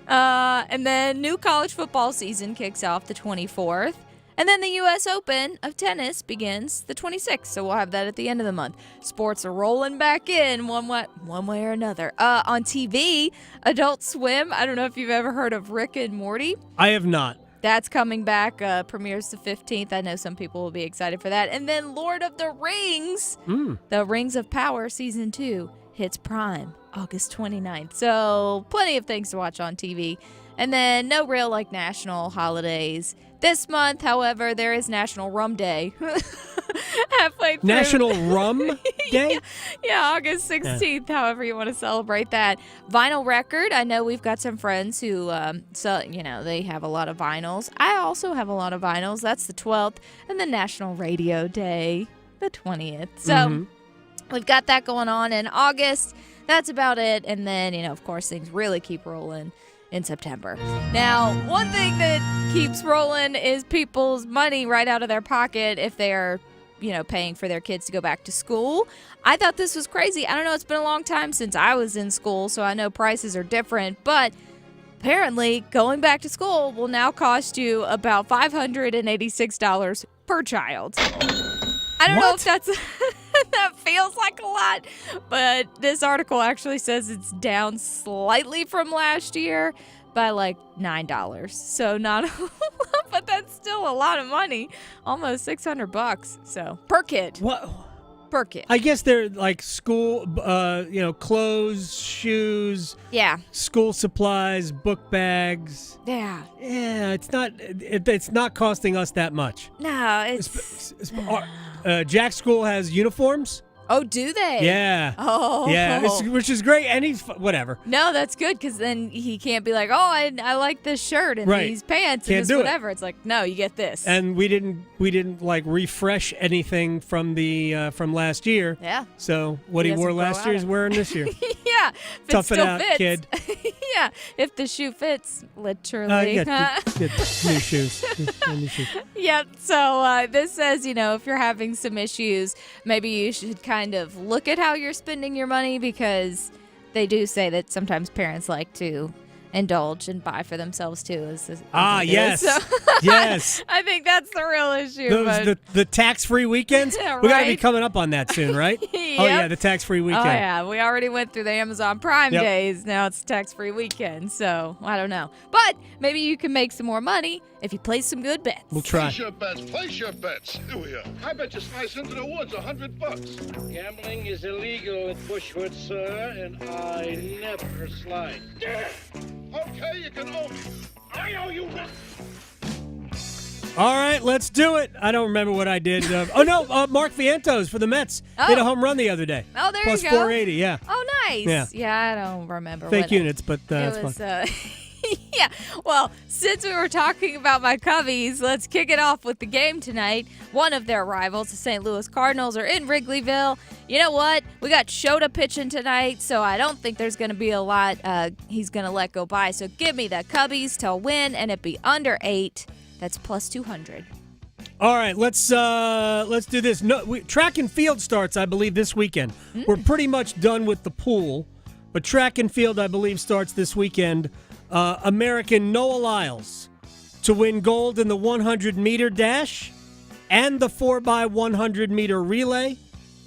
[SPEAKER 10] And then new college football season kicks off the 24th. And then the U.S. Open of tennis begins the 26th. So we'll have that at the end of the month. Sports are rolling back in one way or another. On TV, Adult Swim. I don't know if you've ever heard of Rick and Morty.
[SPEAKER 9] I have not.
[SPEAKER 10] That's coming back, premieres the 15th. I know some people will be excited for that. And then Lord of the Rings, The Rings of Power Season 2 hits Prime August 29th. So plenty of things to watch on TV. And then no real national holidays. This month, however, there is National Rum Day. Halfway through.
[SPEAKER 9] National Rum day?
[SPEAKER 10] Yeah, August 16th, however you want to celebrate that. Vinyl record. I know we've got some friends who, they have a lot of vinyls. I also have a lot of vinyls. That's the 12th. And then National Radio Day, the 20th. So we've got that going on in August. That's about it. And then, of course, things really keep rolling in September. Now, one thing that keeps rolling is people's money right out of their pocket if they are, paying for their kids to go back to school. I thought this was crazy. I don't know, it's been a long time since I was in school, so I know prices are different, but apparently going back to school will now cost you about $586 per child. I don't know if that's that feels like a lot, but this article actually says it's down slightly from last year by like $9. So not a lot, but that's still a lot of money. Almost $600. So per kid.
[SPEAKER 9] What?
[SPEAKER 10] Per kid.
[SPEAKER 9] I guess they're like school, clothes, shoes.
[SPEAKER 10] Yeah.
[SPEAKER 9] School supplies, book bags.
[SPEAKER 10] Yeah.
[SPEAKER 9] Yeah, it's not costing us that much.
[SPEAKER 10] No, it's
[SPEAKER 9] Jack's school has uniforms.
[SPEAKER 10] Oh, do they?
[SPEAKER 9] Yeah.
[SPEAKER 10] Oh.
[SPEAKER 9] Yeah, which is great, and he's whatever.
[SPEAKER 10] No, that's good, because then he can't be like, oh, I like this shirt and these pants
[SPEAKER 9] Can't
[SPEAKER 10] and this
[SPEAKER 9] do
[SPEAKER 10] whatever. It's like, no, you get this.
[SPEAKER 9] And we didn't like refresh anything from the from last year.
[SPEAKER 10] Yeah.
[SPEAKER 9] So what he wore last year is wearing this year.
[SPEAKER 10] Yeah. If
[SPEAKER 9] Tough
[SPEAKER 10] it
[SPEAKER 9] it
[SPEAKER 10] still
[SPEAKER 9] out,
[SPEAKER 10] fits.
[SPEAKER 9] kid.
[SPEAKER 10] Yeah. If the shoe fits, literally.
[SPEAKER 9] Get new shoes. New shoes.
[SPEAKER 10] Yep. So this says, if you're having some issues, maybe you should kind of look at how you're spending your money, because they do say that sometimes parents like to indulge and buy for themselves too.
[SPEAKER 9] Yes.
[SPEAKER 10] So,
[SPEAKER 9] Yes.
[SPEAKER 10] I think that's the real issue.
[SPEAKER 9] The tax-free weekends?
[SPEAKER 10] Yeah,
[SPEAKER 9] We got to be
[SPEAKER 10] right.
[SPEAKER 9] coming up on that soon, right?
[SPEAKER 10] Yep.
[SPEAKER 9] Oh, yeah, the tax-free weekend.
[SPEAKER 10] Oh, yeah. We already went through the Amazon Prime
[SPEAKER 9] Yep.
[SPEAKER 10] days. Now it's tax-free weekend. So, I don't know. But maybe you can make some more money if you place some good bets.
[SPEAKER 9] We'll try.
[SPEAKER 1] Place your bets. Here we are. I bet you slice into the woods $100.
[SPEAKER 12] Gambling is illegal in Bushwood, sir, and I never slide.
[SPEAKER 1] Okay, you can own me. I owe you nothing.
[SPEAKER 9] All right, let's do it. I don't remember what I did. Mark Vientos for the Mets hit a home run the other day.
[SPEAKER 10] Oh, there
[SPEAKER 9] Plus
[SPEAKER 10] you go.
[SPEAKER 9] 480, yeah.
[SPEAKER 10] Oh, nice.
[SPEAKER 9] Yeah.
[SPEAKER 10] I don't remember.
[SPEAKER 9] Fake
[SPEAKER 10] what
[SPEAKER 9] units, but that's
[SPEAKER 10] it was,
[SPEAKER 9] fun.
[SPEAKER 10] Yeah. Well, since we were talking about my Cubbies, let's kick it off with the game tonight. One of their rivals, the St. Louis Cardinals, are in Wrigleyville. You know what? We got Shota pitching tonight, so I don't think there's going to be a lot he's going to let go by. So give me the Cubbies to win, and it be under 8. That's plus 200.
[SPEAKER 9] All right, let's do this. Track and field starts, I believe, this weekend. We're pretty much done with the pool, but track and field, I believe, starts this weekend. American Noah Lyles to win gold in the 100-meter dash and the 4x100-meter relay,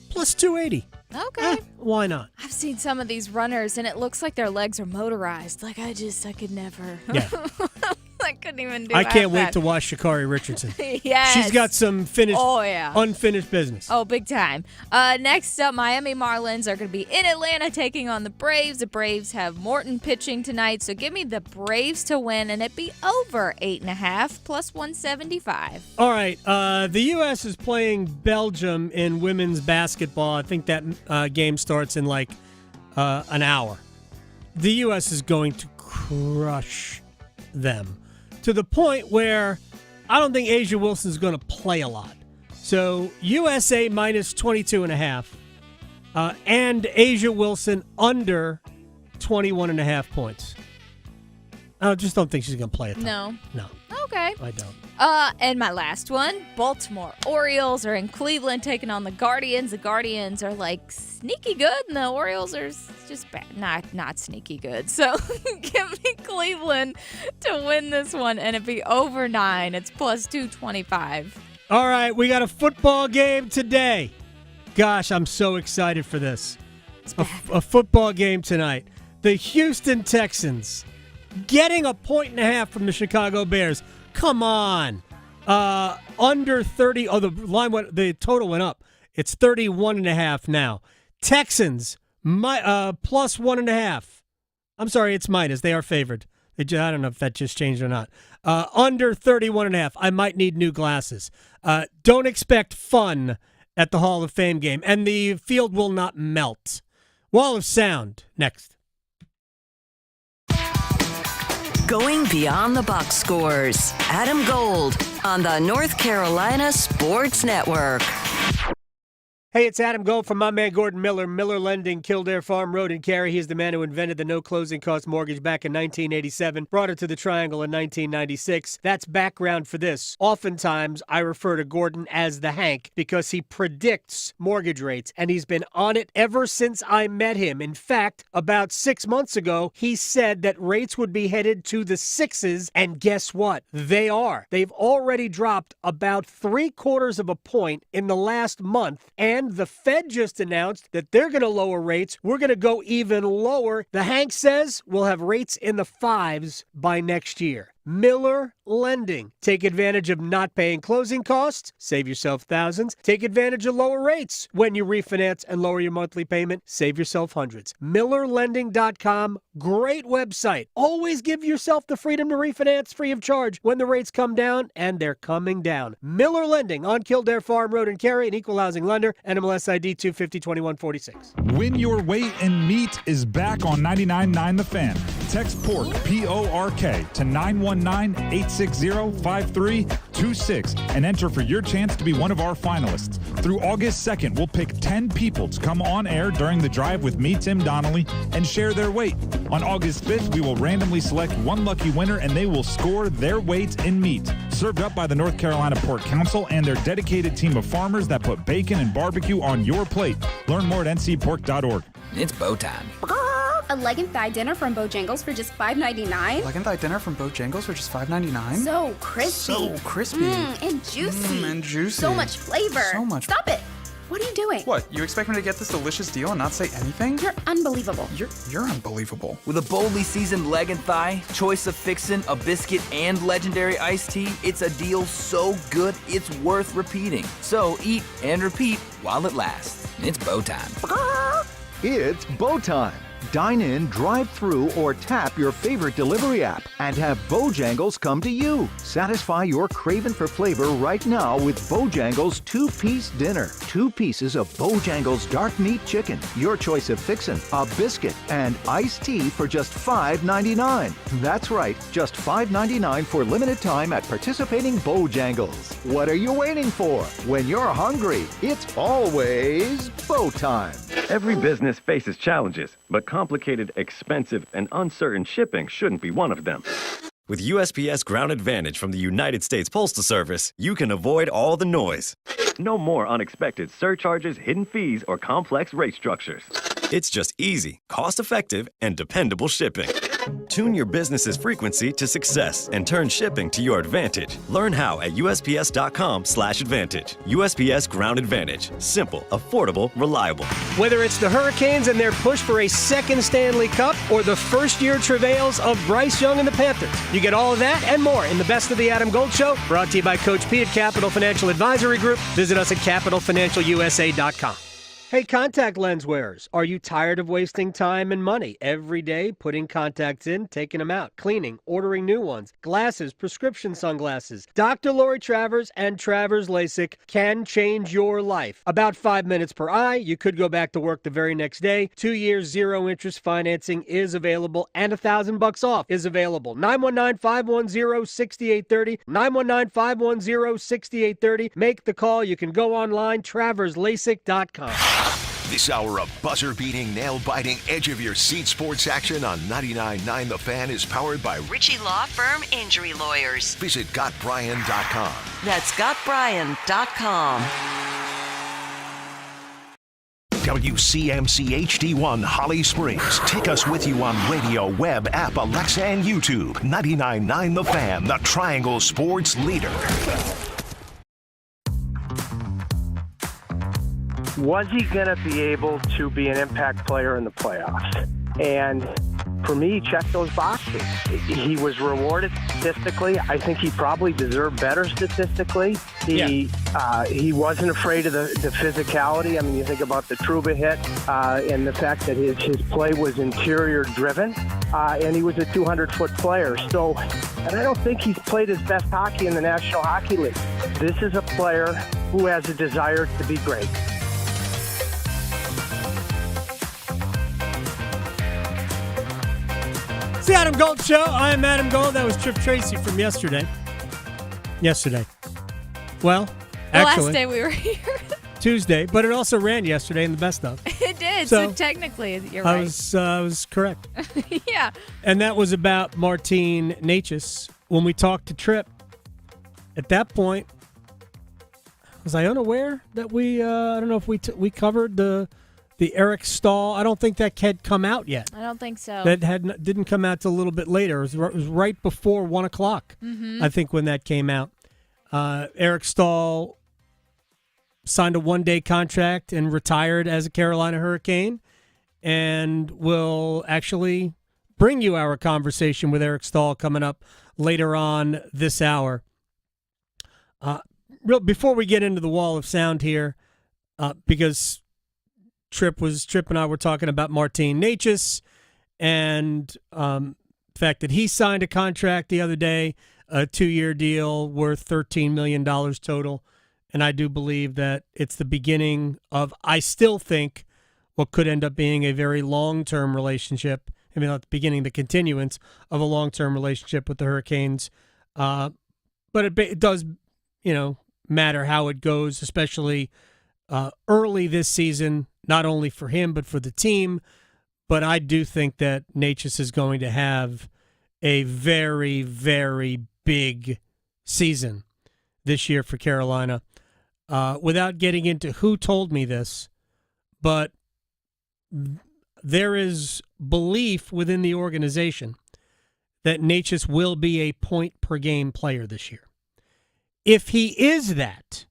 [SPEAKER 9] plus 280.
[SPEAKER 10] Okay.
[SPEAKER 9] Why not?
[SPEAKER 10] I've seen some of these runners, and it looks like their legs are motorized. Like, I could never.
[SPEAKER 9] Yeah.
[SPEAKER 10] I couldn't even do
[SPEAKER 9] I
[SPEAKER 10] that.
[SPEAKER 9] can't wait to watch Sha'Carri Richardson.
[SPEAKER 10] Yes.
[SPEAKER 9] She's got some unfinished business.
[SPEAKER 10] Oh, big time. Next up, Miami Marlins are going to be in Atlanta taking on the Braves. The Braves have Morton pitching tonight, so give me the Braves to win, and it be over 8.5 plus 175.
[SPEAKER 9] All right. The U.S. is playing Belgium in women's basketball. I think that game starts in like an hour. The U.S. is going to crush them to the point where I don't think Asia Wilson's going to play a lot. So USA minus 22.5 and Asia Wilson under 21.5 points. I just don't think she's going to play it.
[SPEAKER 10] No. Okay.
[SPEAKER 9] I don't.
[SPEAKER 10] And my last one, Baltimore Orioles are in Cleveland taking on the Guardians. The Guardians are like sneaky good, and the Orioles are just bad. Not sneaky good. So give me Cleveland to win this one, and it be over 9. It's plus 225.
[SPEAKER 9] All right, we got a football game today. Gosh, I'm so excited for this. A football game tonight. The Houston Texans getting a 1.5 from the Chicago Bears. Come on. Under 30. Oh, the total went up. It's 31.5 now. Texans, plus 1.5. I'm sorry, it's minus. They are favored. I don't know if that just changed or not. Under 31.5. I might need new glasses. Don't expect fun at the Hall of Fame game, and the field will not melt. Wall of Sound, next.
[SPEAKER 7] Going beyond the box scores. Adam Gold on the North Carolina Sports Network.
[SPEAKER 9] Hey, it's Adam Gold from my man Gordon Miller. Miller Lending, Kildare Farm Road in Cary. He's the man who invented the no closing cost mortgage back in 1987, brought it to the Triangle in 1996. That's background for this. Oftentimes, I refer to Gordon as the Hank because he predicts mortgage rates, and he's been on it ever since I met him. In fact, about 6 months ago, he said that rates would be headed to the sixes, and guess what? They are. They've already dropped about 3/4 of a point in the last month, and the Fed just announced that they're going to lower rates. We're going to go even lower. The Hank says we'll have rates in the 5s by next year. Miller Lending. Take advantage of not paying closing costs. Save yourself thousands. Take advantage of lower rates. When you refinance and lower your monthly payment, save yourself hundreds. MillerLending.com. Great website. Always give yourself the freedom to refinance free of charge when the rates come down, and they're coming down. Miller Lending on Kildare Farm Road in Cary, an equal housing lender. NMLS ID 2502146.
[SPEAKER 2] Win your weight in meat is back on 99.9 The Fan. Text PORK, P-O-R-K, to 919-860-5326 and enter for your chance to be one of our finalists. Through August 2nd, we'll pick 10 people to come on air during the drive with me, Tim Donnelly, and share their weight. On August 5th, we will randomly select one lucky winner, and they will score their weight in meat. Served up by the North Carolina Pork Council and their dedicated team of farmers that put bacon and barbecue on your plate. Learn more at ncpork.org.
[SPEAKER 3] It's bow time.
[SPEAKER 22] A leg and thigh dinner from Bojangles for just $5.99?
[SPEAKER 3] Leg and thigh dinner from Bojangles for just $5.99?
[SPEAKER 22] So crispy.
[SPEAKER 3] So crispy.
[SPEAKER 22] And juicy.
[SPEAKER 3] And juicy.
[SPEAKER 22] So much flavor.
[SPEAKER 3] So much.
[SPEAKER 22] Stop it. What are you doing?
[SPEAKER 3] What, you expect me to get this delicious deal and not say anything?
[SPEAKER 22] You're unbelievable.
[SPEAKER 3] You're unbelievable.
[SPEAKER 23] With a boldly seasoned leg and thigh, choice of fixin', a biscuit, and legendary iced tea, it's a deal so good it's worth repeating. So eat and repeat while it lasts. It's bow time.
[SPEAKER 24] It's bow time. Dine in, drive through, or tap your favorite delivery app and have Bojangles come to you. Satisfy your craving for flavor right now with Bojangles 2-piece dinner. 2 pieces of Bojangles dark meat chicken, your choice of fixin', a biscuit, and iced tea for just $5.99. That's right, just $5.99 for limited time at participating Bojangles. What are you waiting for? When you're hungry, it's always bow time.
[SPEAKER 25] Every business faces challenges, but complicated, expensive, and uncertain shipping shouldn't be one of them.
[SPEAKER 26] With USPS Ground Advantage from the United States Postal Service, you can avoid all the noise.
[SPEAKER 25] No more unexpected surcharges, hidden fees, or complex rate structures.
[SPEAKER 26] It's just easy, cost-effective, and dependable shipping. Tune your business's frequency to success and turn shipping to your advantage. Learn how at USPS.com/advantage. USPS Ground Advantage. Simple, affordable, reliable.
[SPEAKER 9] Whether it's the Hurricanes and their push for a second Stanley Cup or the first-year travails of Bryce Young and the Panthers, you get all of that and more in the Best of the Adam Gold Show, brought to you by Coach P at Capital Financial Advisory Group. Visit us at capitalfinancialusa.com. Hey, contact lens wearers, are you tired of wasting time and money every day putting contacts in, taking them out, cleaning, ordering new ones, glasses, prescription sunglasses? Dr. Lori Travers and Travers LASIK can change your life. About 5 minutes per eye. You could go back to work the very next day. 2 years, 0 interest financing is available, and $1,000 off is available. 919-510-6830. 919-510-6830. Make the call. You can go online, traverslasik.com.
[SPEAKER 6] This hour of buzzer-beating, nail-biting, edge-of-your-seat sports action on 99.9 The Fan is powered by
[SPEAKER 7] Ritchie Law Firm Injury Lawyers.
[SPEAKER 6] Visit GotBryan.com.
[SPEAKER 7] That's GotBryan.com.
[SPEAKER 6] WCMC HD1 Holly Springs. Take us with you on radio, web, app, Alexa, and YouTube. 99.9 The Fan, the Triangle Sports leader.
[SPEAKER 27] Was he going to be able to be an impact player in the playoffs? And for me, he checked those boxes. He was rewarded statistically. I think he probably deserved better statistically. He wasn't afraid of the physicality. I mean, you think about the Trouba hit and the fact that his play was interior driven, and he was a 200-foot player. So, and I don't think he's played his best hockey in the National Hockey League. This is a player who has a desire to be great.
[SPEAKER 9] It's the Adam Gold Show. I'm Adam Gold. That was Trip Tracy from yesterday. Well,
[SPEAKER 10] the
[SPEAKER 9] actually,
[SPEAKER 10] last day we were here.
[SPEAKER 9] Tuesday, but it also ran yesterday in the best of.
[SPEAKER 10] It did. So technically, you're right.
[SPEAKER 9] I was correct.
[SPEAKER 10] Yeah.
[SPEAKER 9] And that was about Martine Necas. When we talked to Trip, at that point, was I unaware that we? I don't know if we covered the Eric Staal. I don't think that had come out yet.
[SPEAKER 10] I don't think so.
[SPEAKER 9] That didn't come out till a little bit later. It was right before 1 o'clock.
[SPEAKER 10] Mm-hmm.
[SPEAKER 9] I think when that came out. Eric Staal signed a one-day contract and retired as a Carolina Hurricane, and will actually bring you our conversation with Staal coming up later on this hour. Before we get into the wall of sound here, because Trip and I were talking about Martine Necas and the fact that he signed a contract the other day, a 2-year deal worth $13 million total. And I do believe that it's the beginning of, I still think, what could end up being a very long-term relationship. I mean, not the beginning, the continuance of a long-term relationship with the Hurricanes. But it does, matter how it goes, especially early this season, not only for him but for the team. But I do think that Necas is going to have a very, very big season this year for Carolina. Without getting into who told me this, but there is belief within the organization that Necas will be a point-per-game player this year. If he is that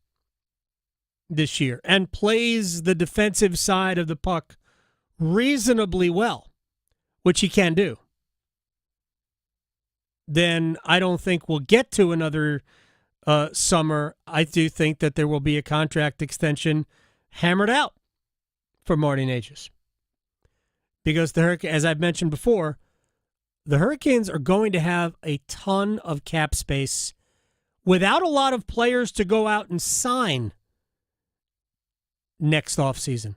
[SPEAKER 9] this year and plays the defensive side of the puck reasonably well, which he can do, then I don't think we'll get to another summer. I do think that there will be a contract extension hammered out for Marty Necas. Because as I've mentioned before, the Hurricanes are going to have a ton of cap space without a lot of players to go out and sign next offseason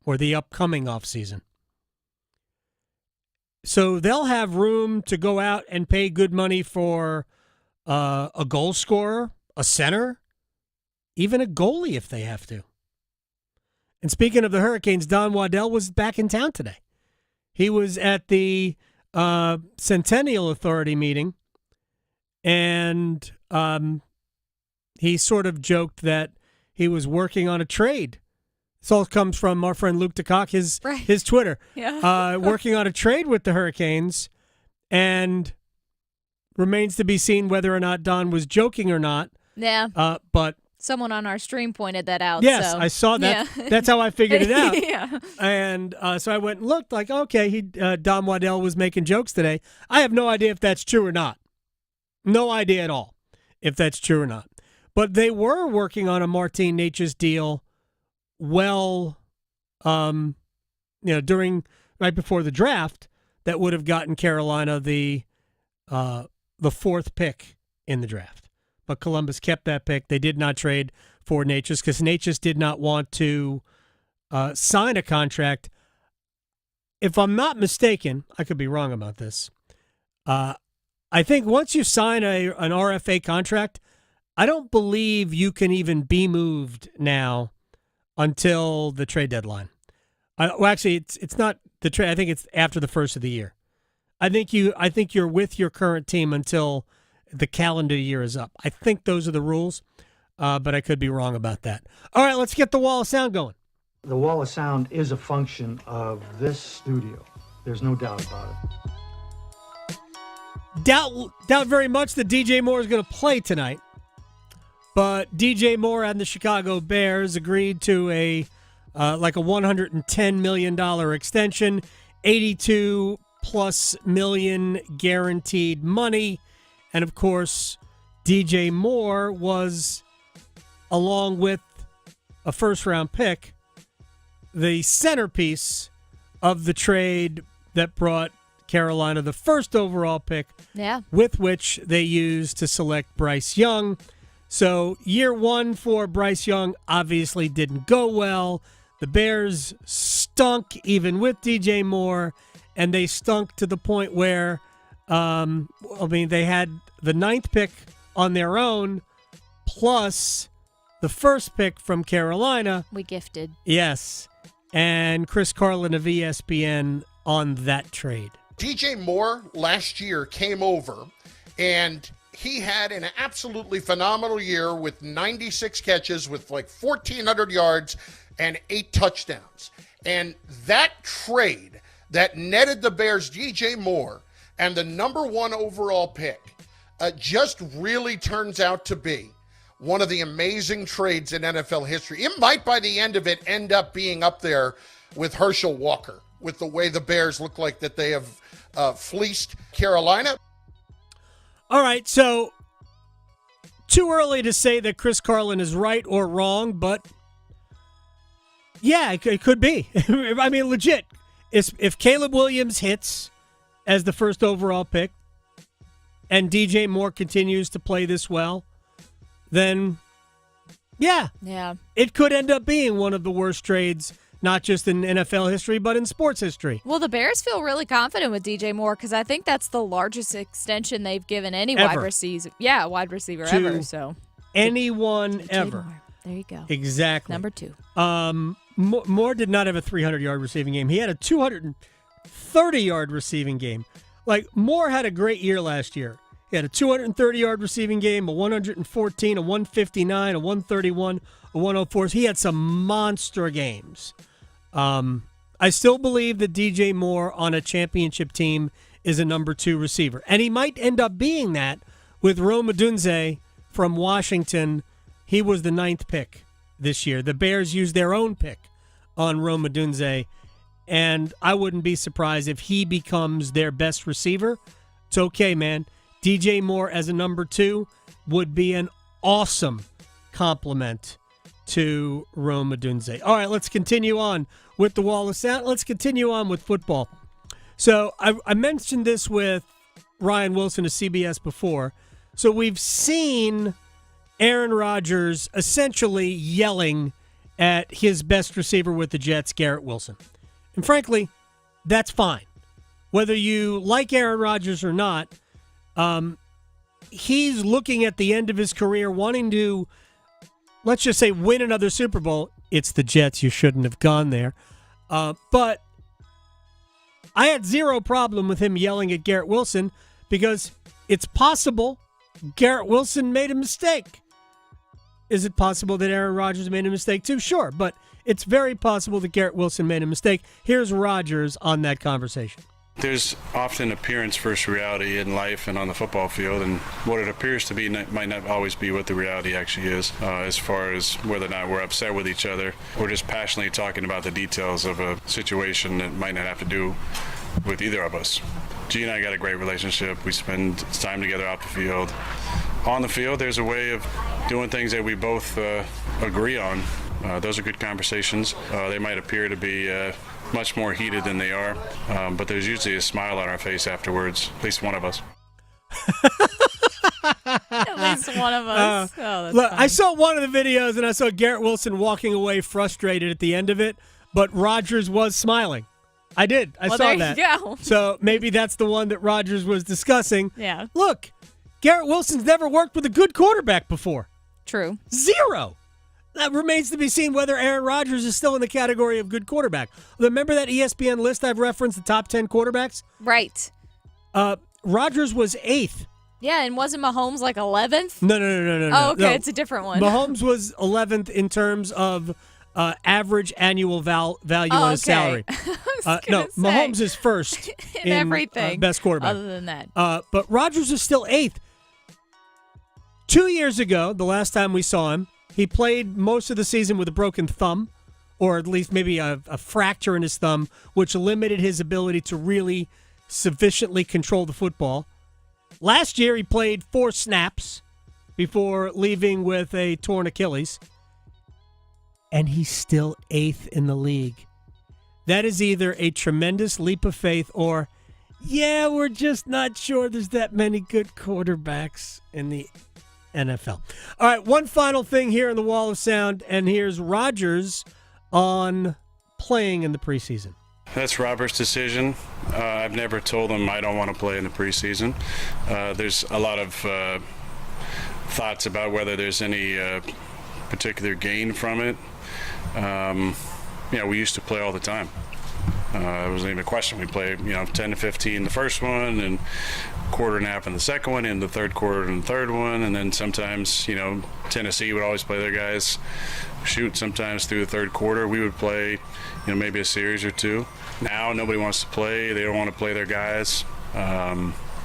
[SPEAKER 9] or the upcoming offseason. So they'll have room to go out and pay good money for a goal scorer, a center, even a goalie if they have to. And speaking of the Hurricanes, Don Waddell was back in town today. He was at the Centennial Authority meeting, and he sort of joked that he was working on a trade. This all comes from our friend Luke DeCock, his Twitter.
[SPEAKER 10] Yeah.
[SPEAKER 9] Working on a trade with the Hurricanes, and remains to be seen whether or not Don was joking or not.
[SPEAKER 10] Yeah.
[SPEAKER 9] But
[SPEAKER 10] someone on our stream pointed that out.
[SPEAKER 9] Yes,
[SPEAKER 10] so.
[SPEAKER 9] I saw that.
[SPEAKER 10] Yeah.
[SPEAKER 9] That's how I figured it out.
[SPEAKER 10] Yeah.
[SPEAKER 9] And so I went and looked like, okay, Don Waddell was making jokes today. I have no idea if that's true or not. No idea at all if that's true or not. But they were working on a Martine Necas deal during right before the draft that would have gotten Carolina the fourth pick in the draft. But Columbus kept that pick. They did not trade for Necas because Necas did not want to sign a contract. If I'm not mistaken, I could be wrong about this. I think once you sign an RFA contract, I don't believe you can even be moved now until the trade deadline. Actually, it's not the trade. I think it's after the first of the year. I think you're with your current team until the calendar year is up. I think those are the rules, but I could be wrong about that. All right, let's get the wall of sound going.
[SPEAKER 5] The wall of sound is a function of this studio. There's no doubt about it.
[SPEAKER 9] Doubt very much that DJ Moore is going to play tonight. But DJ Moore and the Chicago Bears agreed to a $110 million extension, $82+ million guaranteed money. And, of course, DJ Moore was, along with a first-round pick, the centerpiece of the trade that brought Carolina the first overall pick,
[SPEAKER 10] yeah,
[SPEAKER 9] with which they used to select Bryce Young. So year one for Bryce Young obviously didn't go well. The Bears stunk even with DJ Moore, and they stunk to the point where, they had the 9th pick on their own, plus the 1st pick from Carolina.
[SPEAKER 10] We gifted.
[SPEAKER 9] Yes, and Chris Carlin of ESPN on that trade.
[SPEAKER 4] DJ Moore last year came over, and he had an absolutely phenomenal year with 96 catches, with like 1,400 yards and 8 touchdowns. And that trade that netted the Bears DJ Moore and the number 1 overall pick just really turns out to be one of the amazing trades in NFL history. It might, by the end of it, end up being up there with Herschel Walker, with the way the Bears look like that they have fleeced Carolina.
[SPEAKER 9] All right, so too early to say that Chris Carlin is right or wrong, but yeah, it could be. I mean, legit. If Caleb Williams hits as the 1st overall pick and DJ Moore continues to play this well, then yeah, it could end up being one of the worst trades, not just in NFL history, but in sports history.
[SPEAKER 10] Well, the Bears feel really confident with DJ Moore because I think that's the largest extension they've given any wide receiver. Yeah, wide receiver ever. So
[SPEAKER 9] anyone
[SPEAKER 10] DJ
[SPEAKER 9] ever.
[SPEAKER 10] Moore. There you go.
[SPEAKER 9] Exactly.
[SPEAKER 10] Number 2.
[SPEAKER 9] Moore did not have a 300-yard receiving game. He had a 230-yard receiving game. Like, Moore had a great year last year. He had a 230-yard receiving game, a 114, a 159, a 131, a 104. He had some monster games. I still believe that DJ Moore on a championship team is a number 2 receiver. And he might end up being that with Rome Odunze from Washington. He was the 9th pick this year. The Bears used their own pick on Rome Odunze, and I wouldn't be surprised if he becomes their best receiver. It's okay, man. DJ Moore as a number 2 would be an awesome compliment to Rome Odunze. All right, let's continue on with the Wall of Sound. Let's continue on with football. So I mentioned this with Ryan Wilson of CBS before. So we've seen Aaron Rodgers essentially yelling at his best receiver with the Jets, Garrett Wilson. And frankly, that's fine. Whether you like Aaron Rodgers or not, he's looking at the end of his career wanting to, let's just say, win another Super Bowl. It's the Jets. You shouldn't have gone there. But I had zero problem with him yelling at Garrett Wilson because it's possible Garrett Wilson made a mistake. Is it possible that Aaron Rodgers made a mistake too? Sure, but it's very possible that Garrett Wilson made a mistake. Here's Rodgers on that conversation.
[SPEAKER 8] There's often appearance versus reality in life and on the football field, and what it appears to be might not always be what the reality actually is. As far as whether or not we're upset with each other, we're just passionately talking about the details of a situation that might not have to do with either of us. G and I got a great relationship. We spend time together out the field. On the field, there's a way of doing things that we both agree on. Those are good conversations. They might appear to be much more heated than they are, but there's usually a smile on our face afterwards, at least one of us.
[SPEAKER 10] At least one of us.
[SPEAKER 9] Look, I saw one of the videos, and I saw Garrett Wilson walking away frustrated at the end of it, but Rodgers was smiling. I did. I saw that.
[SPEAKER 10] There you go.
[SPEAKER 9] So maybe that's the one that Rodgers was discussing.
[SPEAKER 10] Yeah.
[SPEAKER 9] Look, Garrett Wilson's never worked with a good quarterback before.
[SPEAKER 10] True.
[SPEAKER 9] 0. That remains to be seen whether Aaron Rodgers is still in the category of good quarterback. Remember that ESPN list I've referenced, the top 10 quarterbacks?
[SPEAKER 10] Right.
[SPEAKER 9] Rodgers was 8th.
[SPEAKER 10] Yeah, and wasn't Mahomes like 11th?
[SPEAKER 9] No.
[SPEAKER 10] Oh, okay, it's a different one.
[SPEAKER 9] Mahomes was 11th in terms of average annual value on his salary. Mahomes is first
[SPEAKER 10] in everything.
[SPEAKER 9] Best quarterback.
[SPEAKER 10] Other than that.
[SPEAKER 9] But Rodgers is still 8th. 2 years ago, the last time we saw him, he played most of the season with a broken thumb, or at least maybe a fracture in his thumb, which limited his ability to really sufficiently control the football. Last year, he played 4 snaps before leaving with a torn Achilles, and he's still 8th in the league. That is either a tremendous leap of faith or, yeah, we're just not sure there's that many good quarterbacks in the NFL. All right, one final thing here in the Wall of Sound, and here's Rodgers on playing in the preseason.
[SPEAKER 8] That's Robert's decision. I've never told him I don't want to play in the preseason. There's a lot of thoughts about whether there's any particular gain from it. We used to play all the time. It wasn't even a question. We played, 10 to 15 the first one, and quarter and a half in the second one, in the third quarter in the third one, and then sometimes, Tennessee would always play their guys sometimes through the third quarter. We would play, maybe a series or two. Now nobody wants to play. They don't want to play their guys.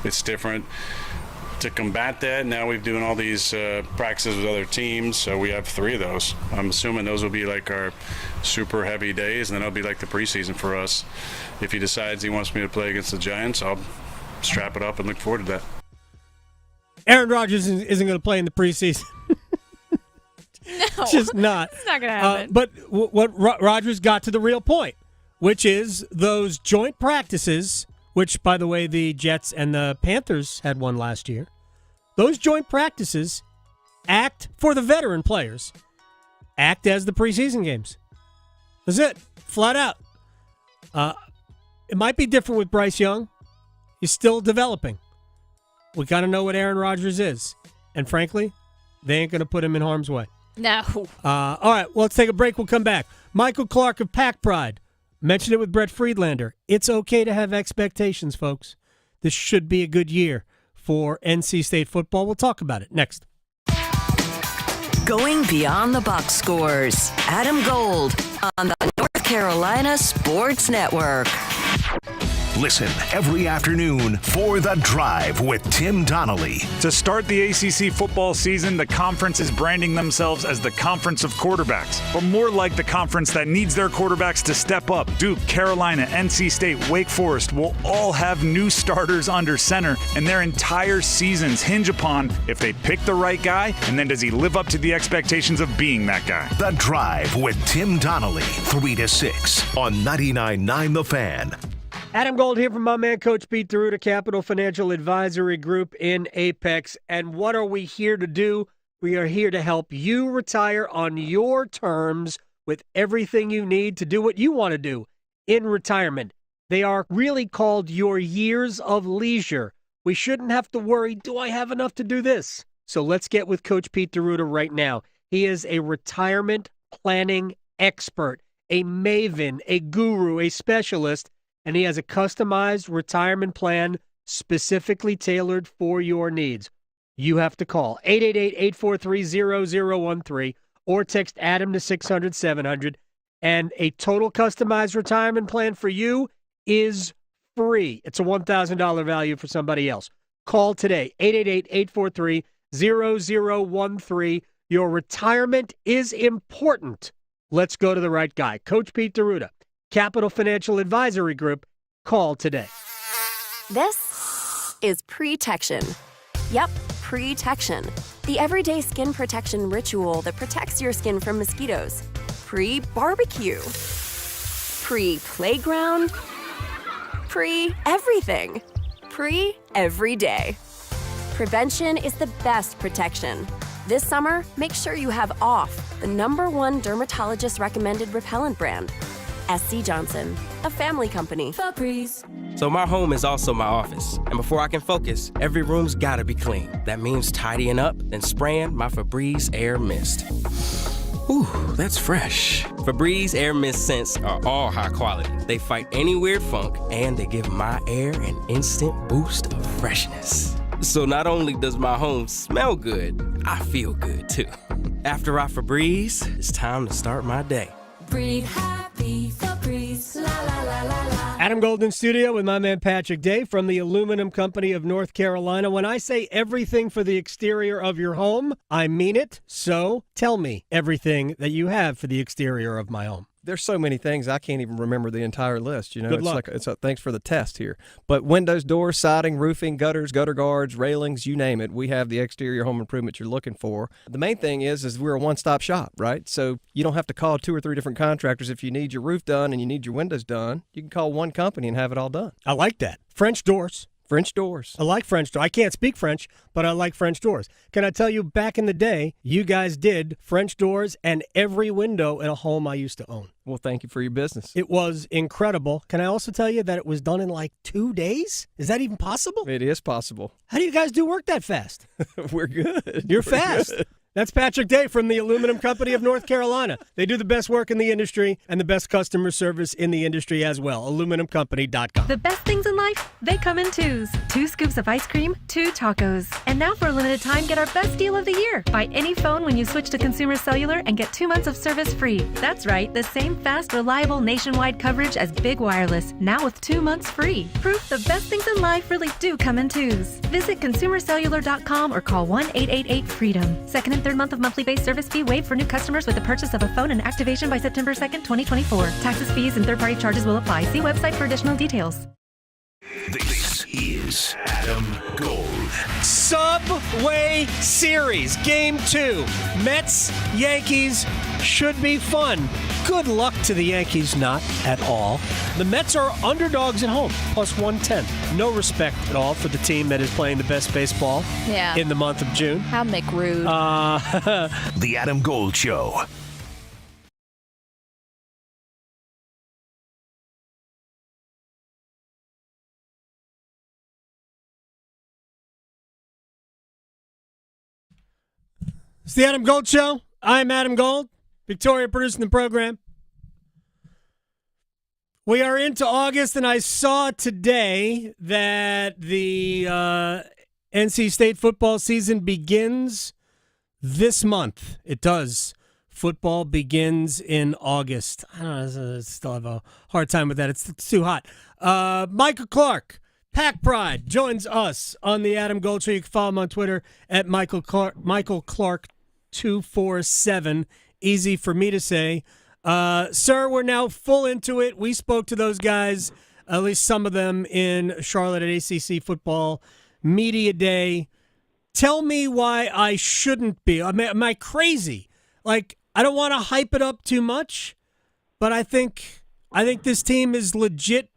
[SPEAKER 8] It's different. To combat that, now we've doing all these practices with other teams, so we have 3 of those. I'm assuming those will be like our super heavy days, and then it'll be like the preseason for us. If he decides he wants me to play against the Giants, I'll strap it up and look forward to that.
[SPEAKER 9] Aaron Rodgers isn't going to play in the preseason.
[SPEAKER 10] No,
[SPEAKER 9] just not.
[SPEAKER 10] It's not going to happen.
[SPEAKER 9] But what Rodgers got to the real point, which is those joint practices, which, by the way, the Jets and the Panthers had one last year. Those joint practices act for the veteran players, act as the preseason games. That's it, flat out. It might be different with Bryce Young. He's still developing. We got to know what Aaron Rodgers is. And frankly, they ain't going to put him in harm's way.
[SPEAKER 10] No.
[SPEAKER 9] All right, well, let's take a break. We'll come back. Michael Clark of Pack Pride. Mentioned it with Brett Friedlander. It's okay to have expectations, folks. This should be a good year for NC State football. We'll talk about it next.
[SPEAKER 7] Going beyond the box scores. Adam Gold on the North Carolina Sports Network.
[SPEAKER 6] Listen every afternoon for The Drive with Tim Donnelly.
[SPEAKER 2] To start the ACC football season, the conference is branding themselves as the Conference of Quarterbacks, or more like the conference that needs their quarterbacks to step up. Duke, Carolina, NC State, Wake Forest will all have new starters under center, and their entire seasons hinge upon if they pick the right guy, and then does he live up to the expectations of being that guy.
[SPEAKER 6] The Drive with Tim Donnelly, 3 to 6 on 99.9 The Fan.
[SPEAKER 9] Adam Gold here from my man, Coach Pete Deruta, Capital Financial Advisory Group in Apex. And what are we here to do? We are here to help you retire on your terms with everything you need to do what you want to do in retirement. They are really called your years of leisure. We shouldn't have to worry, do I have enough to do this? So let's get with Coach Pete Deruta right now. He is a retirement planning expert, a maven, a guru, a specialist, and he has a customized retirement plan specifically tailored for your needs. You have to call 888-843-0013 or text Adam to 600-700. And a total customized retirement plan for you is free. It's a $1,000 value for somebody else. Call today, 888-843-0013. Your retirement is important. Let's go to the right guy. Coach Pete Deruta, Capital Financial Advisory Group. Call today.
[SPEAKER 20] This is Pre-Tection. Yep, Pre-Tection. The everyday skin protection ritual that protects your skin from mosquitoes. Pre-barbecue. Pre-playground. Pre-everything. Pre-every day. Prevention is the best protection. This summer, make sure you have OFF, the #1 dermatologist-recommended repellent brand. SC Johnson, a family company. Febreze.
[SPEAKER 11] So my home is also my office. And before I can focus, every room's gotta be clean. That means tidying up, then spraying my Febreze Air Mist. Whew, that's fresh. Febreze Air Mist scents are all high quality. They fight any weird funk, and they give my air an instant boost of freshness. So not only does my home smell good, I feel good too. After I Febreze, it's time to start my day.
[SPEAKER 13] Breathe happy, Febreze, la la la la la.
[SPEAKER 9] Adam Golden Studio with my man Patrick Day from the Aluminum Company of North Carolina. When I say everything for the exterior of your home, I mean it. So tell me everything that you have for the exterior of my home.
[SPEAKER 14] There's so many things I can't even remember the entire list.
[SPEAKER 9] Good luck.
[SPEAKER 14] Thanks for the test here. But windows, doors, siding, roofing, gutters, gutter guards, railings, you name it. We have the exterior home improvement you're looking for. The main thing is we're a one-stop shop, right? So you don't have to call 2 or 3 different contractors if you need your roof done and you need your windows done. You can call one company and have it all done.
[SPEAKER 9] I like that. French doors
[SPEAKER 14] French doors.
[SPEAKER 9] I like French doors. I can't speak French, but I like French doors. Can I tell you, back in the day, you guys did French doors and every window in a home I used to own.
[SPEAKER 14] Well, thank you for your business.
[SPEAKER 9] It was incredible. Can I also tell you that it was done in like 2 days? Is that even possible?
[SPEAKER 14] It is possible.
[SPEAKER 9] How do you guys do work that fast?
[SPEAKER 14] We're good.
[SPEAKER 9] You're
[SPEAKER 14] We're
[SPEAKER 9] fast.
[SPEAKER 14] good.
[SPEAKER 9] That's Patrick Day from the Aluminum Company of North Carolina. They do the best work in the industry and the best customer service in the industry as well. AluminumCompany.com.
[SPEAKER 12] The best things in life, they come in twos. 2 scoops of ice cream, 2 tacos. And now for a limited time, get our best deal of the year. Buy any phone when you switch to Consumer Cellular and get 2 months of service free. That's right, the same fast, reliable nationwide coverage as Big Wireless, now with 2 months free. Proof the best things in life really do come in twos. Visit ConsumerCellular.com or call 1-888-FREEDOM. Second and third month of monthly base service fee waived for new customers with the purchase of a phone and activation by September 2nd, 2024. Taxes, fees, and third-party charges will apply. See website for additional details.
[SPEAKER 6] This is Adam Gold.
[SPEAKER 9] Subway Series, Game 2. Mets, Yankees should be fun. Good luck to the Yankees, not at all. The Mets are underdogs at home, plus 110. No respect at all for the team that is playing the best baseball in the month of June.
[SPEAKER 10] How McRude.
[SPEAKER 6] The Adam Gold Show.
[SPEAKER 9] It's the Adam Gold Show. I'm Adam Gold. Victoria producing the program. We are into August, and I saw today that the NC State football season begins this month. It does. Football begins in August. I don't know. I still have a hard time with that. It's too hot. Michael Clark, Pack Pride, joins us on the Adam Gold Show. You can follow him on Twitter at Michael Clark 247. Easy for me to say. Sir, we're now full into it. We spoke to those guys, at least some of them, in Charlotte at ACC Football Media Day. Tell me why I shouldn't be. Am I crazy? Like, I don't want to hype it up too much, but I think this team is legit,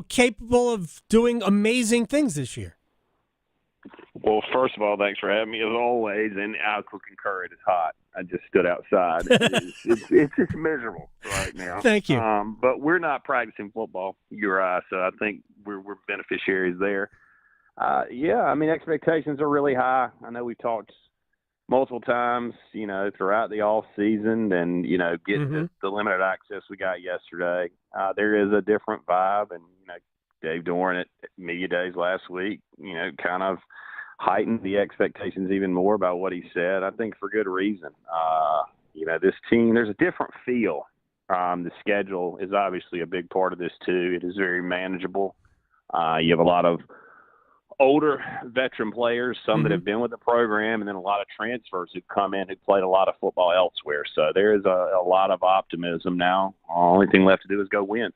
[SPEAKER 9] capable of doing amazing things this year.
[SPEAKER 15] Well, first of all, thanks for having me as always, and I could concur it is hot. I just stood outside. It's just miserable right now.
[SPEAKER 9] Thank you.
[SPEAKER 15] But we're not practicing football, you or I, so I think we're beneficiaries there. Expectations are really high. I know we've talked multiple times, throughout the off season, and getting the limited access we got yesterday. There is a different vibe, and Dave Doran at Media Days last week, kind of heightened the expectations even more about what he said. I think for good reason. This team, there's a different feel. The schedule is obviously a big part of this too. It is very manageable. You have a lot of older veteran players, some that have been with the program, and then a lot of transfers who've come in who played a lot of football elsewhere. So there is a lot of optimism now. Only thing left to do is go win.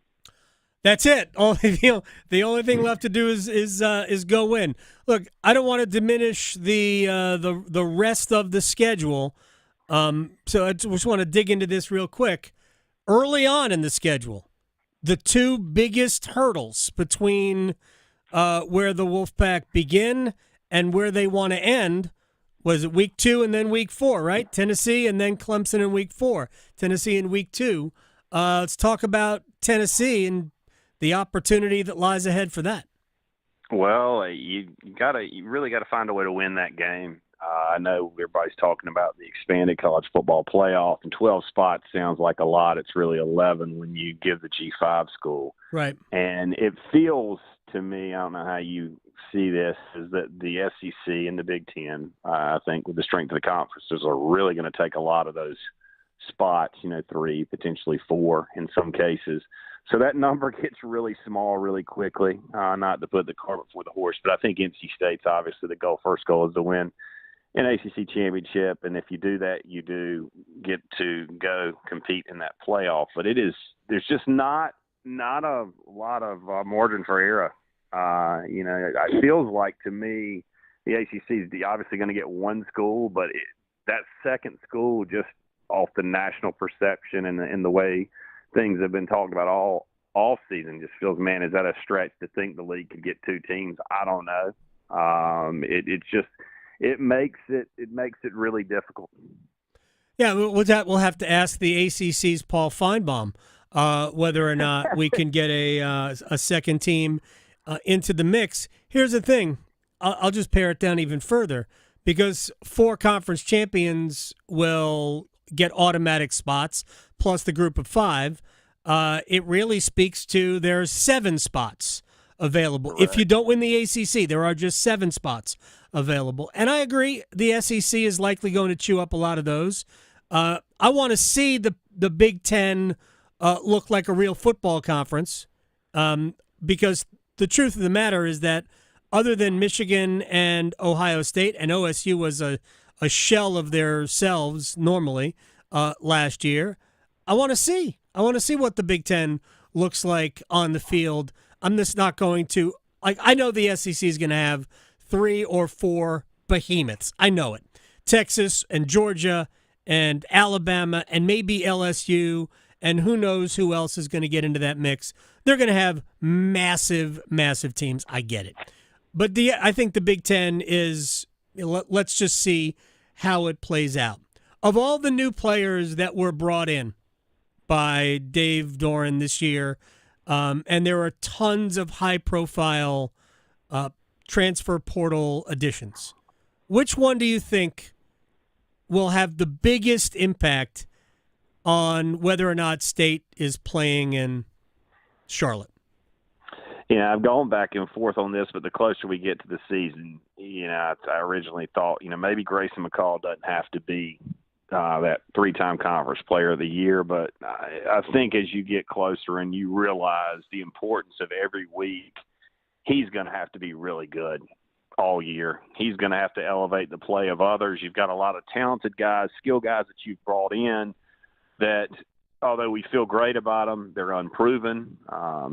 [SPEAKER 9] That's it. The only thing left to do is go win. Look, I don't want to diminish the rest of the schedule, so I just want to dig into this real quick. Early on in the schedule, the two biggest hurdles between where the Wolfpack begin and where they want to end was it week 2 and then week 4, right? Tennessee and then Clemson in week 4. Tennessee in week 2. Let's talk about Tennessee and the opportunity that lies ahead for that.
[SPEAKER 15] Well, you really got to find a way to win that game. I know everybody's talking about the expanded college football playoff, and 12 spots sounds like a lot. It's really 11 when you give the G5 school.
[SPEAKER 9] Right.
[SPEAKER 15] And it feels to me, I don't know how you see this, is that the SEC and the Big Ten, I think with the strength of the conferences, are really going to take a lot of those spots, 3, potentially 4 in some cases. So that number gets really small really quickly, not to put the cart before the horse, but I think NC State's obviously the first goal is to win an ACC championship, and if you do that, you do get to go compete in that playoff. But there's just not a lot of margin for error. It feels like to me the ACC is obviously going to get one school, but that second school, just off the national perception and the way things have been talked about all all season. Just feels, man, is that a stretch to think the league could get 2 teams? I don't know. It makes it really difficult.
[SPEAKER 9] Yeah, we'll have to ask the ACC's Paul Feinbaum whether or not we can get a second team into the mix. Here's the thing. I'll just pare it down even further, because 4 conference champions will get automatic spots, plus the group of 5. It really speaks to there's 7 spots available. Correct. If you don't win the ACC, there are just 7 spots available. And I agree, the SEC is likely going to chew up a lot of those. I want to see the Big Ten look like a real football conference, because the truth of the matter is that other than Michigan and Ohio State, and OSU was a shell of themselves normally last year, I want to see what the Big Ten looks like on the field. I'm just not going to – I know the SEC is going to have 3 or 4 behemoths. I know it. Texas and Georgia and Alabama and maybe LSU, and who knows who else is going to get into that mix. They're going to have massive, massive teams. I get it. But I think the Big Ten is, let's just see how it plays out. Of all the new players that were brought in by Dave Doran this year, and there are tons of high-profile transfer portal additions, which one do you think will have the biggest impact on whether or not State is playing in Charlotte?
[SPEAKER 15] Yeah, I've gone back and forth on this, but the closer we get to the season, I originally thought, maybe Grayson McCall doesn't have to be that 3-time conference player of the year, but I think as you get closer and you realize the importance of every week, he's going to have to be really good all year. He's going to have to elevate the play of others. You've got a lot of talented guys, skilled guys that you've brought in that, although we feel great about them, they're unproven.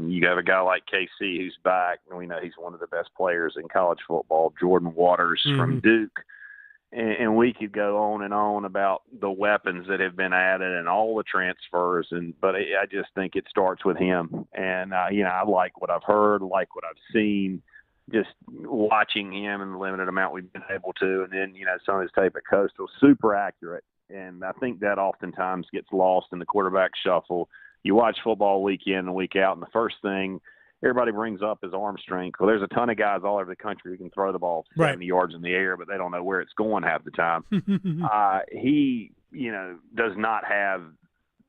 [SPEAKER 15] You have a guy like KC who's back, and we know he's one of the best players in college football, Jordan Waters from Duke. And we could go on and on about the weapons that have been added and all the transfers. But I just think it starts with him. And, I like what I've heard, like what I've seen, just watching him in the limited amount we've been able to. And then, some of his tape at Coastal, super accurate. And I think that oftentimes gets lost in the quarterback shuffle. You watch football week in and week out, and the first thing everybody brings up is arm strength. Well, there's a ton of guys all over the country who can throw the ball 70 yards in the air, but they don't know where it's going half the time. He, does not have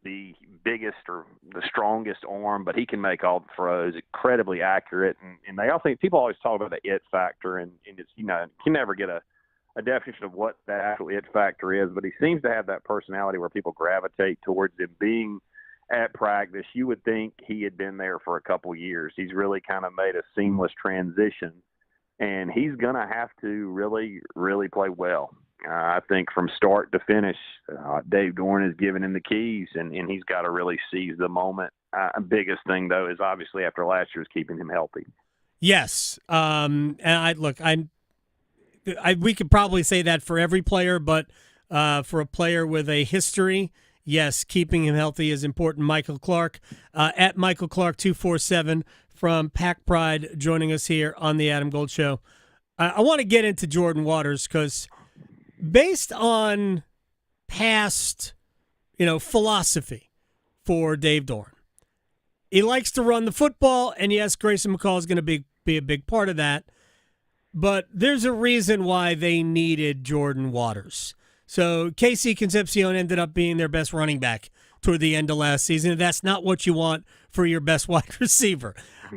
[SPEAKER 15] the biggest or the strongest arm, but he can make all the throws, incredibly accurate. And they all think people always talk about the it factor, and it's, you can never get a definition of what that actual it factor is, but he seems to have that personality where people gravitate towards him being at practice. You would think he had been there for a couple years. He's really kind of made a seamless transition, and he's going to have to really, really play well. I think from start to finish, Dave Doran has given him the keys, and he's got to really seize the moment. Biggest thing, though, is obviously after last year is keeping him healthy. Yes.
[SPEAKER 9] We could probably say that for every player, but for a player with a history, yes, keeping him healthy is important. Michael Clark, at Michael Clark 247 from Pack Pride, joining us here on the Adam Gold Show. I want to get into Jordan Waters because based on past, philosophy for Dave Doran, he likes to run the football, and yes, Grayson McCall is going to be a big part of that. But there's a reason why they needed Jordan Waters. So KC Concepcion ended up being their best running back toward the end of last season. That's not what you want for your best wide receiver.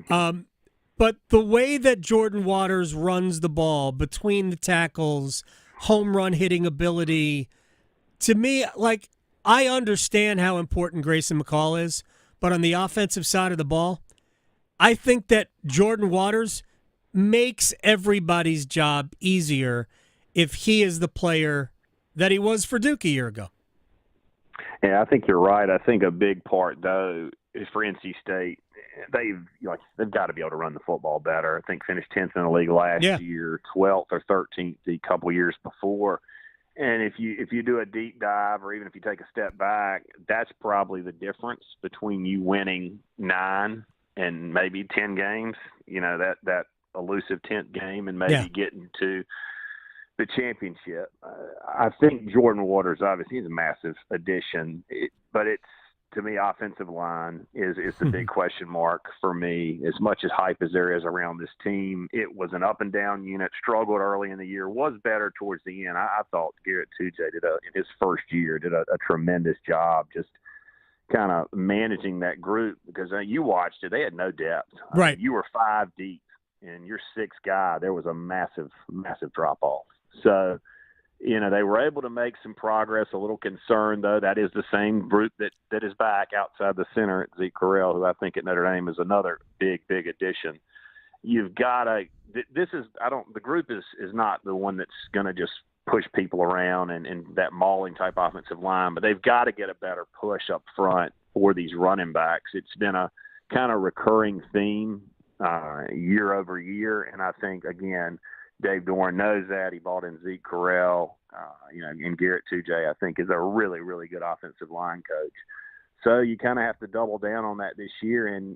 [SPEAKER 9] But the way that Jordan Waters runs the ball between the tackles, home run hitting ability, to me, I understand how important Grayson McCall is, but on the offensive side of the ball, I think that Jordan Waters makes everybody's job easier if he is the player that he was for Duke a year ago.
[SPEAKER 15] Yeah, I think you're right. I think a big part, though, is for NC State. They've got to be able to run the football better. I think finished 10th in the league last year, 12th or 13th the couple years before. And if you do a deep dive, or even if you take a step back, that's probably the difference between you winning 9 and maybe 10 games. You know, that elusive 10th game, and maybe getting to the championship. I think Jordan Waters, obviously, is a massive addition, but it's, to me, offensive line is the big question mark for me. As much as hype as there is around this team, it was an up and down unit, struggled early in the year, was better towards the end. I thought Garrett Tujay in his first year did a tremendous job just kind of managing that group, because you watched it, they had no depth.
[SPEAKER 9] Right.
[SPEAKER 15] You were 5 deep, and your 6th guy, there was a massive, massive drop-off. So, you know, they were able to make some progress. A little concerned, though, that is the same group that is back outside the center, Zeke Correll, who I think at Notre Dame is another big, big addition. You've got to – the group is not the one that's going to just push people around and that mauling type offensive line, but they've got to get a better push up front for these running backs. It's been a kind of recurring theme year over year, and I think, again – Dave Doran knows that. He bought in Zeke Correll, and Garrett Tujay, I think, is a really, really good offensive line coach. So you kind of have to double down on that this year. And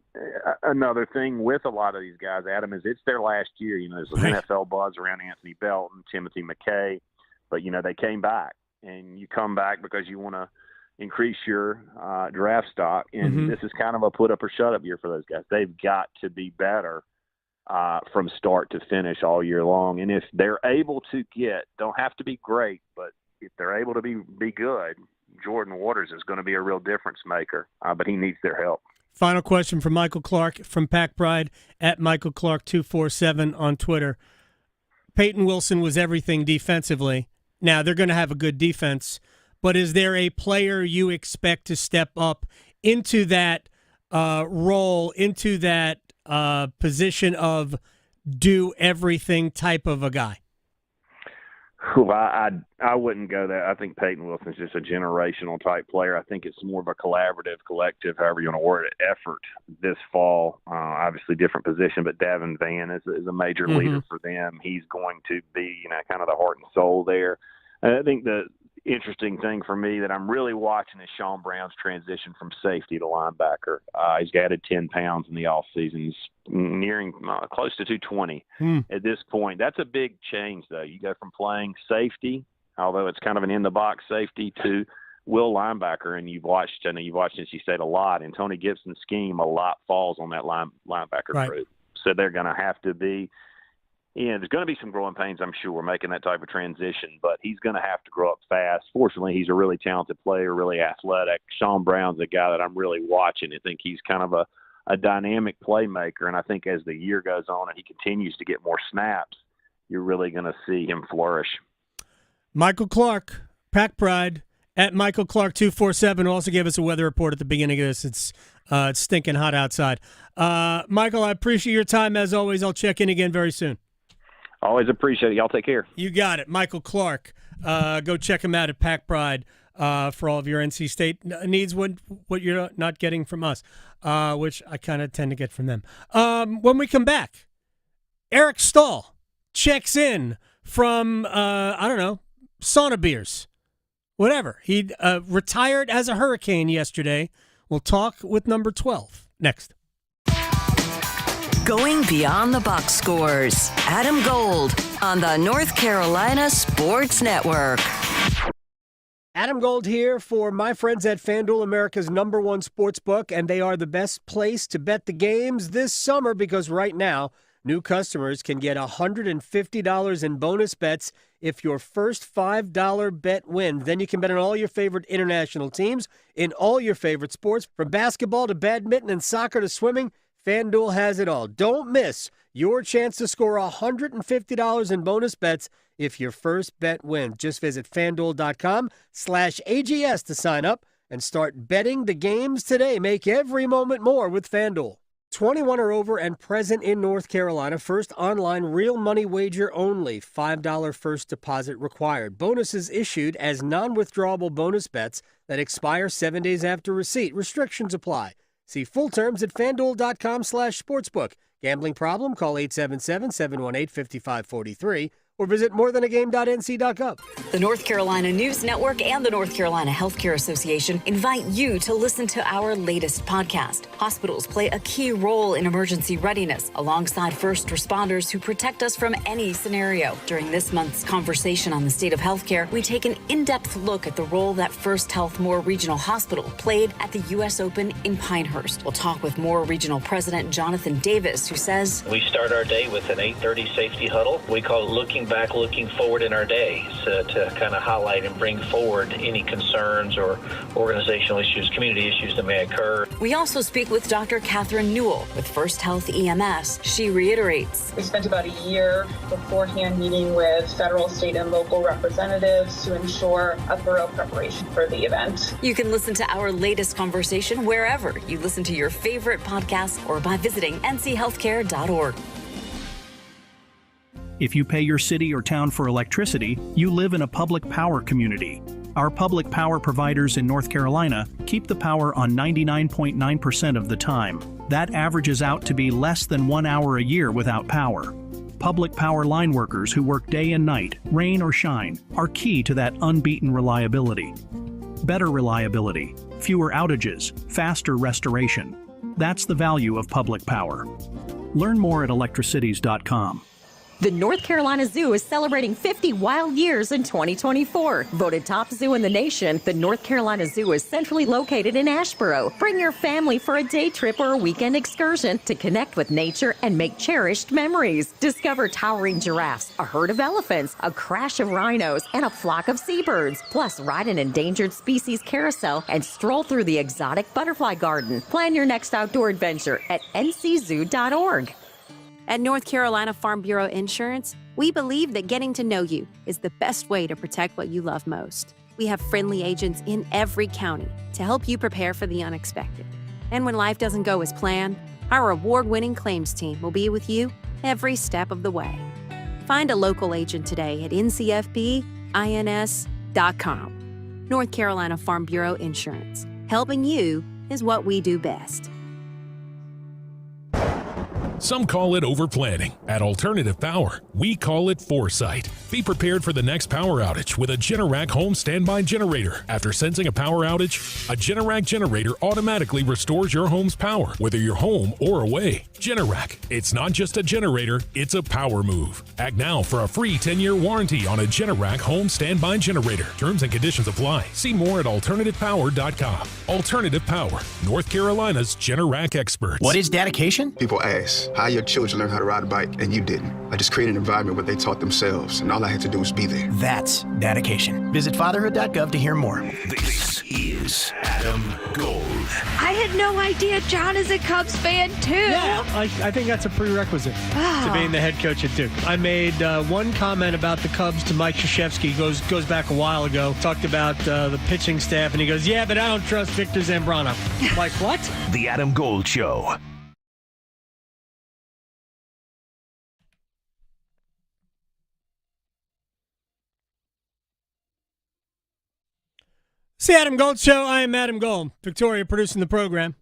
[SPEAKER 15] another thing with a lot of these guys, Adam, is it's their last year. You know, there's an NFL buzz around Anthony Belton, Timothy McKay, but, you know, they came back. And you come back because you want to increase your draft stock. And this is kind of a put up or shut up year for those guys. They've got to be better from start to finish all year long. And if they're able to don't have to be great, but if they're able to be good, Jordan Waters is going to be a real difference maker, but he needs their help.
[SPEAKER 9] Final question from Michael Clark from Pack Pride at Michael Clark 247 on Twitter. Peyton Wilson was everything defensively. Now they're going to have a good defense, but is there a player you expect to step up into that role, into that position of do everything type of a guy?
[SPEAKER 15] Well, I wouldn't go there. I think Peyton Wilson's just a generational type player. I think it's more of a collaborative, collective, however you want to word it, effort this fall. Obviously different position, but Davin Vann is a major leader for them. He's going to be, you know, kind of the heart and soul there. I think the interesting thing for me that I'm really watching is Sean Brown's transition from safety to linebacker. He's added 10 pounds in the offseason. He's nearing close to 220 at this point. That's a big change, though. You go from playing safety, although it's kind of an in-the-box safety, to will linebacker, and you've watched NC State a lot. In Tony Gibson's scheme, a lot falls on that linebacker group. So they're going to have to be – there's going to be some growing pains, I'm sure, making that type of transition, but he's going to have to grow up fast. Fortunately, he's a really talented player, really athletic. Sean Brown's a guy that I'm really watching. I think he's kind of a dynamic playmaker, and I think as the year goes on and he continues to get more snaps, you're really going to see him flourish. Michael
[SPEAKER 9] Clark, Pack Pride, at Michael Clark 247, also gave us a weather report at the beginning of this. It's stinking hot outside. Michael, I appreciate your time as always. I'll check in again very soon.
[SPEAKER 15] Always appreciate it. Y'all take care.
[SPEAKER 9] You got it. Michael Clark. Go check him out at Pack Pride for all of your NC State needs, what you're not getting from us, which I kind of tend to get from them. When we come back, Eric Staal checks in from, sauna beers, whatever. He retired as a Hurricane yesterday. We'll talk with number 12 next.
[SPEAKER 7] Going beyond the box scores. Adam Gold on the North Carolina Sports Network.
[SPEAKER 9] Adam Gold here for my friends at FanDuel, America's #1 sports book, and they are the best place to bet the games this summer because right now, new customers can get $150 in bonus bets if your first $5 bet wins. Then you can bet on all your favorite international teams in all your favorite sports, from basketball to badminton and soccer to swimming. FanDuel has it all. Don't miss your chance to score $150 in bonus bets if your first bet wins. Just visit FanDuel.com/AGS to sign up and start betting the games today. Make every moment more with FanDuel. 21 or over and present in North Carolina. First online real money wager only. $5 first deposit required. Bonuses issued as non-withdrawable bonus bets that expire 7 days after receipt. Restrictions apply. See full terms at FanDuel.com/sportsbook. Gambling problem? Call 877-718-5543 or visit morethanagame.nc.gov.
[SPEAKER 1] The North Carolina News Network and the North Carolina Healthcare Association invite you to listen to our latest podcast. Hospitals play a key role in emergency readiness alongside first responders who protect us from any scenario. During this month's conversation on the state of healthcare, we take an in-depth look at the role that First Health Moore Regional Hospital played at the U.S. Open in Pinehurst. We'll talk with Moore Regional President Jonathan Davis, who says,
[SPEAKER 16] we start our day with an 8:30 safety huddle. We call it looking back, looking forward in our days to kind of highlight and bring forward any concerns or organizational issues, community issues that may occur.
[SPEAKER 1] We also speak with Dr. Catherine Newell with First Health EMS. She reiterates,
[SPEAKER 17] we spent about a year beforehand meeting with federal, state, and local representatives to ensure a thorough preparation for the event.
[SPEAKER 1] You can listen to our latest conversation wherever you listen to your favorite podcasts or by visiting nchealthcare.org.
[SPEAKER 18] If you pay your city or town for electricity, you live in a public power community. Our public power providers in North Carolina keep the power on 99.9% of the time. That averages out to be less than 1 hour a year without power. Public power line workers who work day and night, rain or shine, are key to that unbeaten reliability. Better reliability, fewer outages, faster restoration. That's the value of public power. Learn more at electricities.com.
[SPEAKER 19] The North Carolina Zoo is celebrating 50 wild years in 2024. Voted top zoo in the nation, the North Carolina Zoo is centrally located in Asheboro. Bring your family for a day trip or a weekend excursion to connect with nature and make cherished memories. Discover towering giraffes, a herd of elephants, a crash of rhinos, and a flock of seabirds. Plus, ride an endangered species carousel and stroll through the exotic butterfly garden. Plan your next outdoor adventure at nczoo.org.
[SPEAKER 20] At North Carolina Farm Bureau Insurance, we believe that getting to know you is the best way to protect what you love most. We have friendly agents in every county to help you prepare for the unexpected. And when life doesn't go as planned, our award-winning claims team will be with you every step of the way. Find a local agent today at ncfbins.com. North Carolina Farm Bureau Insurance. Helping you is what we do best.
[SPEAKER 21] Some call it overplanning. At Alternative Power, we call it foresight. Be prepared for the next power outage with a Generac home standby generator. After sensing a power outage, a Generac generator automatically restores your home's power, whether you're home or away. Generac, it's not just a generator, it's a power move. Act now for a free 10-year warranty on a Generac home standby generator. Terms and conditions apply. See more at alternativepower.com. Alternative Power, North Carolina's Generac experts.
[SPEAKER 22] What is dedication? People ask how your children learn how to ride a bike and you didn't. I just created an environment where they taught themselves and all I had to do was be there. That's dedication. Visit fatherhood.gov to hear more.
[SPEAKER 6] This is Adam Gold.
[SPEAKER 10] I had no idea John is a Cubs fan, too.
[SPEAKER 9] Yeah, I think that's a prerequisite to being the head coach at Duke. I made one comment about the Cubs to Mike Krzyzewski, goes back a while ago, talked about the pitching staff, and he goes, yeah, but I don't trust Victor Zambrano. Like, what?
[SPEAKER 6] The Adam Gold Show.
[SPEAKER 9] It's the Adam Gold Show. I am Adam Gold. Victoria producing the program.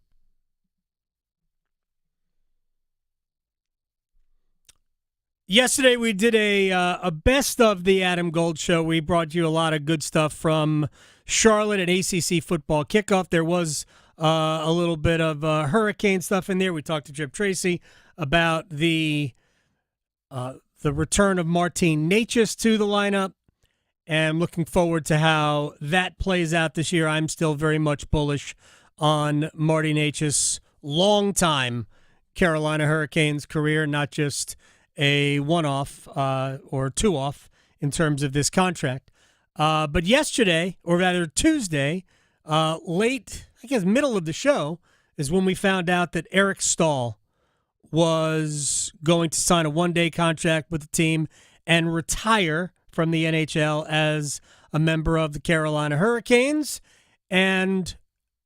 [SPEAKER 9] Yesterday we did a best of the Adam Gold Show. We brought you a lot of good stuff from Charlotte at ACC football kickoff. There was a little bit of hurricane stuff in there. We talked to Jeb Tracy about the return of Martin Natchez to the lineup. And looking forward to how that plays out this year. I'm still very much bullish on Marty Natchez' long-time Carolina Hurricanes career, not just a one-off or two-off in terms of this contract. But yesterday, or rather Tuesday, late, I guess middle of the show, is when we found out that Eric Staal was going to sign a one-day contract with the team and retire from the NHL as a member of the Carolina Hurricanes. And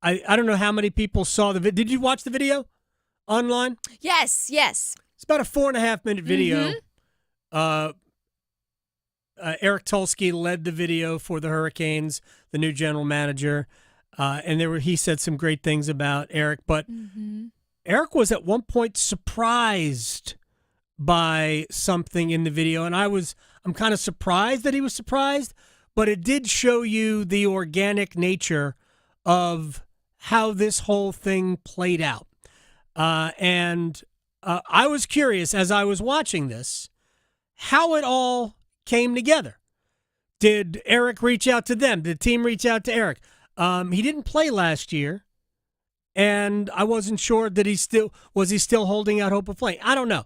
[SPEAKER 9] I don't know how many people saw the video. Did you watch the video online?
[SPEAKER 10] Yes.
[SPEAKER 9] It's about a 4.5-minute video. Eric Tulsky led the video for the Hurricanes, the new general manager. And he said some great things about Eric. But Eric was at one point surprised by something in the video, and I was I'm kind of surprised that he was surprised, but it did show you the organic nature of how this whole thing played out. And I was curious as I was watching this, how it all came together. Did Eric reach out to them? Did the team reach out to Eric? He didn't play last year, and I wasn't sure that he still holding out hope of playing. I don't know.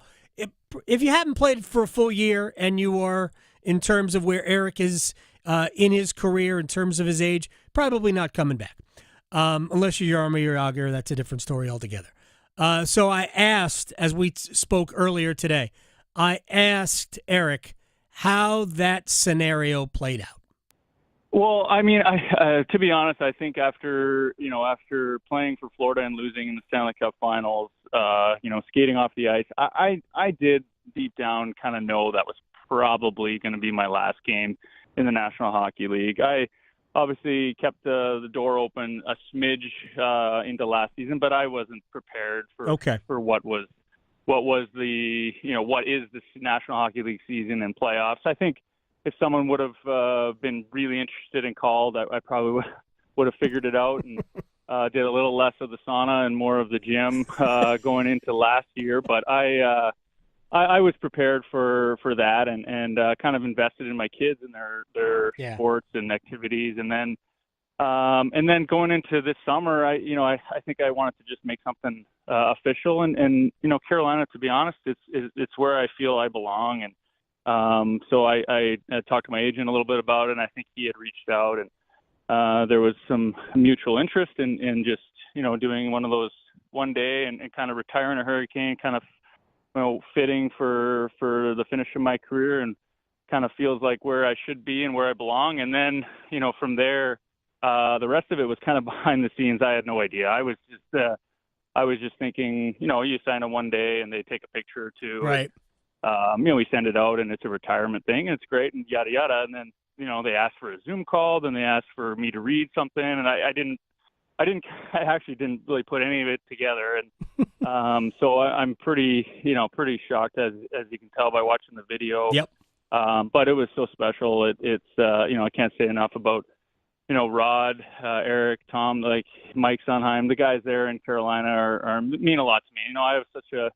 [SPEAKER 9] If you haven't played for a full year and you are, in terms of where Eric is in his career, in terms of his age, probably not coming back. Unless you're Jaromir Jagr, that's a different story altogether. So I asked, as we spoke earlier today, I asked Eric how that scenario played out.
[SPEAKER 3] Well, I mean, to be honest, I think after playing for Florida and losing in the Stanley Cup Finals, skating off the ice, I did deep down kind of know that was probably going to be my last game in the National Hockey League. I obviously kept the door open a smidge into last season, but I wasn't prepared for what is the National Hockey League season and playoffs. I think if someone would have been really interested and called, I probably would have figured it out and did a little less of the sauna and more of the gym going into last year. But I was prepared for that and kind of invested in my kids and their sports and activities. And then going into this summer, I think I wanted to just make something official. And Carolina, to be honest, it's where I feel I belong. And so I talked to my agent a little bit about it, and I think he had reached out, and there was some mutual interest in just, doing one of those one day and kind of retiring a Hurricane, kind of, fitting for the finish of my career, and kind of feels like where I should be and where I belong. And then, from there, the rest of it was kind of behind the scenes. I had no idea. I was just thinking, you sign a one day and they take a picture or two.
[SPEAKER 9] Right.
[SPEAKER 3] We send it out and it's a retirement thing and it's great and yada, yada. And then, they asked for a Zoom call, then they asked for me to read something. And I actually didn't really put any of it together. And, so I'm pretty shocked as you can tell by watching the video.
[SPEAKER 9] Yep.
[SPEAKER 3] But it was so special. It's I can't say enough about, Rod, Eric, Tom, like Mike Sondheim, the guys there in Carolina are mean a lot to me. I have such a,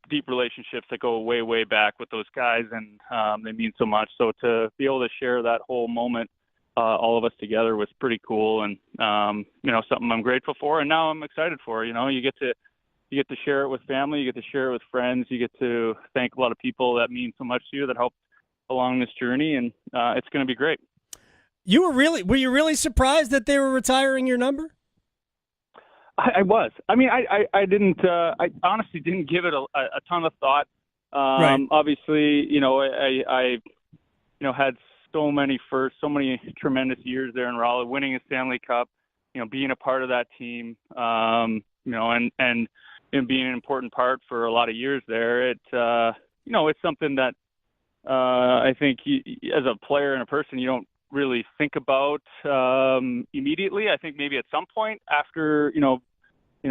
[SPEAKER 3] deep relationships that go way, way back with those guys, and they mean so much. So to be able to share that whole moment, all of us together, was pretty cool, and something I'm grateful for, and now I'm excited for. You get to share it with family, you get to share it with friends, you get to thank a lot of people that mean so much to you, that helped along this journey, and it's going to be great.
[SPEAKER 9] Were you really surprised that they were retiring your number?
[SPEAKER 3] I was. I mean, I didn't. I honestly didn't give it a ton of thought.
[SPEAKER 9] Right.
[SPEAKER 3] Obviously, I had so many tremendous years there in Raleigh, winning a Stanley Cup, being a part of that team, and being an important part for a lot of years there. It's something that I think as a player and a person, you don't really think about immediately. I think maybe at some point after,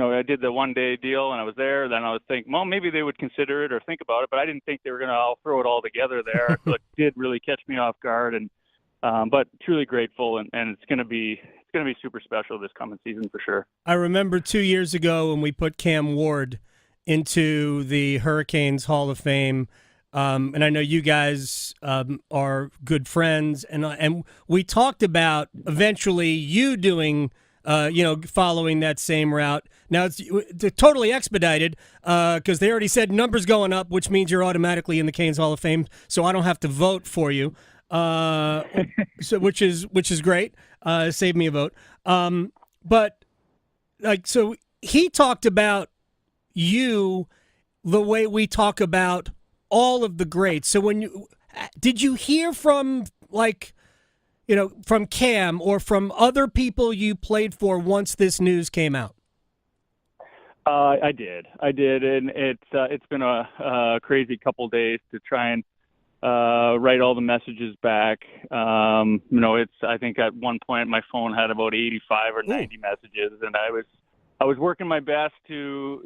[SPEAKER 3] I did the one-day deal and I was there, then I was thinking, well, maybe they would consider it or think about it, but I didn't think they were going to all throw it all together there. So it did really catch me off guard, and but truly grateful, and it's going to be super special this coming season for sure.
[SPEAKER 9] I remember 2 years ago when we put Cam Ward into the Hurricanes Hall of Fame. And I know you guys are good friends, and we talked about eventually you doing, following that same route. Now it's totally expedited because they already said numbers going up, which means you're automatically in the Canes Hall of Fame. So I don't have to vote for you, which is great. Save me a vote. But so he talked about you the way we talk about all of the greats. So did you hear from from Cam or from other people you played for once this news came out?
[SPEAKER 3] I did, and it's been a crazy couple days to try and write all the messages back. I think at one point my phone had about 85 or 90 messages, and I was working my best to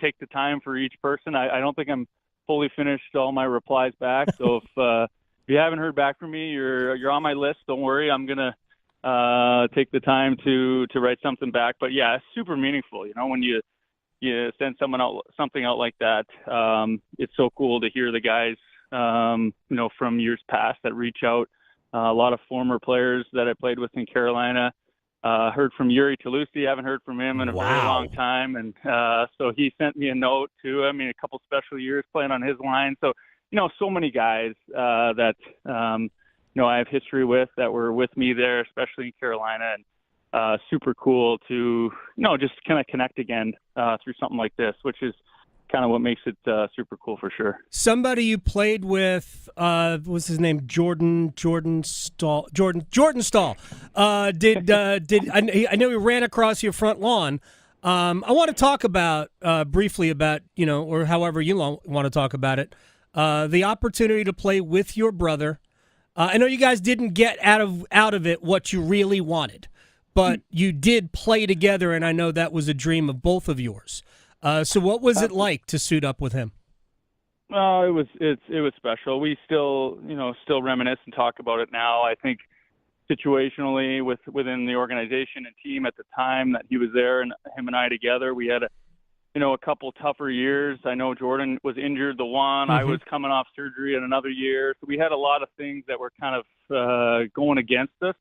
[SPEAKER 3] take the time for each person. I don't think I'm fully finished all my replies back. So if you haven't heard back from me, you're on my list. Don't worry, I'm gonna take the time to write something back. But yeah, it's super meaningful. When you send something out like that, it's so cool to hear the guys, from years past that reach out. A lot of former players that I played with in Carolina. Heard from Yuri Toulouse. Haven't heard from him in a very long time. And so he sent me a note too. I mean, a couple special years playing on his line. So, so many guys that, I have history with that were with me there, especially in Carolina. And super cool to, just kind of connect again through something like this, which is kind of what makes it super cool for sure.
[SPEAKER 9] Somebody you played with, what's his name? Jordan Staal. Jordan Staal. I know he ran across your front lawn. I want to talk about briefly about, or however you want to talk about it, the opportunity to play with your brother. I know you guys didn't get out of it what you really wanted, but you did play together, and I know that was a dream of both of yours. So what was it like to suit up with him?
[SPEAKER 3] Oh, it was special. We still reminisce and talk about it now. I think situationally within the organization and team at the time that he was there and him and I together, we had a couple tougher years. I know Jordan was injured the one. I was coming off surgery in another year. So we had a lot of things that were kind of going against us.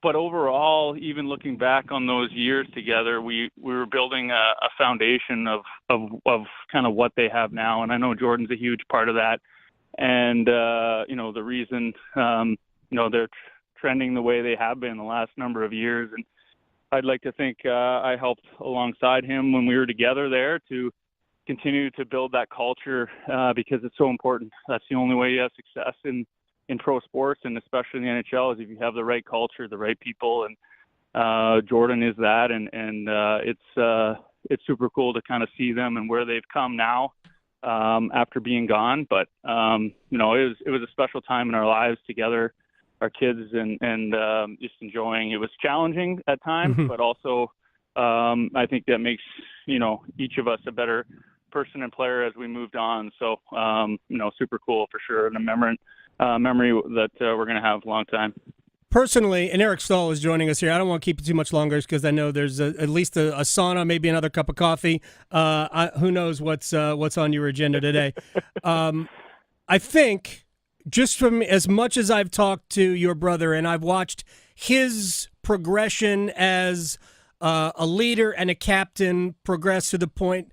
[SPEAKER 3] But overall, even looking back on those years together, we were building a foundation of kind of what they have now. And I know Jordan's a huge part of that. And, the reason, they're trending the way they have been the last number of years. And I'd like to think I helped alongside him when we were together there to continue to build that culture because it's so important. That's the only way you have success in pro sports, and especially in the NHL, is if you have the right culture, the right people, and Jordan is that, and it's super cool to kind of see them and where they've come now after being gone. But it was a special time in our lives together, our kids, and just enjoying. It was challenging at times, but also I think that makes each of us a better person and player as we moved on. So super cool for sure, and a memory that we're going to have a long time.
[SPEAKER 9] Personally, and Eric Staal is joining us here. I don't want to keep it too much longer because I know there's at least a sauna, maybe another cup of coffee. Who knows what's on your agenda today? I think just from as much as I've talked to your brother and I've watched his progression as a leader and a captain progress to the point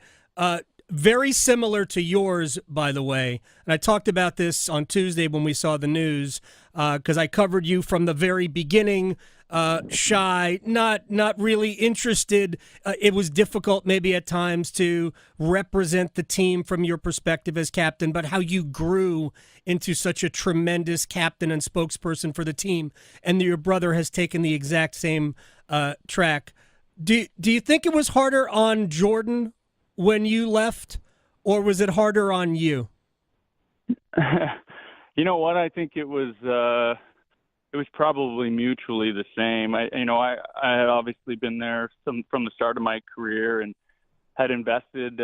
[SPEAKER 9] very similar to yours, by the way. And I talked about this on Tuesday when we saw the news, because I covered you from the very beginning, shy, not really interested. It was difficult maybe at times to represent the team from your perspective as captain, but how you grew into such a tremendous captain and spokesperson for the team. And your brother has taken the exact same track. Do you think it was harder on Jordan when you left, or was it harder on you?
[SPEAKER 3] You know what? I think it was probably mutually the same. I had obviously been there from the start of my career and had invested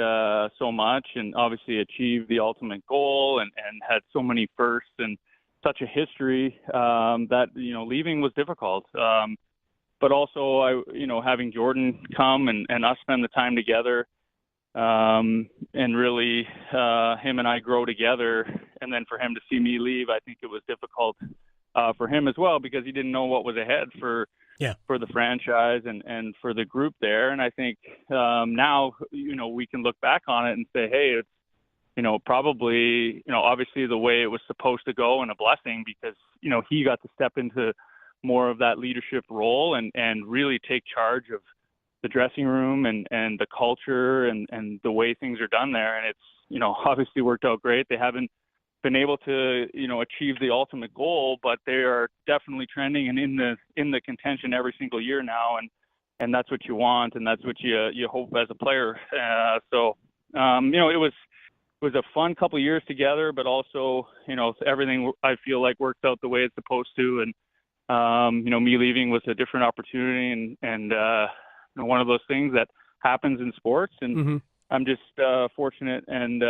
[SPEAKER 3] so much and obviously achieved the ultimate goal and had so many firsts and such a history that leaving was difficult. But also having Jordan come and us spend the time together. And really him and I grow together, and then for him to see me leave, I think it was difficult for him as well, because he didn't know what was ahead for the franchise and for the group there. And I think now we can look back on it and say, hey, it's probably obviously the way it was supposed to go, and a blessing, because he got to step into more of that leadership role and really take charge of the dressing room and the culture and the way things are done there. And it's, obviously worked out great. They haven't been able to, achieve the ultimate goal, but they are definitely trending and in the contention every single year now. And that's what you want. And that's what you hope as a player. So it was a fun couple of years together, but also, everything I feel like worked out the way it's supposed to. And, me leaving was a different opportunity and one of those things that happens in sports. And I'm just fortunate and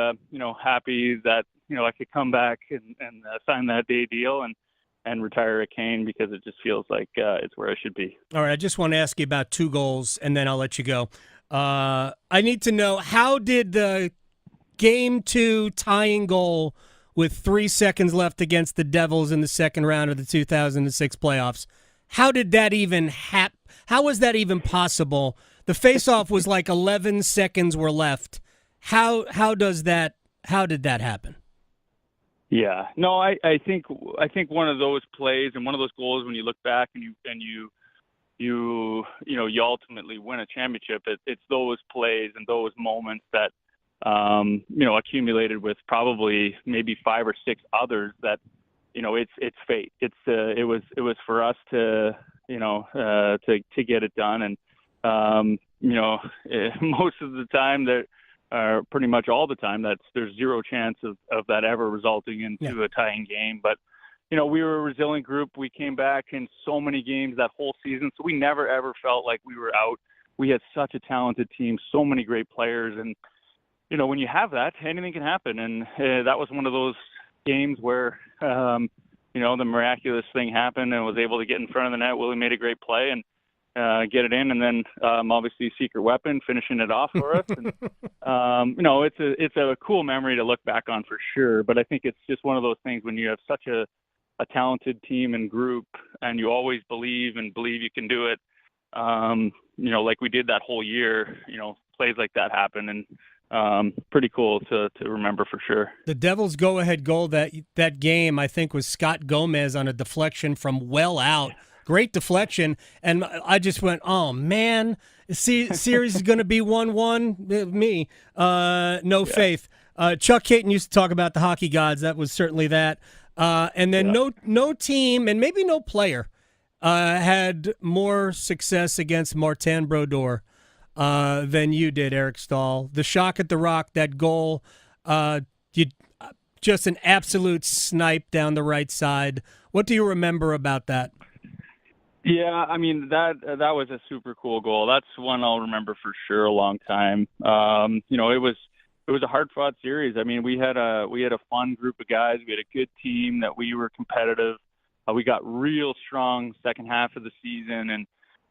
[SPEAKER 3] happy that I could come back and sign that day deal and retire at Kane, because it just feels like it's where I should be.
[SPEAKER 9] All right, I just want to ask you about 2 goals, and then I'll let you go. I need to know, how did the Game 2 tying goal with 3 seconds left against the Devils in the second round of the 2006 playoffs, how did that even happen? How was that even possible? The face-off was like 11 seconds were left. How did that happen?
[SPEAKER 3] Yeah, no, I think one of those plays and one of those goals, when you look back and you ultimately win a championship, it's those plays and those moments that accumulated with probably maybe 5 or 6 others that it's fate. It was for us to get it done, and most of the time pretty much all the time there's zero chance of that ever resulting into a tying game. But we were a resilient group. We came back in so many games that whole season, so we never ever felt like we were out. We had such a talented team, so many great players, and when you have that, anything can happen. And that was one of those games where the miraculous thing happened and was able to get in front of the net. Willie made a great play and get it in, and then obviously secret weapon finishing it off for us. And, it's a cool memory to look back on for sure. But I think it's just one of those things when you have such a talented team and group, and you always believe you can do it. Like we did that whole year. Plays like that happen, and pretty cool to remember for sure.
[SPEAKER 9] The Devils' go-ahead goal that game, I think, was Scott Gomez on a deflection from well out. Great deflection, and I just went, oh, man, series is going to be 1-1. Me. No faith. Chuck Caton used to talk about the hockey gods. That was certainly that. And then no team and maybe no player had more success against Martin Brodeur than you did, Eric Staal. The shock at the Rock, that goal, just an absolute snipe down the right side. What do you remember about that?
[SPEAKER 3] Yeah, I mean that was a super cool goal. That's one I'll remember for sure a long time. It was a hard-fought series. I mean, we had a fun group of guys. We had a good team that we were competitive. We got real strong second half of the season, and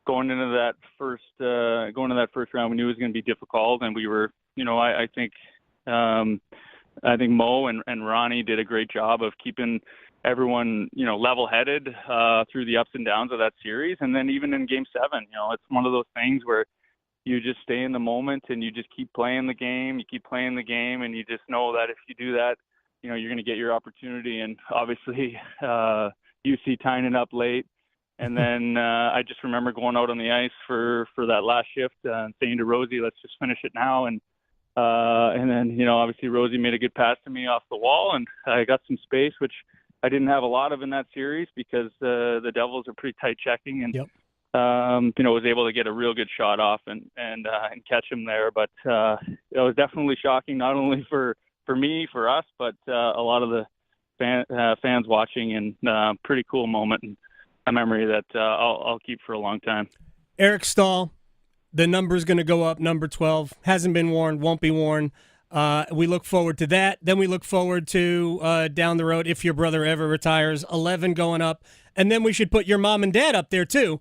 [SPEAKER 3] going into that first round, we knew it was going to be difficult, and we were, I think Mo and Ronnie did a great job of keeping everyone, level-headed through the ups and downs of that series. And then even in Game 7, it's one of those things where you just stay in the moment and you just keep playing the game. You keep playing the game, and you just know that if you do that, you're going to get your opportunity. And obviously, UC tying it up late. And then I just remember going out on the ice for that last shift and saying to Rosie, let's just finish it now. And then, obviously Rosie made a good pass to me off the wall, and I got some space, which I didn't have a lot of in that series because the Devils are pretty tight checking, and was able to get a real good shot off and catch him there. But it was definitely shocking, not only for me, for us, but a lot of the fans watching, and pretty cool moment and a memory that I'll keep for a long time.
[SPEAKER 9] Eric Staal, the number is going to go up, number 12. Hasn't been worn, won't be worn. We look forward to that. Then we look forward to down the road, if your brother ever retires, 11 going up. And then we should put your mom and dad up there too,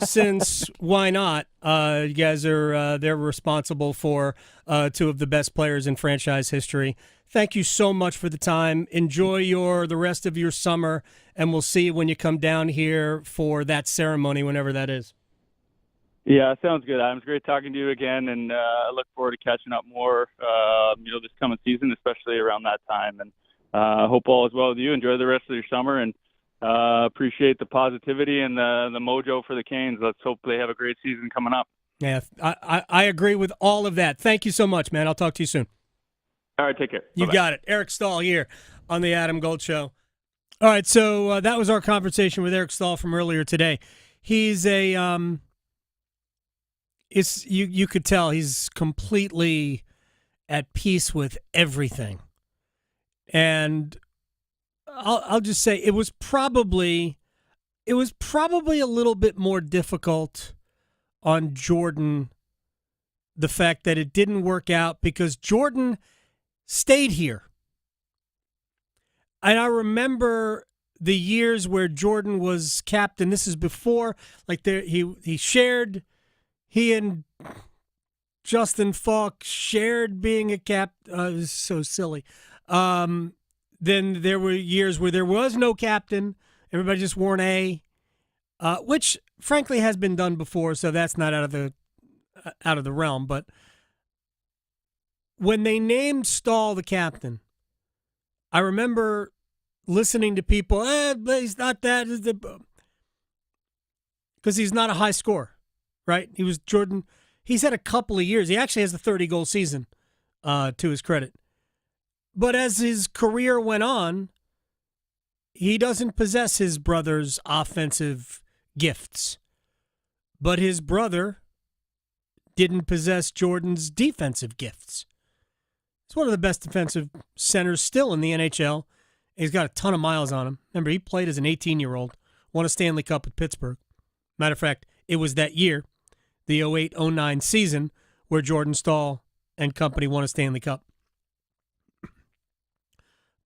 [SPEAKER 9] since why not? You guys are they're responsible for 2 of the best players in franchise history. Thank you so much for the time. Enjoy the rest of your summer, and we'll see you when you come down here for that ceremony, whenever that is.
[SPEAKER 3] Yeah, sounds good, Adam. It's great talking to you again, and I look forward to catching up more, this coming season, especially around that time. And hope all is well with you. Enjoy the rest of your summer, and appreciate the positivity and the mojo for the Canes. Let's hope they have a great season coming up.
[SPEAKER 9] Yeah, I agree with all of that. Thank you so much, man. I'll talk to you soon.
[SPEAKER 3] All right, take care.
[SPEAKER 9] You got it. Eric Staal here on the Adam Gold Show. All right, so that was our conversation with Eric Staal from earlier today. He's you could tell he's completely at peace with everything. And I'll just say it was probably a little bit more difficult on Jordan the fact that it didn't work out because Jordan stayed here. And I remember the years where Jordan was captain. This is before, like he shared, he and Justin Falk shared being a captain. It was so silly. Then there were years where there was no captain. Everybody just wore an A, which frankly has been done before, so that's not out of the realm. But when they named Staal the captain, I remember listening to people, but he's not that, because he's not a high scorer, right? He was Jordan. He's had a couple of years. He actually has a 30-goal season, to his credit. But as his career went on, he doesn't possess his brother's offensive gifts. But his brother didn't possess Jordan's defensive gifts. He's one of the best defensive centers still in the NHL. He's got a ton of miles on him. Remember, he played as an 18-year-old, won a Stanley Cup at Pittsburgh. Matter of fact, it was that year, the 08-09 season, where Jordan Staal and company won a Stanley Cup.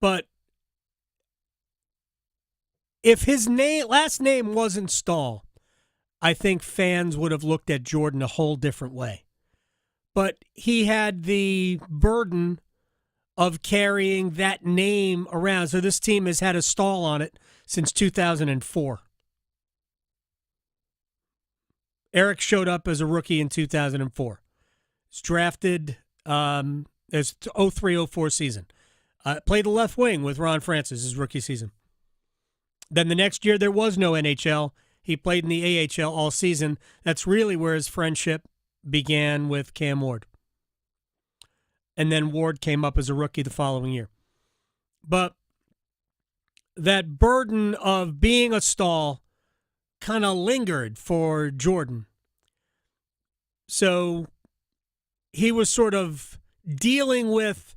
[SPEAKER 9] But if his last name wasn't Staal, I think fans would have looked at Jordan a whole different way. But he had the burden of carrying that name around. So this team has had a Staal on it since 2004. Eric showed up as a rookie in 2004. He's drafted as 03-04 season. Played the left wing with Ron Francis his rookie season. Then the next year there was no NHL. He played in the AHL all season. That's really where his friendship began with Cam Ward. And then Ward came up as a rookie the following year. But that burden of being a Staal kind of lingered for Jordan. So he was sort of dealing with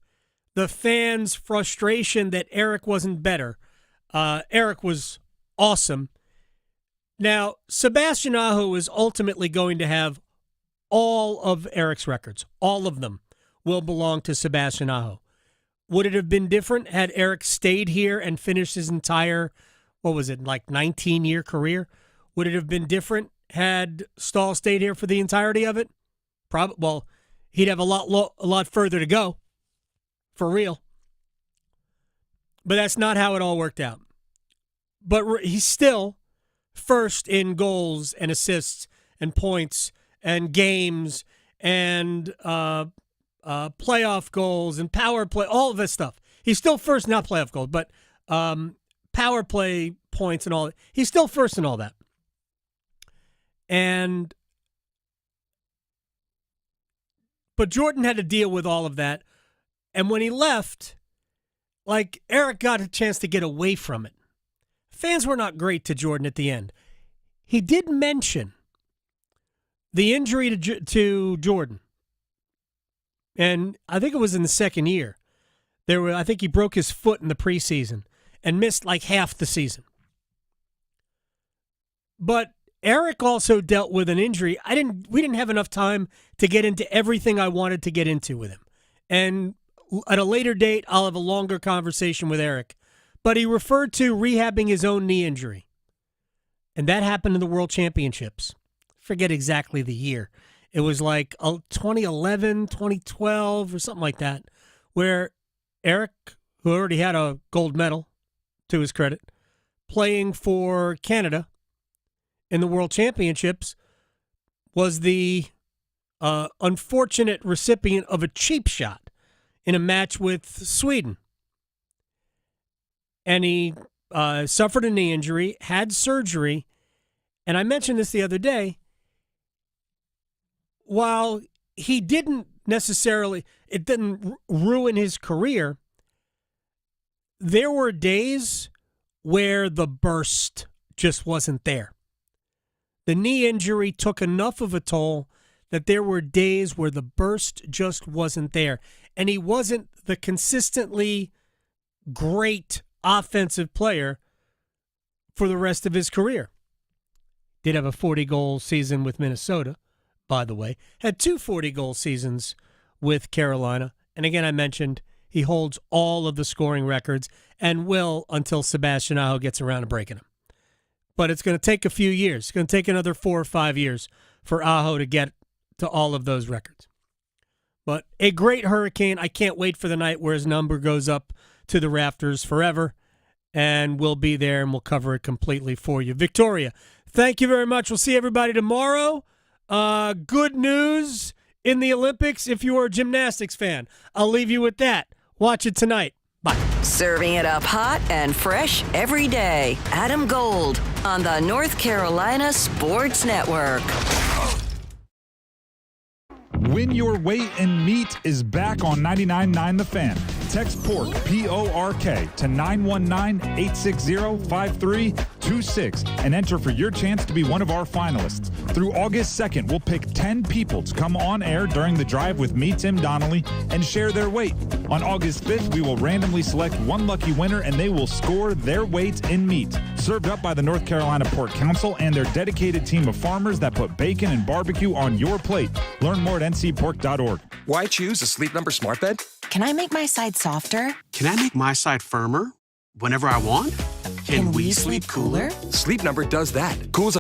[SPEAKER 9] the fans' frustration that Eric wasn't better. Eric was awesome. Now, Sebastian Aho is ultimately going to have all of Eric's records. All of them will belong to Sebastian Aho. Would it have been different had Eric stayed here and finished his entire, 19-year career? Would it have been different had Staal stayed here for the entirety of it? Probably. Well, he'd have a lot further to go, for real. But that's not how it all worked out. But he's still first in goals and assists and points and games and playoff goals and power play, all of this stuff. He's still first, not playoff goals, but power play points and all that. He's still first in all that. But Jordan had to deal with all of that. And when he left, Eric got a chance to get away from it. Fans were not great to Jordan at the end. He did mention the injury to Jordan. And I think it was in the second year. I think he broke his foot in the preseason and missed half the season. But Eric also dealt with an injury. We didn't have enough time to get into everything I wanted to get into with him. And at a later date, I'll have a longer conversation with Eric. But he referred to rehabbing his own knee injury. And that happened in the World Championships. Forget exactly the year. It was 2011, 2012, or something like that, where Eric, who already had a gold medal, to his credit, playing for Canada in the World Championships, was the unfortunate recipient of a cheap shot in a match with Sweden. And he suffered a knee injury, had surgery, and I mentioned this the other day. While he didn't necessarily, it didn't ruin his career, there were days where the burst just wasn't there. The knee injury took enough of a toll that there were days where the burst just wasn't there. And he wasn't the consistently great offensive player for the rest of his career. Did have a 40-goal season with Minnesota, by the way, had 2 40-goal seasons with Carolina. And again, I mentioned he holds all of the scoring records and will until Sebastian Aho gets around to breaking them. But it's going to take a few years. It's going to take another 4 or 5 years for Aho to get to all of those records. But a great Hurricane. I can't wait for the night where his number goes up to the rafters forever. And we'll be there and we'll cover it completely for you. Victoria, thank you very much. We'll see everybody tomorrow. Good news in the Olympics if you are a gymnastics fan. I'll leave you with that. Watch it tonight. Bye.
[SPEAKER 7] Serving it up hot and fresh every day. Adam Gold on the North Carolina Sports Network.
[SPEAKER 2] Win Your Weight in Meat is back on 99.9 The Fan. Text PORK, P-O-R-K, to 919-860-5326 and enter for your chance to be one of our finalists. Through August 2nd, we'll pick 10 people to come on air during the drive with me, Tim Donnelly, and share their weight. On August 5th, we will randomly select one lucky winner, and they will score their weight in meat. Served up by the North Carolina Pork Council and their dedicated team of farmers that put bacon and barbecue on your plate. Learn more at ncpork.org.
[SPEAKER 4] Why choose a Sleep Number smart bed?
[SPEAKER 5] Can I make my side softer?
[SPEAKER 4] Can I make my side firmer whenever I want? Can we sleep cooler? Sleep Number does that. Cools